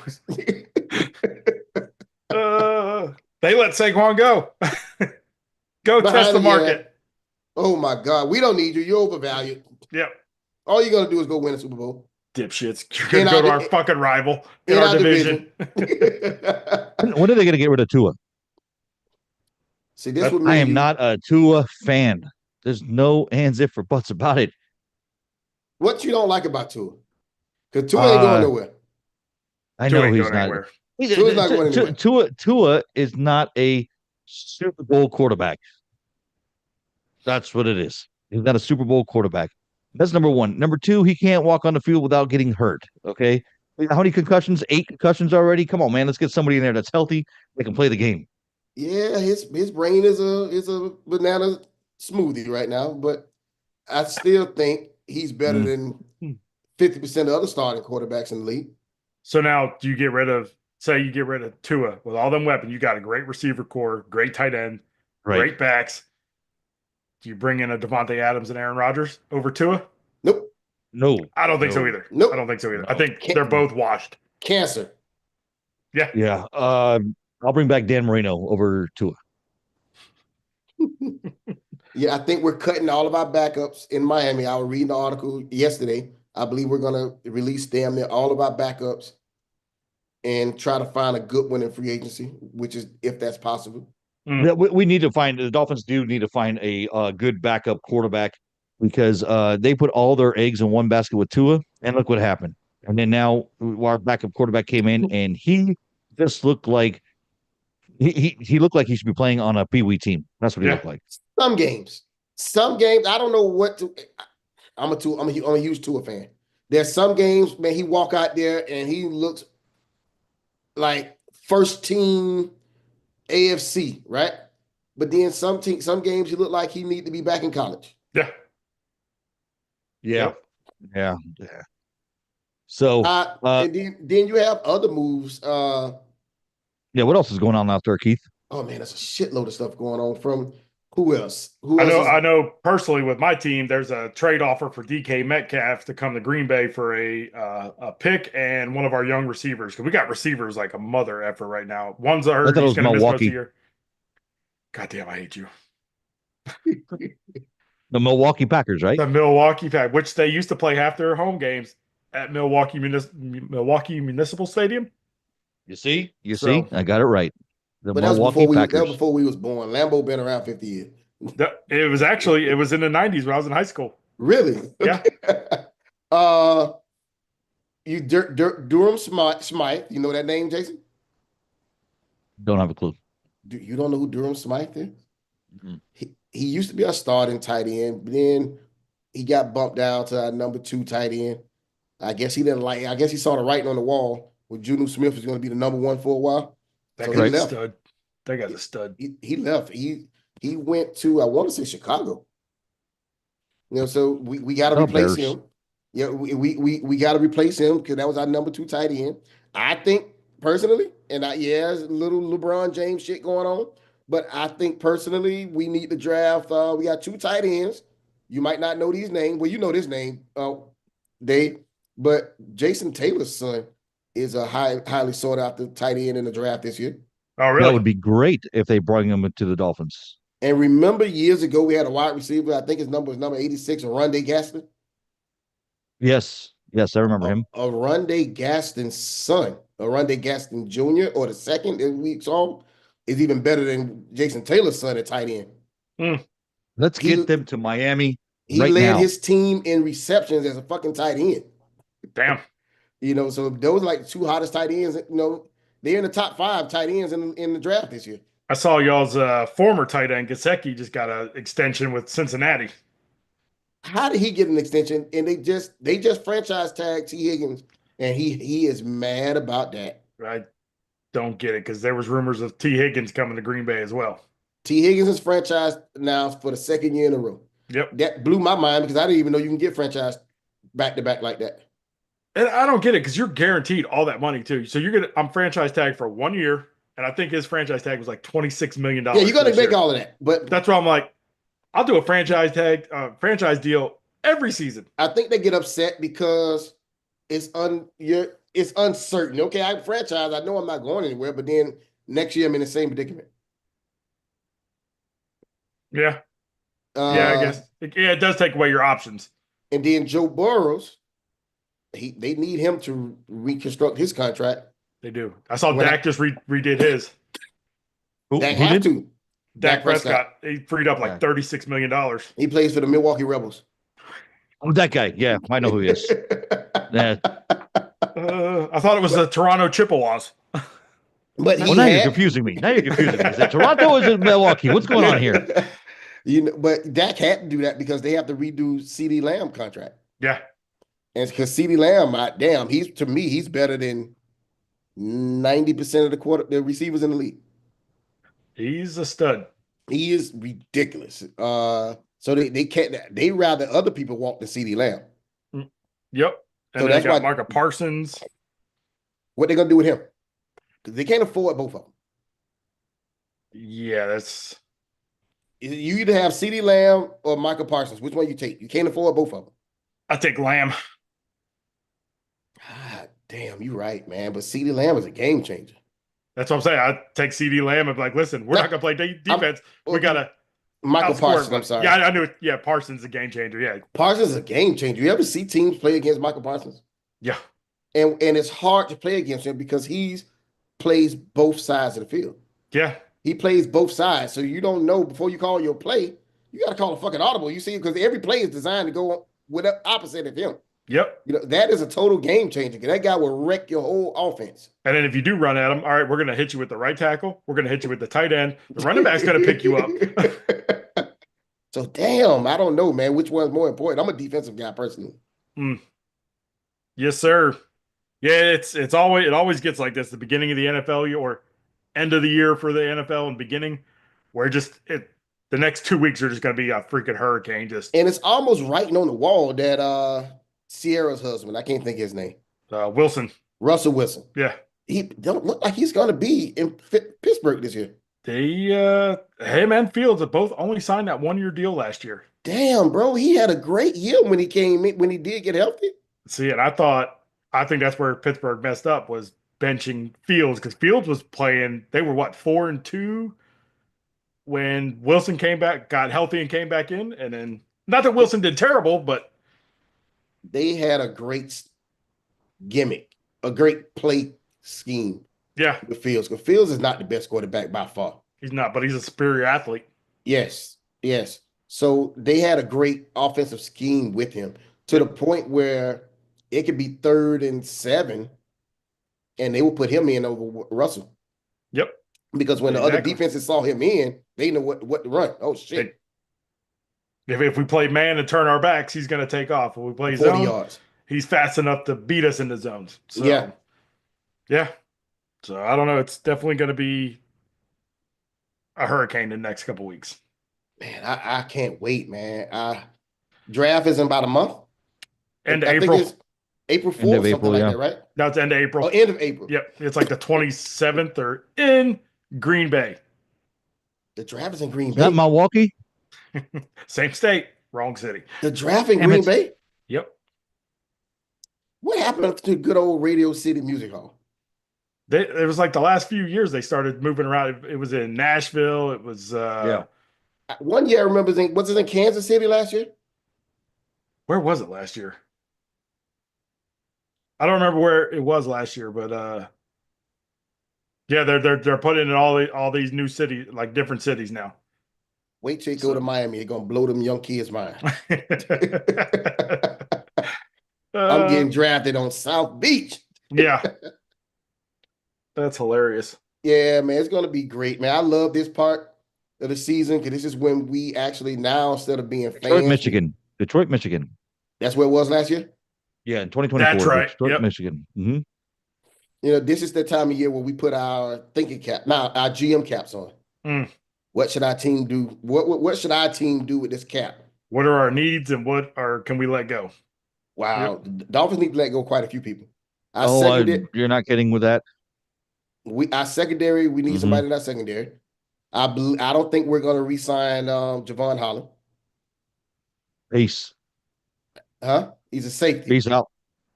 G: They let Saquon go. Go test the market.
H: Oh my God. We don't need you. You're overvalued.
G: Yep.
H: All you're gonna do is go win a Super Bowl.
G: Dipshits. You're gonna go to our fucking rival in our division.
A: When are they gonna get rid of Tua?
H: See, this
A: I am not a Tua fan. There's no ands, if, or buts about it.
H: What you don't like about Tua? Because Tua ain't going nowhere.
A: I know he's not.
H: Tua's not going anywhere.
A: Tua is not a Super Bowl quarterback. That's what it is. He's not a Super Bowl quarterback. That's number one. Number two, he can't walk on the field without getting hurt. Okay. How many concussions? 8 concussions already? Come on, man. Let's get somebody in there that's healthy. They can play the game.
H: Yeah, his brain is a banana smoothie right now, but I still think he's better than 50% of other starting quarterbacks in the league.
G: So now do you get rid of Tua with all them weapons? You got a great receiver core, great tight end, great backs. Do you bring in a Devontae Adams and Aaron Rodgers over Tua?
H: Nope.
A: No.
G: I don't think so either.
H: Nope.
G: I don't think so either.
A: No.
G: I think they're both washed.
H: Cancer.
G: Yeah.
A: Yeah. I'll bring back Dan Marino over Tua.
H: Yeah, I think we're cutting all of our backups in Miami. I was reading the article yesterday. I believe we're going to release damn near all of our backups and try to find a good one in free agency, which is if that's possible.
A: Yeah, we need to find the Dolphins do need to find a good backup quarterback because they put all their eggs in one basket with Tua, and look what happened. And then now our backup quarterback came in, and he just looked like he looked like he should be playing on a Pee Wee team. That's what he looked like.
H: Some games. I don't know what to. I'm a huge Tua fan. There's some games, man, he walk out there and he looks like first team AFC, right? But then some games he look like he need to be back in college.
G: Yeah.
A: Yeah. So
H: and then you have other moves.
A: Yeah, what else is going on out there, Keith?
H: Oh man, there's a shitload of stuff going on from who else?
G: I know personally with my team, there's a trade offer for DK Metcalf to come to Green Bay for a pick and one of our young receivers. Because we got receivers like a mother effer right now. One's a hurt, he's gonna miss most of the year. God damn, I hate you.
A: The Milwaukee Packers, right?
G: The Milwaukee Packers, which they used to play half their home games at Milwaukee Municipal Stadium.
A: You see? I got it right.
H: But that was before we was born. Lambeau been around 50 years.
G: It was in the 90s when I was in high school.
H: Really?
G: Yeah.
H: Durham Smythe. You know that name, Jason?
A: Don't have a clue.
H: You don't know who Durham Smythe is?
A: Mm-hmm.
H: He used to be our starting tight end, but then he got bumped down to our number 2 tight end. I guess he saw the writing on the wall where Juno Smith was going to be the number 1 for a while.
G: That guy's a stud. That guy's a stud.
H: He left. He went to, I want to say, Chicago. So we got to replace him. Yeah, we got to replace him because that was our number 2 tight end. I think personally, and there's a little LeBron James shit going on, but I think personally we need to draft. We got 2 tight ends. You might not know these names. Well, you know this name, Dave, but Jason Taylor's son is a highly sought after tight end in the draft this year.
G: Oh, really?
A: That would be great if they brought him to the Dolphins.
H: And remember years ago, we had a wide receiver. I think his number was number 86, Rondé Gaston.
A: Yes, I remember him.
H: Rondé Gaston's son, Rondé Gaston Jr., or the second that we saw, is even better than Jason Taylor's son at tight end.
A: Let's get them to Miami
H: He
A: right
H: led
A: now.
H: his team in receptions as a fucking tight end.
G: Damn.
H: So those are like the two hottest tight ends. They're in the top 5 tight ends in the draft this year.
G: I saw y'all's former tight end Gesicki just got an extension with Cincinnati.
H: How did he get an extension? And they just franchise tagged T. Higgins, and he is mad about that.
G: I don't get it because there was rumors of T. Higgins coming to Green Bay as well.
H: T. Higgins is franchised now for the second year in a row.
G: Yep.
H: That blew my mind because I didn't even know you can get franchised back to back like that.
G: And I don't get it because you're guaranteed all that money too. So I'm franchise tagged for 1 year, and I think his franchise tag was like $26 million.
H: Yeah, you're gonna make all of that, but
G: that's why I'm like, I'll do a franchise deal every season.
H: I think they get upset because it's uncertain. Okay, I'm franchise. I know I'm not going anywhere, but then next year I'm in the same predicament.
G: Yeah. I guess. It does take away your options.
H: And then Joe Burrows, they need him to reconstruct his contract.
G: They do. I saw Dak just redid his.
H: Dak have to.
G: Dak Prescott. He freed up like $36 million.
H: He plays for the Milwaukee Rebels.
A: Oh, that guy. Yeah, I know who he is.
G: I thought it was the Toronto Chippewas.
H: But
A: now you're confusing me. Is it Toronto or is it Milwaukee? What's going on here?
H: But Dak had to do that because they have to redo CeeDee Lamb contract.
G: Yeah.
H: And because CeeDee Lamb, he's better than 90% of the receivers in the league.
G: He's a stud.
H: He is ridiculous. So they rather other people walk than CeeDee Lamb.
G: Yep. And so that's got Micah Parsons.
H: What they gonna do with him? Because they can't afford both of them.
G: Yeah, that's.
H: You either have CeeDee Lamb or Micah Parsons. Which one you take? You can't afford both of them.
G: I take Lamb.
H: God damn, you're right, man. But CeeDee Lamb is a game changer.
G: That's what I'm saying. I take CeeDee Lamb and be like, listen, we're not gonna play defense. We gotta.
H: Michael Parsons, I'm sorry.
G: Yeah, I knew it. Yeah, Parsons is a game changer. Yeah.
H: Parsons is a game changer. You ever see teams play against Michael Parsons?
G: Yeah.
H: And it's hard to play against him because he plays both sides of the field.
G: Yeah.
H: He plays both sides. So you don't know before you call your play, you got to call a fucking audible. You see, because every play is designed to go with the opposite of him.
G: Yep.
H: That is a total game changer. That guy will wreck your whole offense.
G: And then if you do run at him, all right, we're going to hit you with the right tackle. We're going to hit you with the tight end. The running back's going to pick you up.
H: So, damn, I don't know, man, which one's more important. I'm a defensive guy personally.
G: Yes, sir. Yeah, it always gets like this, the beginning of the NFL or end of the year for the NFL and beginning, where the next 2 weeks are just going to be a freaking hurricane.
H: And it's almost writing on the wall that Sierra's husband, I can't think of his name.
G: Wilson.
H: Russell Wilson.
G: Yeah.
H: He don't look like he's going to be in Pittsburgh this year.
G: Him and Fields have both only signed that 1 year deal last year.
H: Damn, bro. He had a great year when he did get healthy.
G: See, and I think that's where Pittsburgh messed up was benching Fields because Fields was playing. They were 4-2 when Wilson came back, got healthy and came back in. And then not that Wilson did terrible, but
H: they had a great gimmick, a great play scheme.
G: Yeah.
H: With Fields. Because Fields is not the best quarterback by far.
G: He's not, but he's a superior athlete.
H: Yes. So they had a great offensive scheme with him to the point where it could be 3rd and 7, and they will put him in over Russell.
G: Yep.
H: Because when the other defenses saw him in, they know what to run. Oh, shit.
G: If we play man and turn our backs, he's going to take off. If we play
H: 40
G: zone,
H: yards.
G: He's fast enough to beat us in the zones. So,
H: yeah.
G: So I don't know. It's definitely going to be a hurricane in the next couple of weeks.
H: Man, I can't wait, man. Draft is in about a month.
G: End of April.
H: It's April 4th, something like that, right?
G: No, it's end of April.
H: Oh, end of April.
G: Yep. It's like the 27th or in Green Bay.
H: The draft is in Green Bay.
A: Not Milwaukee?
G: Same state, wrong city.
H: The draft in Green Bay?
G: Yep.
H: What happened to good old Radio City Music Hall?
G: It was like the last few years they started moving around. It was in Nashville. It was
H: 1 year I remember was it in Kansas City last year?
G: Where was it last year? I don't remember where it was last year, but they're putting in all these new cities, like different cities now.
H: Wait till you go to Miami. You're gonna blow them young kids' mind. I'm getting drafted on South Beach.
G: Yeah. That's hilarious.
H: Yeah, man, it's gonna be great, man. I love this part of the season because this is when we actually now, instead of being
A: Detroit,
H: fans,
A: Michigan. Detroit, Michigan.
H: That's where it was last year.
A: Yeah, in 2024.
G: That's right.
A: Detroit, Michigan. Mm-hmm.
H: You know, this is the time of year where we put our thinking cap, now our GM caps on. What should our team do? What should our team do with this cap?
G: What are our needs and can we let go?
H: Wow, the Dolphins need to let go quite a few people.
A: You're not kidding with that.
H: Our secondary, we need somebody in our secondary. I don't think we're going to re-sign Javon Holland.
A: Peace.
H: Huh? He's a safety.
A: Peace out.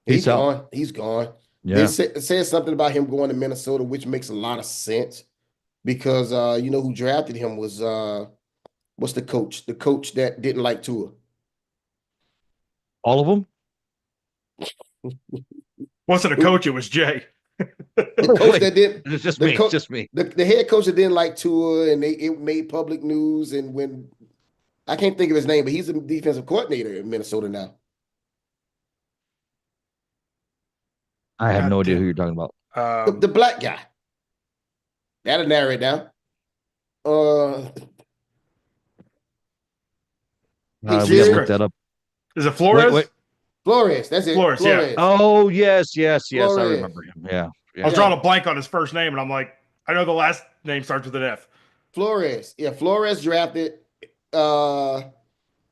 H: He's gone. He's gone.
A: Yeah.
H: They said something about him going to Minnesota, which makes a lot of sense because you know who drafted him was what's the coach? The coach that didn't like Tua.
A: All of them?
G: Wasn't a coach, it was Jay.
H: The coach that did
A: It's just me. Just me.
H: The head coach that didn't like Tua, and it made public news. And when I can't think of his name, but he's a defensive coordinator in Minnesota now.
A: I have no idea who you're talking about.
H: The black guy. That'll narrow it down.
A: We gotta look that up.
G: Is it Flores?
A: Wait.
H: Flores, that's it.
G: Flores, yeah.
A: Oh, yes.
H: Flores.
A: I remember him. Yeah.
G: I was drawing a blank on his first name, and I'm like, I know the last name starts with an F.
H: Flores. Yeah, Flores drafted Tua.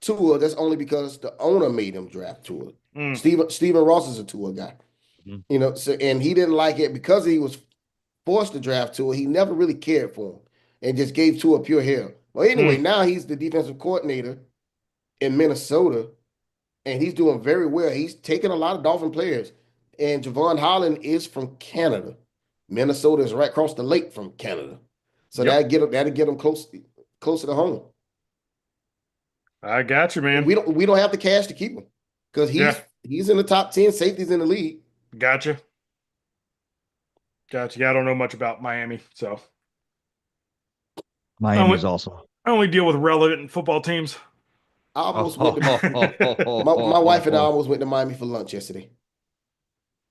H: That's only because the owner made him draft Tua. Steven Ross is a Tua guy. You know, so and he didn't like it because he was forced to draft Tua. He never really cared for him and just gave Tua pure hell. Well, anyway, now he's the defensive coordinator in Minnesota, and he's doing very well. He's taking a lot of Dolphin players. And Javon Holland is from Canada. Minnesota is right across the lake from Canada. So that'll get him closer to home.
G: I got you, man.
H: We don't have the cash to keep him because he's in the top 10 safeties in the league.
G: Gotcha. Yeah, I don't know much about Miami, so
A: Miami's awesome.
G: I only deal with relevant football teams.
H: I almost went to my wife and I almost went to Miami for lunch yesterday.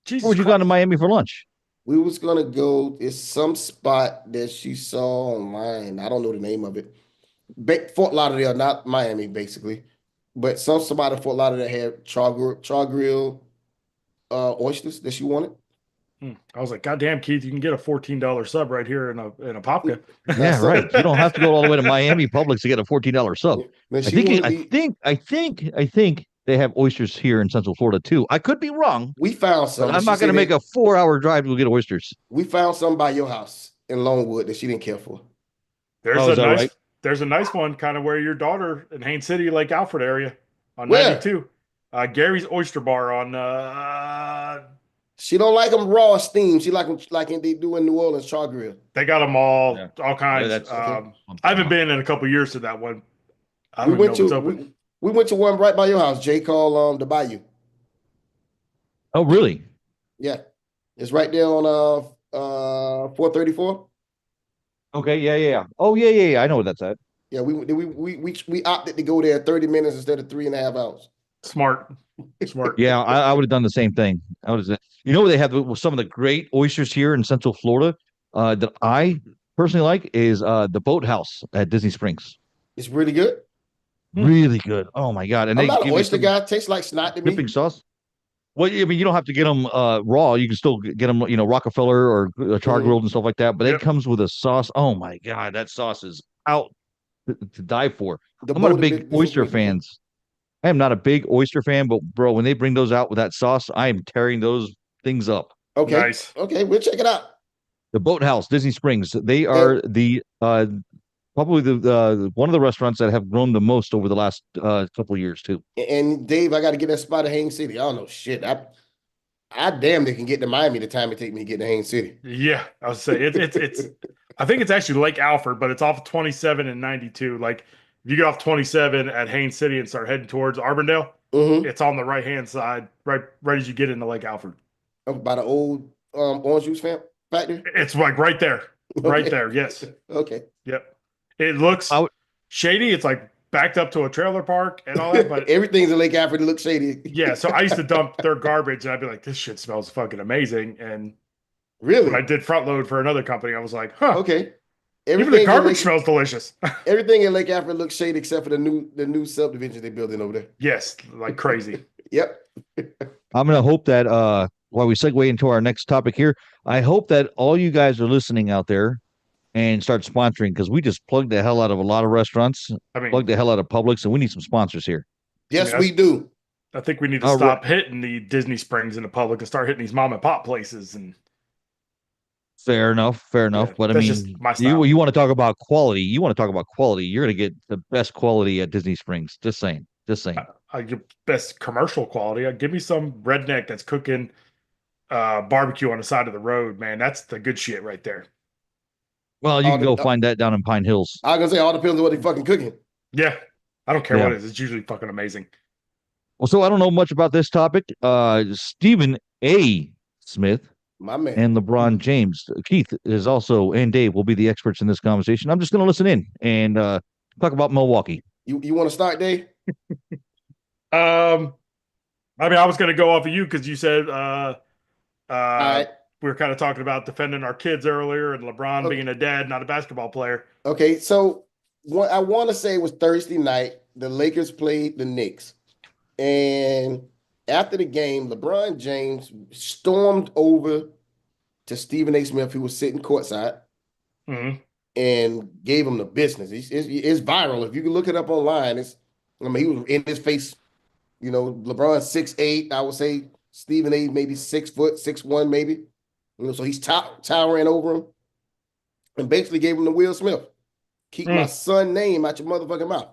G: Jesus
A: Where'd you go to Miami for lunch?
H: We was gonna go. It's some spot that she saw online. I don't know the name of it. Fort Lauderdale, not Miami, basically, but some spot in Fort Lauderdale had char grill oysters that she wanted.
G: I was like, God damn, Keith, you can get a $14 sub right here in a Popka.
A: Yeah, right. You don't have to go all the way to Miami Publix to get a $14 sub. I think they have oysters here in Central Florida too. I could be wrong.
H: We found some.
A: I'm not going to make a 4-hour drive to go get oysters.
H: We found some by your house in Longwood that she didn't care for.
G: There's a nice one kind of where your daughter in Haines City, Lake Alfred area on 92. Gary's Oyster Bar on
H: she don't like them raw steamed. She like them like they do in New Orleans char grill.
G: They got them all kinds. I haven't been in a couple years to that one.
H: We went to one right by your house, Jay, called the Bayou.
A: Oh, really?
H: Yeah. It's right there on 434.
A: Okay, yeah. Oh, yeah. I know what that's at.
H: Yeah, we opted to go there 30 minutes instead of 3.5 hours.
G: Smart.
A: Yeah, I would have done the same thing. They have some of the great oysters here in Central Florida that I personally like is the Boathouse at Disney Springs.
H: It's really good.
A: Really good. Oh my God! And
H: I'm not an oyster guy. It tastes like snot to me.
A: Dipping sauce. Well, I mean, you don't have to get them raw. You can still get them, Rockefeller or char grilled and stuff like that. But it comes with a sauce. Oh my God, that sauce is out to die for. I'm not a big oyster fan. I am not a big oyster fan, but bro, when they bring those out with that sauce, I am tearing those things up.
H: Okay.
G: Nice.
H: Okay, we'll check it out.
A: The Boathouse, Disney Springs. They are the probably the one of the restaurants that have grown the most over the last couple of years too.
H: And Dave, I got to get that spot at Haines City. I don't know shit. I damn they can get to Miami the time it take me to get to Haines City.
G: Yeah, I was saying it's I think it's actually Lake Alfred, but it's off of 27 and 92. Like if you get off 27 at Haines City and start heading towards Arbondale, it's on the right hand side, right as you get into Lake Alfred.
H: By the old orange juice factory?
G: It's like right there. Right there, yes.
H: Okay.
G: Yep. It looks shady. It's like backed up to a trailer park and all that. But
H: everything's in Lake Alfred that looks shady.
G: yeah, so I used to dump their garbage, and I'd be like, "This shit smells fucking amazing." And
H: Really?
G: when I did front load for another company, I was like, "Huh,
H: Okay.
G: even the garbage smells delicious."
H: Everything in Lake Alfred looks shady except for the new subdivision they building over there.
G: Yes, like crazy.
H: Yep.
A: I'm going to hope that while we segue into our next topic here, I hope that all you guys are listening out there and start sponsoring, because we just plugged the hell out of a lot of restaurants, plugged the hell out of Publix, and we need some sponsors here.
H: Yes, we do.
G: I think we need to stop hitting the Disney Springs in the public and start hitting these mom and pop places. And
A: fair enough.
G: Yeah,
A: but I
G: that's
A: mean,
G: just my style.
A: you want to talk about quality. You want to talk about quality. You're going to get the best quality at Disney Springs. Just saying.
G: Your best commercial quality. Give me some redneck that's cooking barbecue on the side of the road, man. That's the good shit right there.
A: Well, you can go find that down in Pine Hills.
H: I was gonna say, all depends on what they fucking cooking.
G: Yeah, I don't care what it is. It's usually fucking amazing.
A: Well, so I don't know much about this topic. Stephen A. Smith,
H: my man,
A: and LeBron James. Keith is also, and Dave will be the experts in this conversation. I'm just going to listen in and talk about Milwaukee.
H: You want to start, Dave?
G: I mean, I was going to go off of you because you said we were kind of talking about defending our kids earlier and LeBron being a dad, not a basketball player.
H: Okay, so what I want to say was Thursday night, the Lakers played the Knicks. And after the game, LeBron James stormed over to Stephen A. Smith, who was sitting courtside, and gave him the business. It's viral. If you can look it up online, he was in his face. You know, LeBron 6'8". I would say Stephen A. maybe 6 foot, 6'1", maybe. You know, so he's towering over him, and basically gave him the Will Smith. Keep my son name out your motherfucking mouth.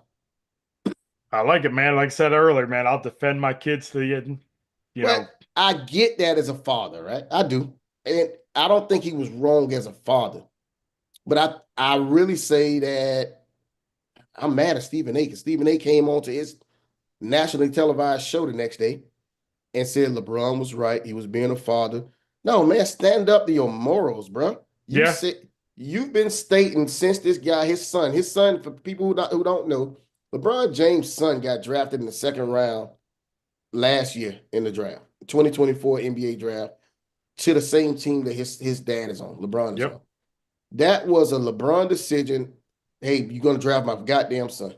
G: I like it, man. Like I said earlier, man, I'll defend my kids to the end. You know,
H: I get that as a father, right? I do. And I don't think he was wrong as a father. But I really say that I'm mad at Stephen A. because Stephen A. came on to his nationally televised show the next day and said LeBron was right. He was being a father. No, man, stand up to your morals, bro. You've been stating since this guy, his son, for people who don't know, LeBron James' son got drafted in the second round last year in the draft, 2024 NBA draft, to the same team that his dad is on, LeBron is on. That was a LeBron decision. Hey, you're going to draft my goddamn son.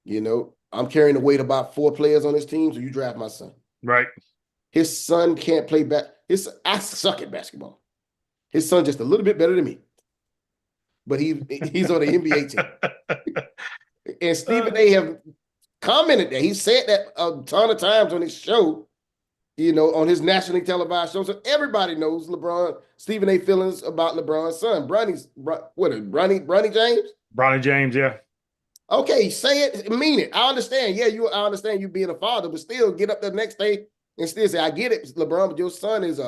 H: You know, I'm carrying the weight of about 4 players on this team, so you draft my son.
G: Right.
H: His son can't play I suck at basketball. His son just a little bit better than me. But he's on the NBA team. And Stephen A. have commented that. He said that a ton of times on his show, you know, on his nationally televised show. So everybody knows Stephen A. feelings about LeBron's son. Bronny James?
G: Bronny James, yeah.
H: Okay, say it, mean it. I understand. Yeah, I understand you being a father, but still get up the next day and still say, I get it, LeBron, but your son is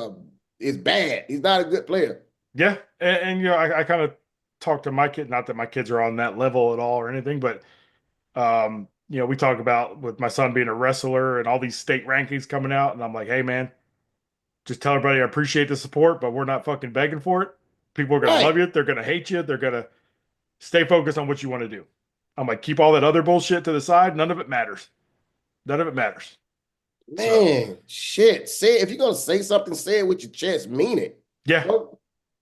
H: bad. He's not a good player.
G: Yeah, and you know, I kind of talk to my kid, not that my kids are on that level at all or anything, but you know, we talk about with my son being a wrestler and all these state rankings coming out, and I'm like, hey man, just tell everybody I appreciate the support, but we're not fucking begging for it. People are gonna love you, they're gonna hate you, they're gonna stay focused on what you want to do. I'm like, keep all that other bullshit to the side, none of it matters. None of it matters.
H: Man, shit. Say it. If you're gonna say something, say it with your chest, mean it.
G: Yeah.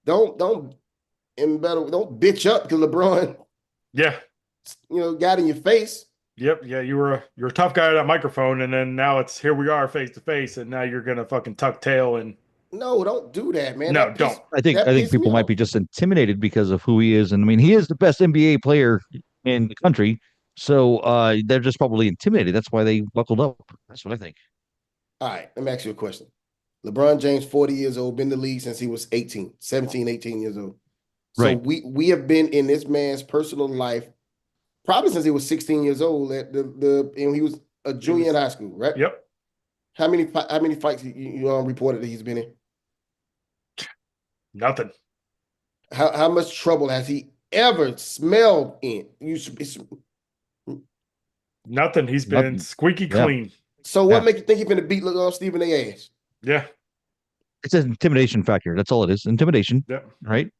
H: Don't bitch up because LeBron, got in your face.
G: Yep. Yeah, you're a tough guy at that microphone, and then now it's here we are face to face, and now you're gonna fucking tuck tail and.
H: No, don't do that, man.
G: No, don't.
A: I think people might be just intimidated because of who he is, and I mean, he is the best NBA player in the country, so they're just probably intimidated. That's why they buckled up. That's what I think.
H: All right, let me ask you a question. LeBron James, 40 years old, been in the league since he was 18 years old. So we have been in this man's personal life probably since he was 16 years old and he was a junior in high school, right?
G: Yep.
H: How many fights you reported that he's been in?
G: Nothing.
H: How much trouble has he ever smelled in?
G: Nothing. He's been squeaky clean.
H: So what make you think he's going to beat Stephen A. ass?
G: Yeah.
A: It's an intimidation factor. That's all it is. Intimidation.
G: Yeah.
A: Right.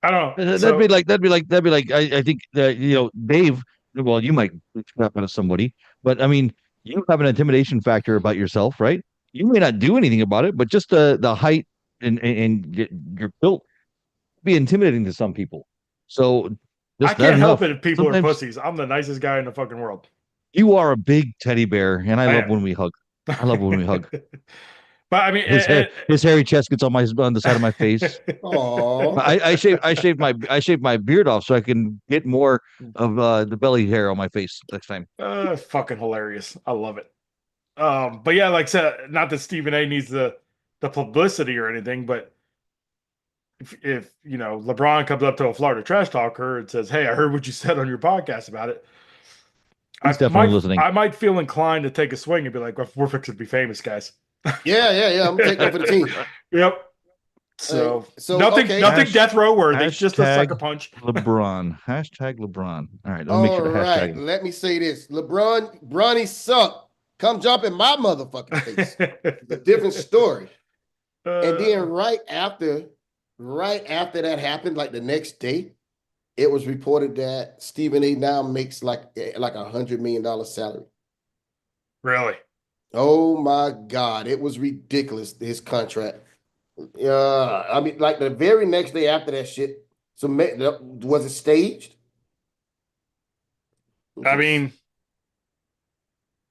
G: I don't know.
A: That'd be like I think that Dave. Well, you might crap out of somebody, but I mean, you have an intimidation factor about yourself, right? You may not do anything about it, but just the height and your built be intimidating to some people. So
G: I
A: just not
G: can't help
A: enough.
G: it if people are
A: Sometimes
G: pussies. I'm the nicest guy in the fucking world.
A: you are a big teddy bear, and I love
G: am.
A: when we hug. I love when we hug.
G: But I mean,
A: His hairy chest gets on the side of my face.
H: Oh,
A: I shaved my beard off so I can get more of the belly hair on my face next time.
G: fucking hilarious. I love it. But yeah, like I said, not that Stephen A needs the publicity or anything, but if LeBron comes up to a Florida trash talker and says, "Hey, I heard what you said on your podcast about it,"
A: He's definitely listening.
G: I might feel inclined to take a swing and be like, "We're fixing to be famous, guys."
H: yeah. I'm taking over the team.
G: Yep. So nothing
H: okay.
G: death row worthy. Just a sucker punch.
A: LeBron. Hashtag LeBron. All right, let me make sure to hashtag him.
H: Let me say this: Bronny suck. Come jump in my motherfucking face. It's a different story. And then right after that happened, like the next day, it was reported that Stephen A now makes like $100 million salary.
G: Really?
H: Oh my God, it was ridiculous, his contract. I mean, like the very next day after that shit. So was it staged?
G: I mean,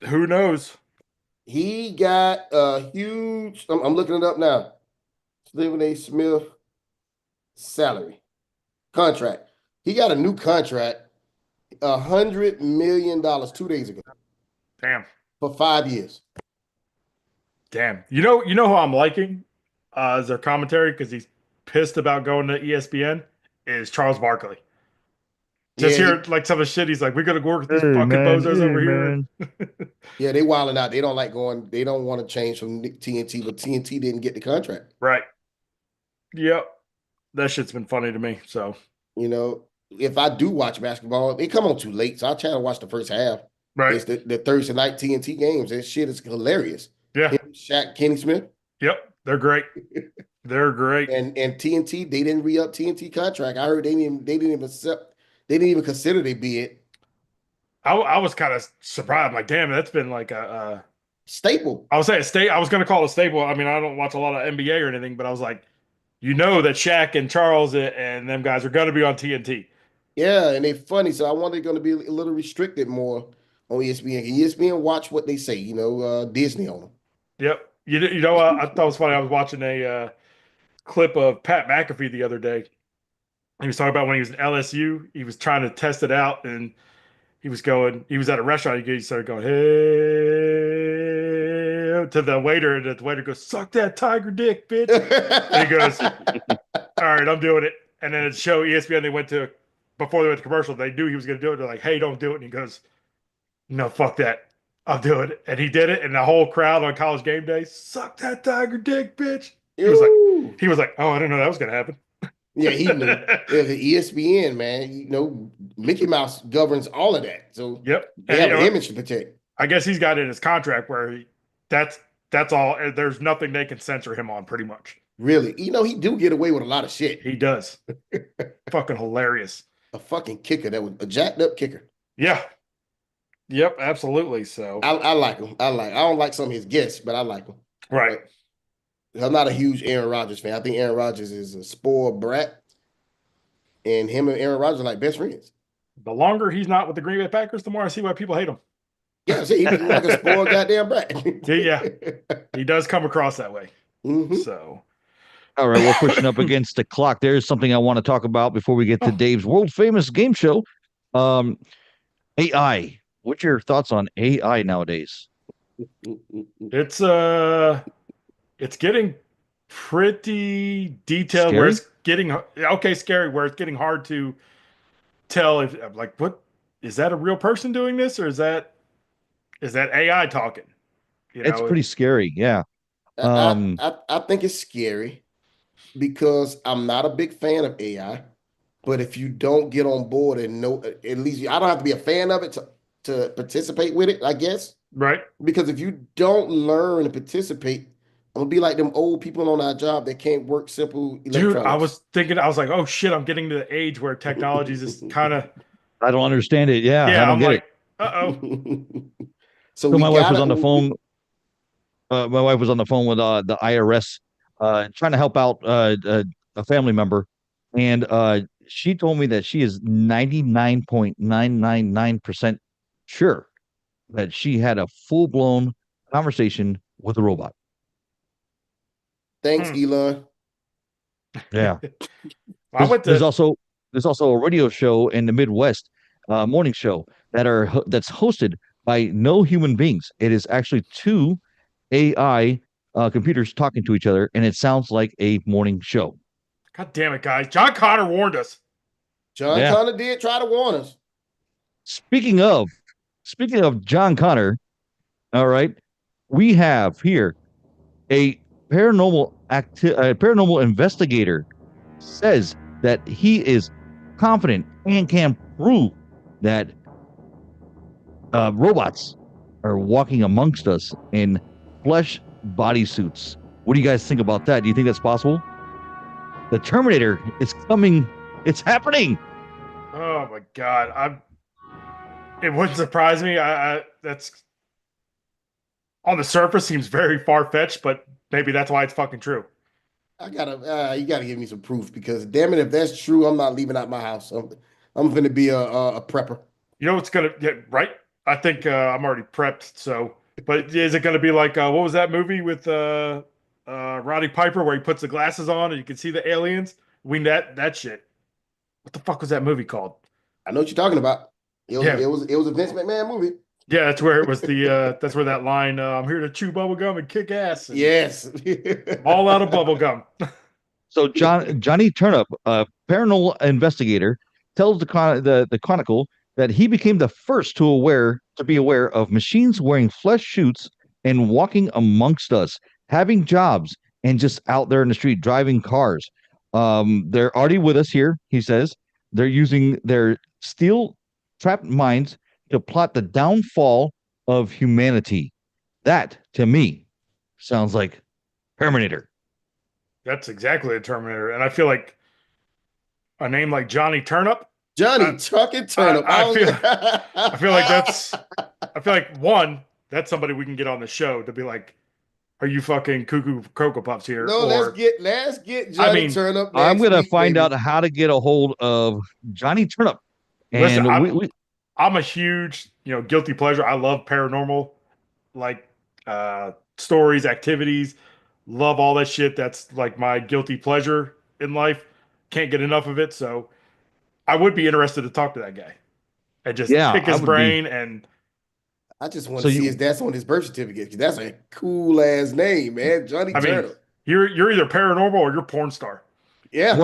G: who knows?
H: He got a huge. I'm looking it up now. Stephen A. Smith salary contract. He got a new contract, $100 million 2 days ago.
G: Damn.
H: For 5 years.
G: Damn. You know who I'm liking as their commentary because he's pissed about going to ESPN is Charles Barkley. Just hear like some of the shit. He's like, we got to work with these fucking bozos over here.
H: Yeah, they wilding out. They don't like going. They don't want to change from TNT, but TNT didn't get the contract.
G: Right. Yep. That shit's been funny to me. So
H: if I do watch basketball, they come on too late, so I try to watch the first half.
G: Right.
H: It's the Thursday night TNT games. That shit is hilarious.
G: Yeah.
H: Shaq, Kenny Smith.
G: Yep. They're great. They're great.
H: And TNT, they didn't re-up TNT contract. I heard they didn't even consider their bid.
G: I was kind of surprised. I'm like, damn, that's been like a
H: staple.
G: I was saying I was going to call it a staple. I mean, I don't watch a lot of NBA or anything, but I was like, that Shaq and Charles and them guys are going to be on TNT.
H: Yeah, and they're funny. So I wonder they're going to be a little restricted more on ESPN. ESPN watch what they say. Disney on them.
G: Yep. I thought it was funny. I was watching a clip of Pat McAfee the other day. He was talking about when he was in LSU. He was trying to test it out, and he was at a restaurant. He started going, hey, to the waiter, and the waiter goes, suck that tiger dick, bitch. And he goes, all right, I'm doing it. And then at the show, ESPN, before they went to commercial, they knew he was going to do it. They're like, hey, don't do it. And he goes, no, fuck that. I'll do it. And he did it. And the whole crowd on College Game Day, suck that tiger dick, bitch. He was like, oh, I didn't know that was going to happen.
H: Yeah, he knew. The ESPN, man, Mickey Mouse governs all of that. So
G: yep,
H: they have an image to protect.
G: I guess he's got it in his contract where that's all. There's nothing they can censor him on, pretty much.
H: Really, he do get away with a lot of shit.
G: He does. Fucking hilarious.
H: A fucking kicker that was a jacked up kicker.
G: Yeah. Yep, absolutely. So
H: I like him. I don't like some of his guests, but I like him.
G: Right.
H: I'm not a huge Aaron Rodgers fan. I think Aaron Rodgers is a spoiled brat, and him and Aaron Rodgers are like best friends.
G: The longer he's not with the Green Bay Packers, the more I see why people hate him.
H: Yeah, see, he's like a spoiled goddamn brat.
G: Yeah, he does come across that way.
H: Mm-hmm.
G: So,
A: all right, we're pushing up against the clock. There's something I want to talk about before we get to Dave's world famous game show. AI. What's your thoughts on AI nowadays?
G: It's getting pretty detailed.
A: Scary?
G: Where it's getting scary. Where it's getting hard to tell if what is that a real person doing this or is that AI talking?
A: It's pretty scary. Yeah.
H: I think it's scary because I'm not a big fan of AI. But if you don't get on board and know, at least I don't have to be a fan of it to participate with it, I guess.
G: Right.
H: Because if you don't learn and participate, I'm gonna be like them old people on our job that can't work simple electronics.
G: Dude, I was thinking, I was like, oh shit, I'm getting to the age where technology is just kind of.
A: I don't understand it. Yeah, I
G: Yeah,
A: don't
G: I'm
A: get
G: like,
A: it.
H: So
A: So
H: we
A: my wife was
H: gotta.
A: on the phone. My wife was on the phone with the IRS, trying to help out a family member, and she told me that she is 99.999% sure that she had a full blown conversation with a robot.
H: Thanks, Elon.
A: Yeah.
G: I went
A: There's
G: to.
A: also a radio show in the Midwest, morning show that's hosted by no human beings. It is actually two AI computers talking to each other, and it sounds like a morning show.
G: God damn it, guys! John Connor warned us.
H: John
A: Yeah.
H: Connor did try to warn us.
A: Speaking of John Connor, all right, we have here a paranormal investigator says that he is confident and can prove that robots are walking amongst us in flesh bodysuits. What do you guys think about that? Do you think that's possible? The Terminator is coming. It's happening.
G: Oh my god! It wouldn't surprise me. That's on the surface seems very far fetched, but maybe that's why it's fucking true.
H: You gotta give me some proof because damn it, if that's true, I'm not leaving out my house. I'm gonna be a prepper.
G: You know what's gonna right? I think I'm already prepped. So, but is it gonna be like what was that movie with Roddy Piper where he puts the glasses on and you can see the aliens? That shit. What the fuck was that movie called?
H: I know what you're talking about. It
G: Yeah.
H: was a Vince McMahon movie.
G: Yeah, that's where it was that's where that line, I'm here to chew bubble gum and kick ass. And
H: Yes.
G: all out of bubble gum.
A: So Johnny Turnup, a paranormal investigator, tells the Chronicle that he became the first to be aware of machines wearing flesh suits and walking amongst us, having jobs, and just out there in the street driving cars. They're already with us here, he says. They're using their steel trapped minds to plot the downfall of humanity. That, to me, sounds like Terminator.
G: That's exactly a Terminator. And I feel like a name like Johnny Turnup.
H: Johnny Chucking Turnip.
G: I feel like that's somebody we can get on the show to be like, are you fucking cuckoo Cocoa Puffs here?
H: No, let's get Johnny Turnip.
A: I'm gonna find out how to get a hold of Johnny Turnip. And
G: listen, I'm a huge, guilty pleasure. I love paranormal, like stories, activities. Love all that shit. That's like my guilty pleasure in life. Can't get enough of it. So I would be interested to talk to that guy and just pick his brain. And
H: I just want to see if that's on his birth certificate. That's a cool ass name, man. Johnny Turnip.
G: You're either paranormal or you're porn star.
H: Yeah.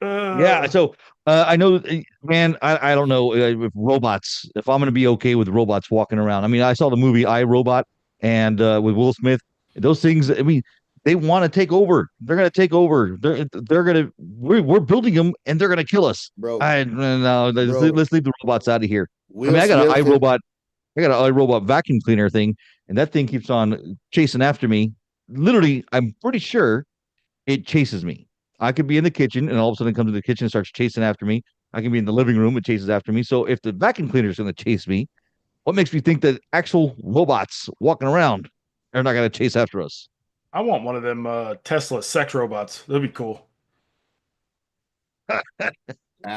A: Yeah. So I know, man. I don't know if robots. If I'm going to be okay with robots walking around. I mean, I saw the movie I, Robot, and with Will Smith. Those things. I mean, they want to take over. They're going to take over. They're going to. We're building them, and they're going to kill us.
H: Bro.
A: Let's leave the robots out of here. I got an iRobot. I got an iRobot vacuum cleaner thing, and that thing keeps on chasing after me. Literally, I'm pretty sure it chases me. I could be in the kitchen and all of a sudden it comes to the kitchen and starts chasing after me. I can be in the living room, it chases after me. So if the vacuum cleaner is going to chase me, what makes me think that actual robots walking around are not going to chase after us?
G: I want one of them Tesla sex robots. That'd be cool.
H: I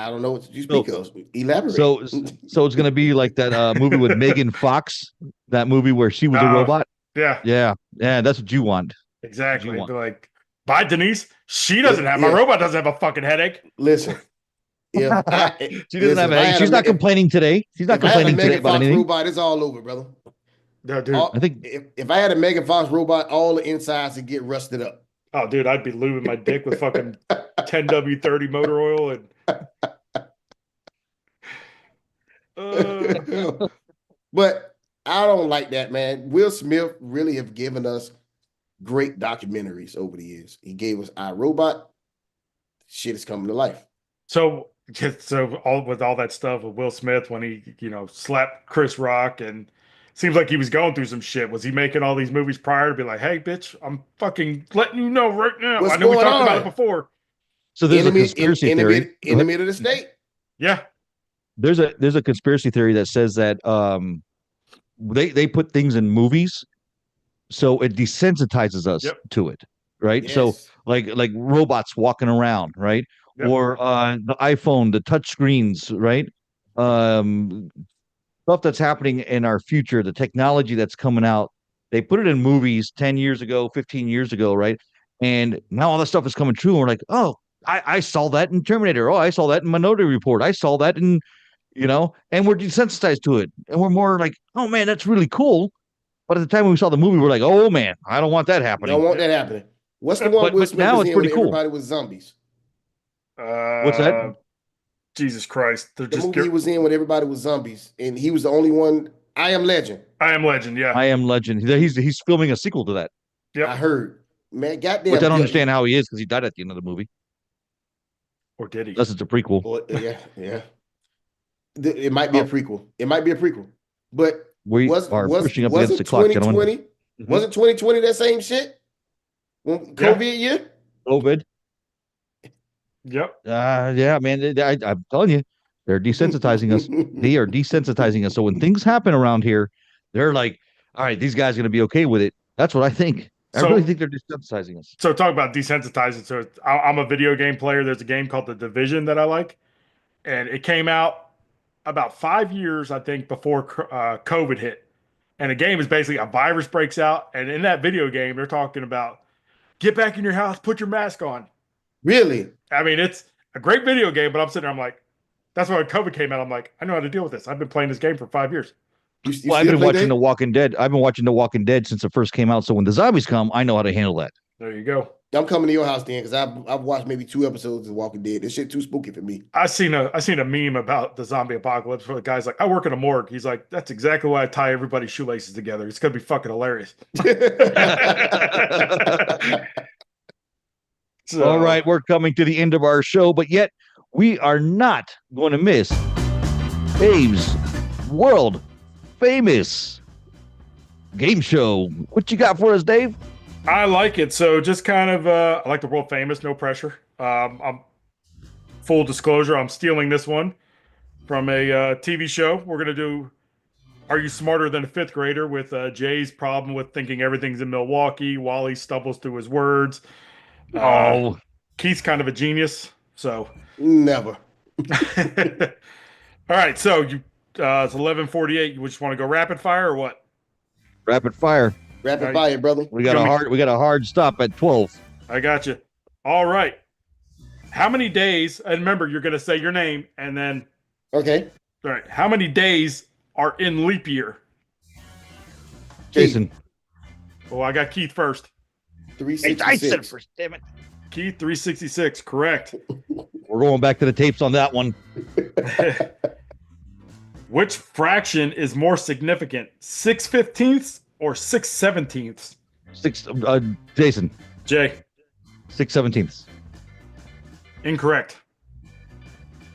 H: don't know what you speak of. Elaborate.
A: So it's going to be like that movie with Megan Fox, that movie where she was a robot.
G: Yeah.
A: That's what you want.
G: Exactly. Be like, bye, Denise. She doesn't have my robot doesn't have a fucking headache.
H: Listen,
A: she doesn't have a headache. She's not complaining today. She's not complaining today about anything.
H: Robot, it's all over, brother.
G: No, dude.
A: I think
H: if I had a Megan Fox robot, all the insides would get rusted up.
G: Oh, dude, I'd be lubing my dick with fucking 10W30 motor oil and.
H: But I don't like that, man. Will Smith really have given us great documentaries over the years. He gave us iRobot. Shit is coming to life.
G: So all that stuff with Will Smith when he, slapped Chris Rock and seems like he was going through some shit. Was he making all these movies prior to be like, hey, bitch, I'm fucking letting you know right now.
H: What's
G: I know we
H: going
G: talked about
H: on?
G: it before.
A: So there's a conspiracy theory.
H: Enemy of the state.
G: Yeah.
A: There's a conspiracy theory that says that they put things in movies so it desensitizes us to it, right?
H: Yes.
A: So like robots walking around, right?
G: Yep.
A: Or the iPhone, the touch screens, right? Stuff that's happening in our future, the technology that's coming out. They put it in movies 10 years ago, 15 years ago, right? And now all that stuff is coming true. And we're like, oh, I saw that in Terminator. Oh, I saw that in Minority Report. I saw that in, and we're desensitized to it. And we're more like, oh, man, that's really cool. But at the time when we saw the movie, we're like, oh, man, I don't want that happening.
H: Don't want that happening. What's the one Will Smith
A: now
H: was
A: it's
H: in
A: pretty
H: when
A: cool.
H: everybody was zombies?
A: What's that?
G: Jesus Christ.
H: The movie he was in when everybody was zombies, and he was the only one. I Am Legend.
G: I Am Legend, yeah.
A: I Am Legend. He's filming a sequel to that.
G: Yeah,
H: I heard. Man, goddamn.
A: Which I don't understand how he is because he died at the end of the movie.
G: Or did he?
A: Unless it's a prequel.
H: Well, yeah. It might be a prequel. It might be a prequel. But
A: we are pushing up against the clock, gentlemen.
H: Wasn't 2020 that same shit? When COVID year?
A: COVID.
G: Yep.
A: Yeah, man. I'm telling you, they're desensitizing us. They are desensitizing us. So when things happen around here, they're like, all right, these guys are going to be okay with it. That's what I think. I really think they're desensitizing us.
G: So talk about desensitizing. So I'm a video game player. There's a game called The Division that I like. And it came out about 5 years, I think, before COVID hit. And the game is basically a virus breaks out. And in that video game, they're talking about get back in your house, put your mask on.
H: Really?
G: I mean, it's a great video game, but I'm sitting there, I'm like, that's why when COVID came out, I'm like, I know how to deal with this. I've been playing this game for 5 years.
A: I've been watching The Walking Dead. I've been watching The Walking Dead since it first came out. So when the zombies come, I know how to handle that.
G: There you go.
H: I'm coming to your house then because I've watched maybe 2 episodes of The Walking Dead. This shit too spooky for me.
G: I seen a meme about the zombie apocalypse where the guy's like, I work in a morgue. He's like, that's exactly why I tie everybody's shoelaces together. It's gonna be fucking hilarious. So,
A: all right, we're coming to the end of our show, but yet we are not going to miss Dave's world famous game show. What you got for us, Dave?
G: I like it. So just kind of, I like the world famous, no pressure. I'm full disclosure. I'm stealing this one from a TV show. We're going to do, Are You Smarter Than a Fifth Grader with Jay's problem with thinking everything's in Milwaukee. Wally stumbles through his words. Keith's kind of a genius. So
H: never.
G: All right. So it's 11:48. You just want to go rapid fire or what?
A: Rapid fire.
H: Rapid fire, brother.
A: We got a hard stop at 12.
G: I got you. All right. How many days? And remember, you're going to say your name and then.
H: Okay.
G: All right. How many days are in leap year?
A: Jason.
G: Well, I got Keith first.
H: 366.
A: I said it first, damn it.
G: Keith, 366. Correct.
A: We're going back to the tapes on that one.
G: Which fraction is more significant, 6/15 or 6/17?
A: Jason.
G: Jay.
A: 6/17.
G: Incorrect.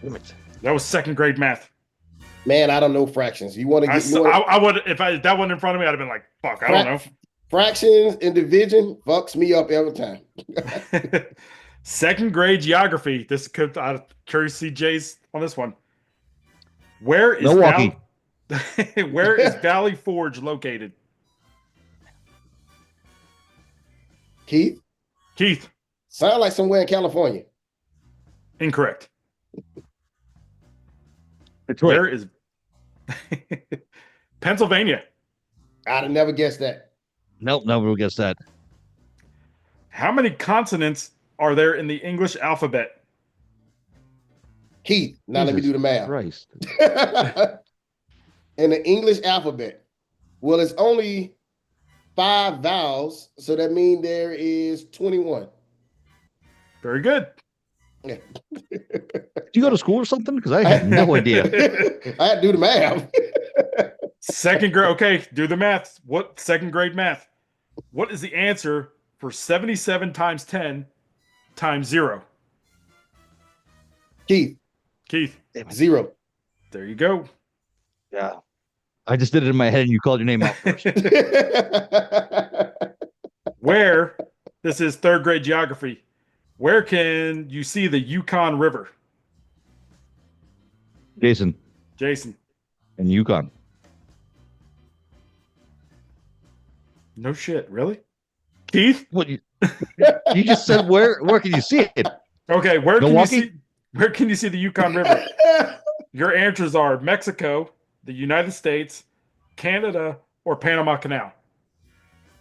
A: Damn it.
G: That was second grade math.
H: Man, I don't know fractions. You want to get?
G: I would if that wasn't in front of me, I'd have been like, "Fuck, I don't know."
H: Fractions and division fucks me up every time.
G: Second grade geography. This could. I'm curious to see Jay's on this one. Where is
A: Milwaukee?
G: Where is Valley Forge located?
H: Keith. Sound like somewhere in California.
G: Incorrect.
A: Detroit.
G: Where is Pennsylvania?
H: I'd have never guessed that.
A: Nope, nobody will guess that.
G: How many consonants are there in the English alphabet?
H: Keith. Now let me do the math.
A: Christ.
H: In the English alphabet, well, it's only 5 vowels, so that means there is 21.
G: Very good.
H: Yeah.
A: Do you go to school or something? Because I have no idea.
H: I had to do the math.
G: Second grade. Okay, do the math. What second grade math? What is the answer for 77 times 10 times 0?
H: Keith. 0.
G: There you go.
A: Yeah. I just did it in my head and you called your name out first.
G: Where, this is third grade geography, where can you see the Yukon River?
A: Jason
G: Jason.
A: and Yukon.
G: No shit, really? Keith?
A: What you just said where can you see it?
G: Okay, where
A: Milwaukee?
G: can you see the Yukon River? Your answers are Mexico, the United States, Canada, or Panama Canal.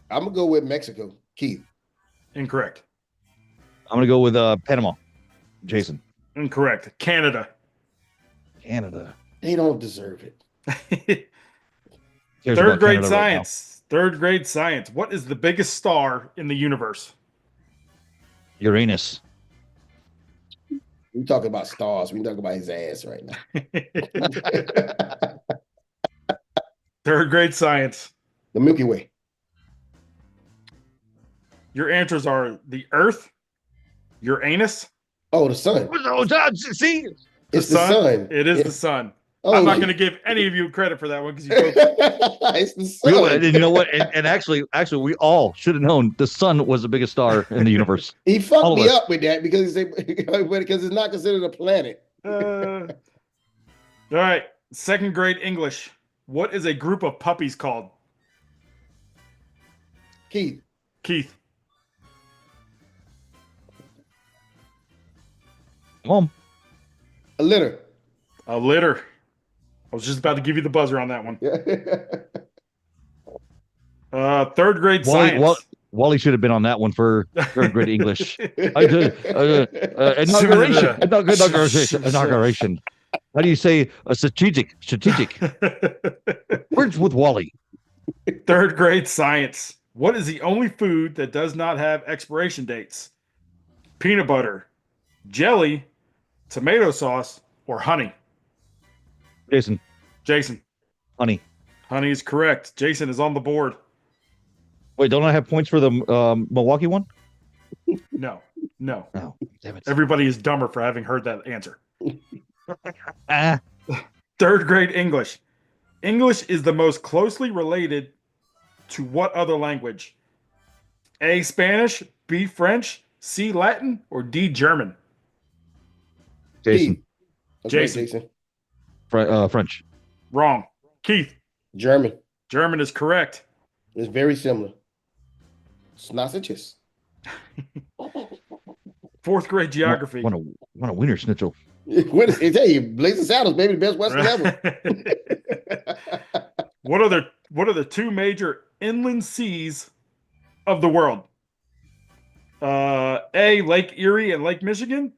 H: I'm gonna go with Mexico. Keith.
G: Incorrect.
A: I'm gonna go with Panama. Jason.
G: Incorrect. Canada.
A: Canada.
H: They don't deserve it.
A: Cares
G: Third
A: about
G: grade
A: Canada right now.
G: science. Third grade science. What is the biggest star in the universe?
A: Uranus.
H: We talking about stars. We talking about his ass right now.
G: Third grade science.
H: The Milky Way.
G: Your answers are the Earth, Uranus.
H: Oh, the sun.
A: Oh, see?
H: It's the sun.
G: It is
H: Yeah.
G: the sun.
H: Oh,
G: I'm not going to give any of you credit for that one because you both.
H: It's the sun.
A: And you know what? And actually, we all should have known the sun was the biggest star in the universe.
H: He
A: All
H: fucked
A: of
H: me
A: us.
H: up with that because it's not considered a planet.
G: All right. Second grade English. What is a group of puppies called?
H: Keith.
G: Keith.
A: Come on.
H: A litter.
G: A litter. I was just about to give you the buzzer on that one. Third grade science.
A: Wally should have been on that one for third grade English. I did inauguration. How do you say a strategic? Words with Wally.
G: Third grade science. What is the only food that does not have expiration dates? Peanut butter, jelly, tomato sauce, or honey?
A: Jason.
G: Honey. Honey is correct. Jason is on the board.
A: Wait, don't I have points for the Milwaukee one?
G: No.
A: Oh, damn it.
G: Everybody is dumber for having heard that answer.
A: Ah,
G: Third grade English. English is the most closely related to what other language? A, Spanish, B, French, C, Latin, or D, German?
A: Jason.
H: Keith. Okay,
G: Jason.
A: French.
G: Wrong. Keith.
H: German.
G: German is correct.
H: It's very similar. Sausages.
G: Fourth grade geography.
A: Want a wiener schnitzel.
H: What is it? Tell you, Blazing Saddles, baby, the best Western ever.
G: What are the two major inland seas of the world? A, Lake Erie and Lake Michigan.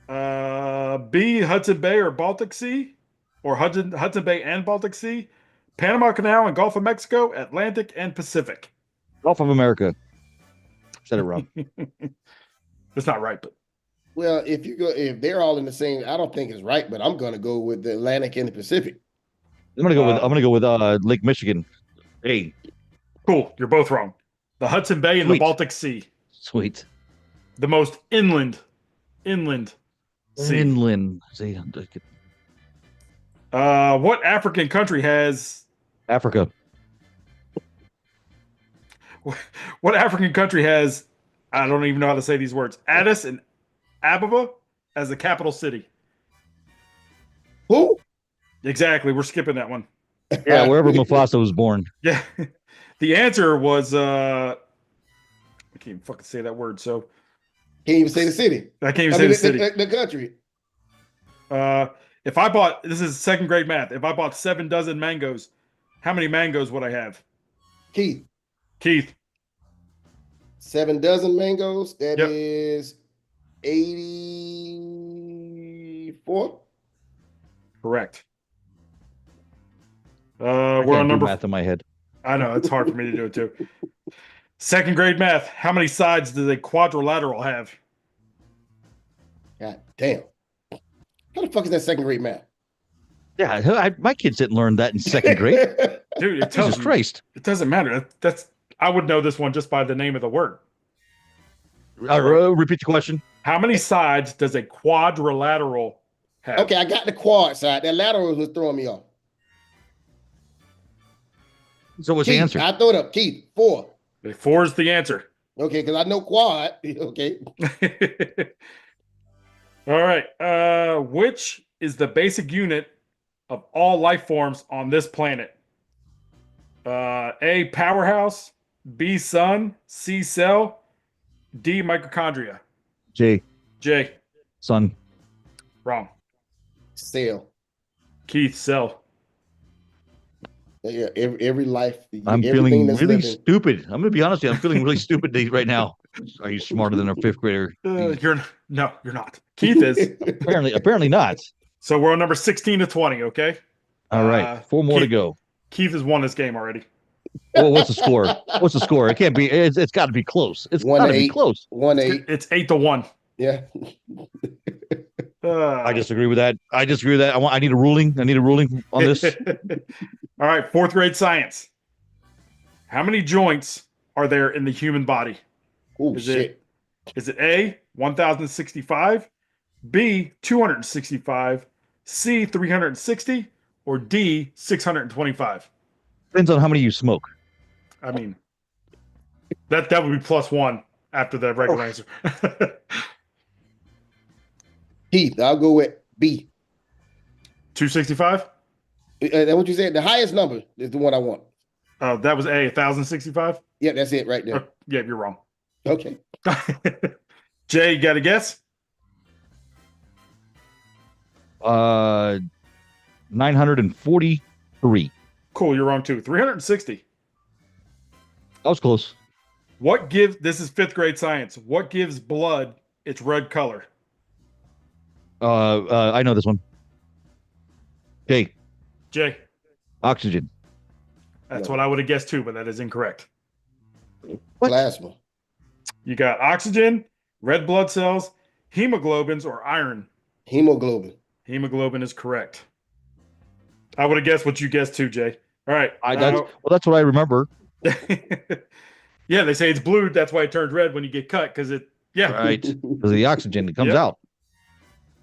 G: B, Hudson Bay or Baltic Sea, or Hudson Bay and Baltic Sea. Panama Canal and Gulf of Mexico, Atlantic and Pacific.
A: Gulf of America. Said it wrong.
G: That's not right, but
H: Well, if they're all in the same, I don't think it's right, but I'm gonna go with the Atlantic and the Pacific.
A: I'm gonna go with Lake Michigan. Hey,
G: cool. You're both wrong. The Hudson Bay and the
A: Sweet.
G: Baltic Sea.
A: Sweet.
G: The most inland sea.
A: Inland. See,
G: What African country has
A: Africa.
G: What African country has, I don't even know how to say these words, Addis and Ababa as the capital city?
H: Who?
G: Exactly. We're skipping that one.
A: Yeah, wherever Mufasa was born.
G: Yeah. The answer was, I can't even fucking say that word. So
H: Can't even say the city.
G: I can't even say the city.
H: The country.
G: If I bought, this is second grade math. If I bought 7 dozen mangoes, how many mangoes would I have?
H: Keith. 7 dozen mangoes. That
G: Yep.
H: is 84.
G: Correct.
A: I
G: We're
A: can't
G: on
A: do
G: number.
A: math in my head.
G: I know it's hard for me to do it too. Second grade math. How many sides does a quadrilateral have?
H: God damn. How the fuck is that second grade math?
A: Yeah, my kids didn't learn that in second grade.
G: Dude, it tells
A: Jesus
G: you,
A: Christ.
G: it doesn't matter. That's I would know this one just by the name of the word.
A: Repeat the question.
G: How many sides does a quadrilateral have?
H: Okay, I got the quad side. That lateral was throwing me off.
A: So what's
H: Keith,
A: the answer?
H: I throw it up. Keith, 4.
G: 4 is the answer.
H: Okay, because I know quad. Okay.
G: All right. Which is the basic unit of all life forms on this planet? A, powerhouse. B, sun. C, cell. D, mitochondria.
A: J.
G: Son.
A: Son.
G: Wrong.
H: Cell.
G: Keith, cell.
H: Yeah, every life.
A: I'm
H: everything
A: feeling
H: that's
A: really
H: living.
A: stupid. I'm going to be honest with you. I'm feeling really stupid right now. Are you smarter than a 5th grader?
G: You're not. Keith is.
A: Apparently not.
G: So we're on number 16 to 20, okay?
A: All right. 4 more to go.
G: Keith has won this game already.
A: Well, what's the score? What's the score? It can't be. It's got to be close. It's got to be close.
H: 1-8.
G: It's 8-1.
H: Yeah.
A: I disagree with that. I need a ruling. I need a ruling on this.
G: All right, 4th grade science. How many joints are there in the human body?
H: Oh, shit.
G: Is it A, 1,065, B, 265, C, 360, or D, 625?
A: Depends on how many you smoke.
G: I mean, that would be +1 after the regular answer.
H: Keith, I'll go with B.
G: 265?
H: That's what you said. The highest number is the one I want.
G: That was A, 1,065?
H: Yeah, that's it right there.
G: Yeah, you're wrong.
H: Okay.
G: Jay, you got a guess?
A: 943.
G: Cool, you're wrong too. 360.
A: That was close.
G: This is 5th grade science. What gives blood its red color?
A: I know this one. Jay. Oxygen.
G: That's what I would have guessed too, but that is incorrect.
A: What?
H: Plasma.
G: You got oxygen, red blood cells, hemoglobins, or iron.
H: Hemoglobin.
G: Hemoglobin is correct. I would have guessed what you guessed too, Jay. All right.
A: That's what I remember.
G: Yeah, they say it's blue. That's why it turns red when you get cut, because
A: Right. Because of the oxygen that comes out.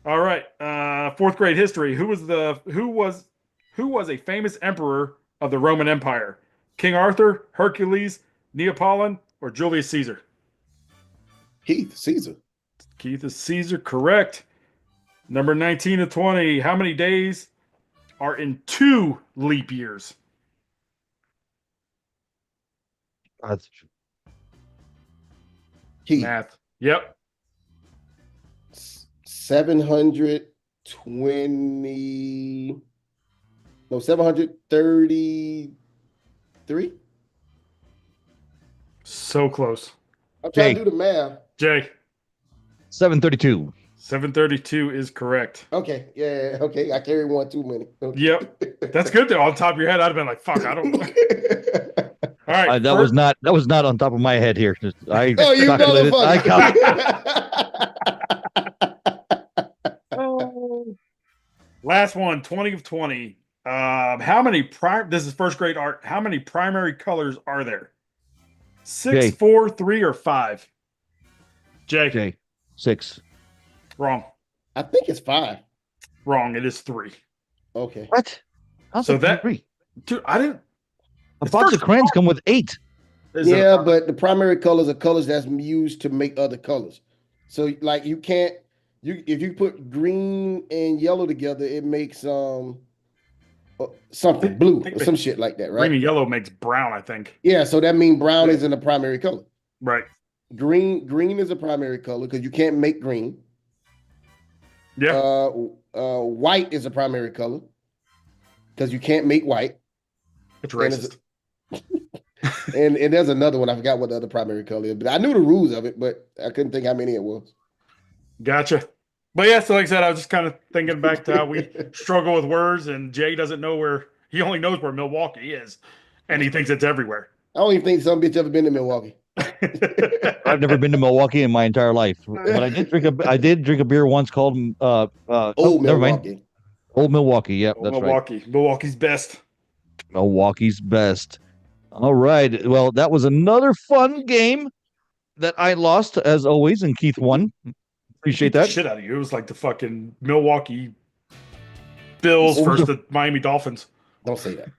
G: All right. 4th grade history. Who was a famous emperor of the Roman Empire? King Arthur, Hercules, Neapolitan, or Julius Caesar?
H: Keith, Caesar.
G: Keith is Caesar, correct. Number 19 to 20. How many days are in 2 leap years?
H: Keith.
G: Math. Yep.
H: 733.
G: So close.
H: I'm trying to do the math.
G: Jay.
A: 732.
G: 732 is correct.
H: Okay. Yeah. Okay. I carry one too many. Okay.
G: Yep. That's good though. On top of your head, I'd have been like, fuck, I don't know. All right.
A: That was not on top of my head here. I
H: Oh, you
A: calculated.
G: Last one, 20 of 20. This is 1st grade art. How many primary colors are there? 6, 4, 3, or 5? Jay.
A: 6.
G: Wrong.
H: I think it's 5.
G: Wrong. It is 3.
H: Okay.
A: What? How's
G: So
A: that 3?
G: Dude, I didn't.
A: A box of crayons come with 8.
H: Yeah, but the primary colors are colors that's used to make other colors. So like you can't if you put green and yellow together, it makes something blue or some shit like that, right?
G: Green and yellow makes brown, I think.
H: Yeah, so that means brown isn't a primary color.
G: Right.
H: Green is a primary color because you can't make green.
G: Yeah.
H: White is a primary color because you can't make white.
G: It's racist.
H: And there's another one. I forgot what the other primary color is, but I knew the rules of it, but I couldn't think how many it was.
G: Gotcha. But yeah, so like I said, I was just kind of thinking back to how we struggle with words, and Jay doesn't know he only knows where Milwaukee is, and he thinks it's everywhere.
H: I don't even think some bitch ever been to Milwaukee.
A: I've never been to Milwaukee in my entire life, but I did drink a beer once called
H: Old Milwaukee.
A: Old Milwaukee. Yep, that's
G: Milwaukee.
A: right.
G: Milwaukee's best.
A: Milwaukee's best. All right. Well, that was another fun game that I lost as always, and Keith won. Appreciate that.
G: Shit out of you. It was like the fucking Milwaukee Bills versus the Miami Dolphins.
H: Don't say that.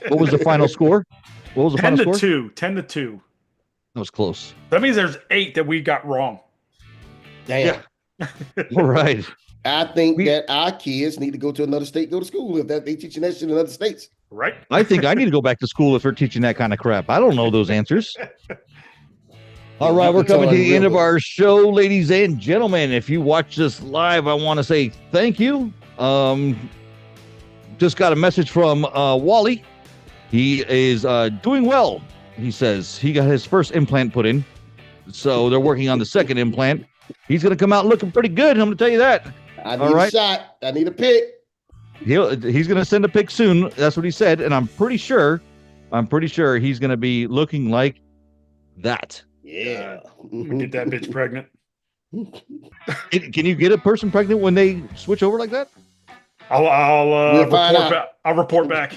A: What was the final score? What was the
G: 10
A: final
G: to
A: score?
G: 2. 10 to 2.
A: That was close.
G: That means there's 8 that we got wrong.
H: Damn.
A: All right.
H: I think that our kids need to go to another state, go to school if they teaching that shit in other states.
G: Right?
A: I think I need to go back to school if they're teaching that kind of crap. I don't know those answers. All right, we're coming to the end of our show, ladies and gentlemen. If you watch this live, I want to say thank you. Just got a message from Wally. He is doing well. He says he got his first implant put in, so they're working on the second implant. He's going to come out looking pretty good. I'm going to tell you that.
H: I need a shot. I need a pick.
A: He's going to send a pic soon. That's what he said, and I'm pretty sure he's going to be looking like that.
H: Yeah.
G: Get that bitch pregnant.
A: Can you get a person pregnant when they switch over like that?
G: I'll report back.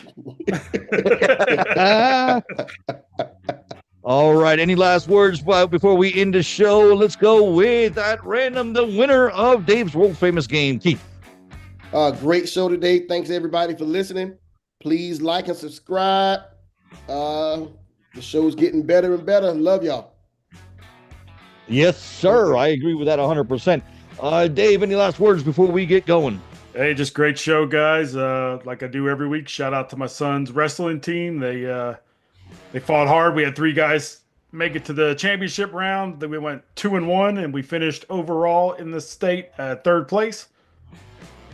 A: All right. Any last words before we end the show? Let's go with that random, the winner of Dave's world famous game, Keith.
H: Great show today. Thanks everybody for listening. Please like and subscribe. The show's getting better and better. Love y'all.
A: Yes, sir. I agree with that 100%. Dave, any last words before we get going?
G: Hey, just great show, guys. Like I do every week, shout out to my son's wrestling team. They fought hard. We had 3 guys make it to the championship round. Then we went 2-1, and we finished overall in the state at 3rd place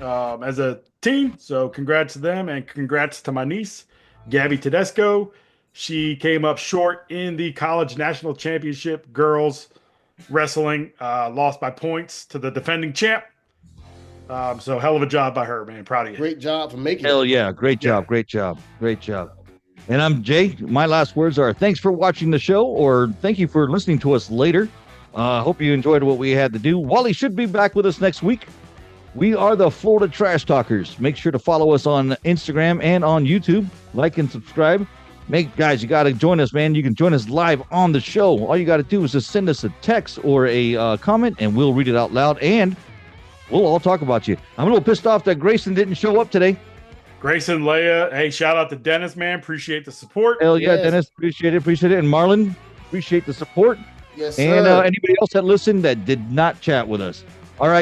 G: as a team. So congrats to them, and congrats to my niece, Gabby Tedesco. She came up short in the college national championship girls wrestling, lost by points to the defending champ. So hell of a job by her, man. Proud of you.
H: Great job for making
A: Hell
H: it.
A: yeah. Great job. Great job. Great job. And I'm Jay. My last words are thanks for watching the show, or thank you for listening to us later. Hope you enjoyed what we had to do. Wally should be back with us next week. We are the Florida Trash Talkers. Make sure to follow us on Instagram and on YouTube. Like and subscribe. Guys, you got to join us, man. You can join us live on the show. All you got to do is just send us a text or a comment, and we'll read it out loud, and we'll all talk about you. I'm a little pissed off that Grayson didn't show up today.
G: Grayson, Leia. Hey, shout out to Dennis, man. Appreciate the support.
A: Hell yeah, Dennis. Appreciate it. And Marlon, appreciate the support.
H: Yes, sir.
A: And anybody else that listened that did not chat with us. All right.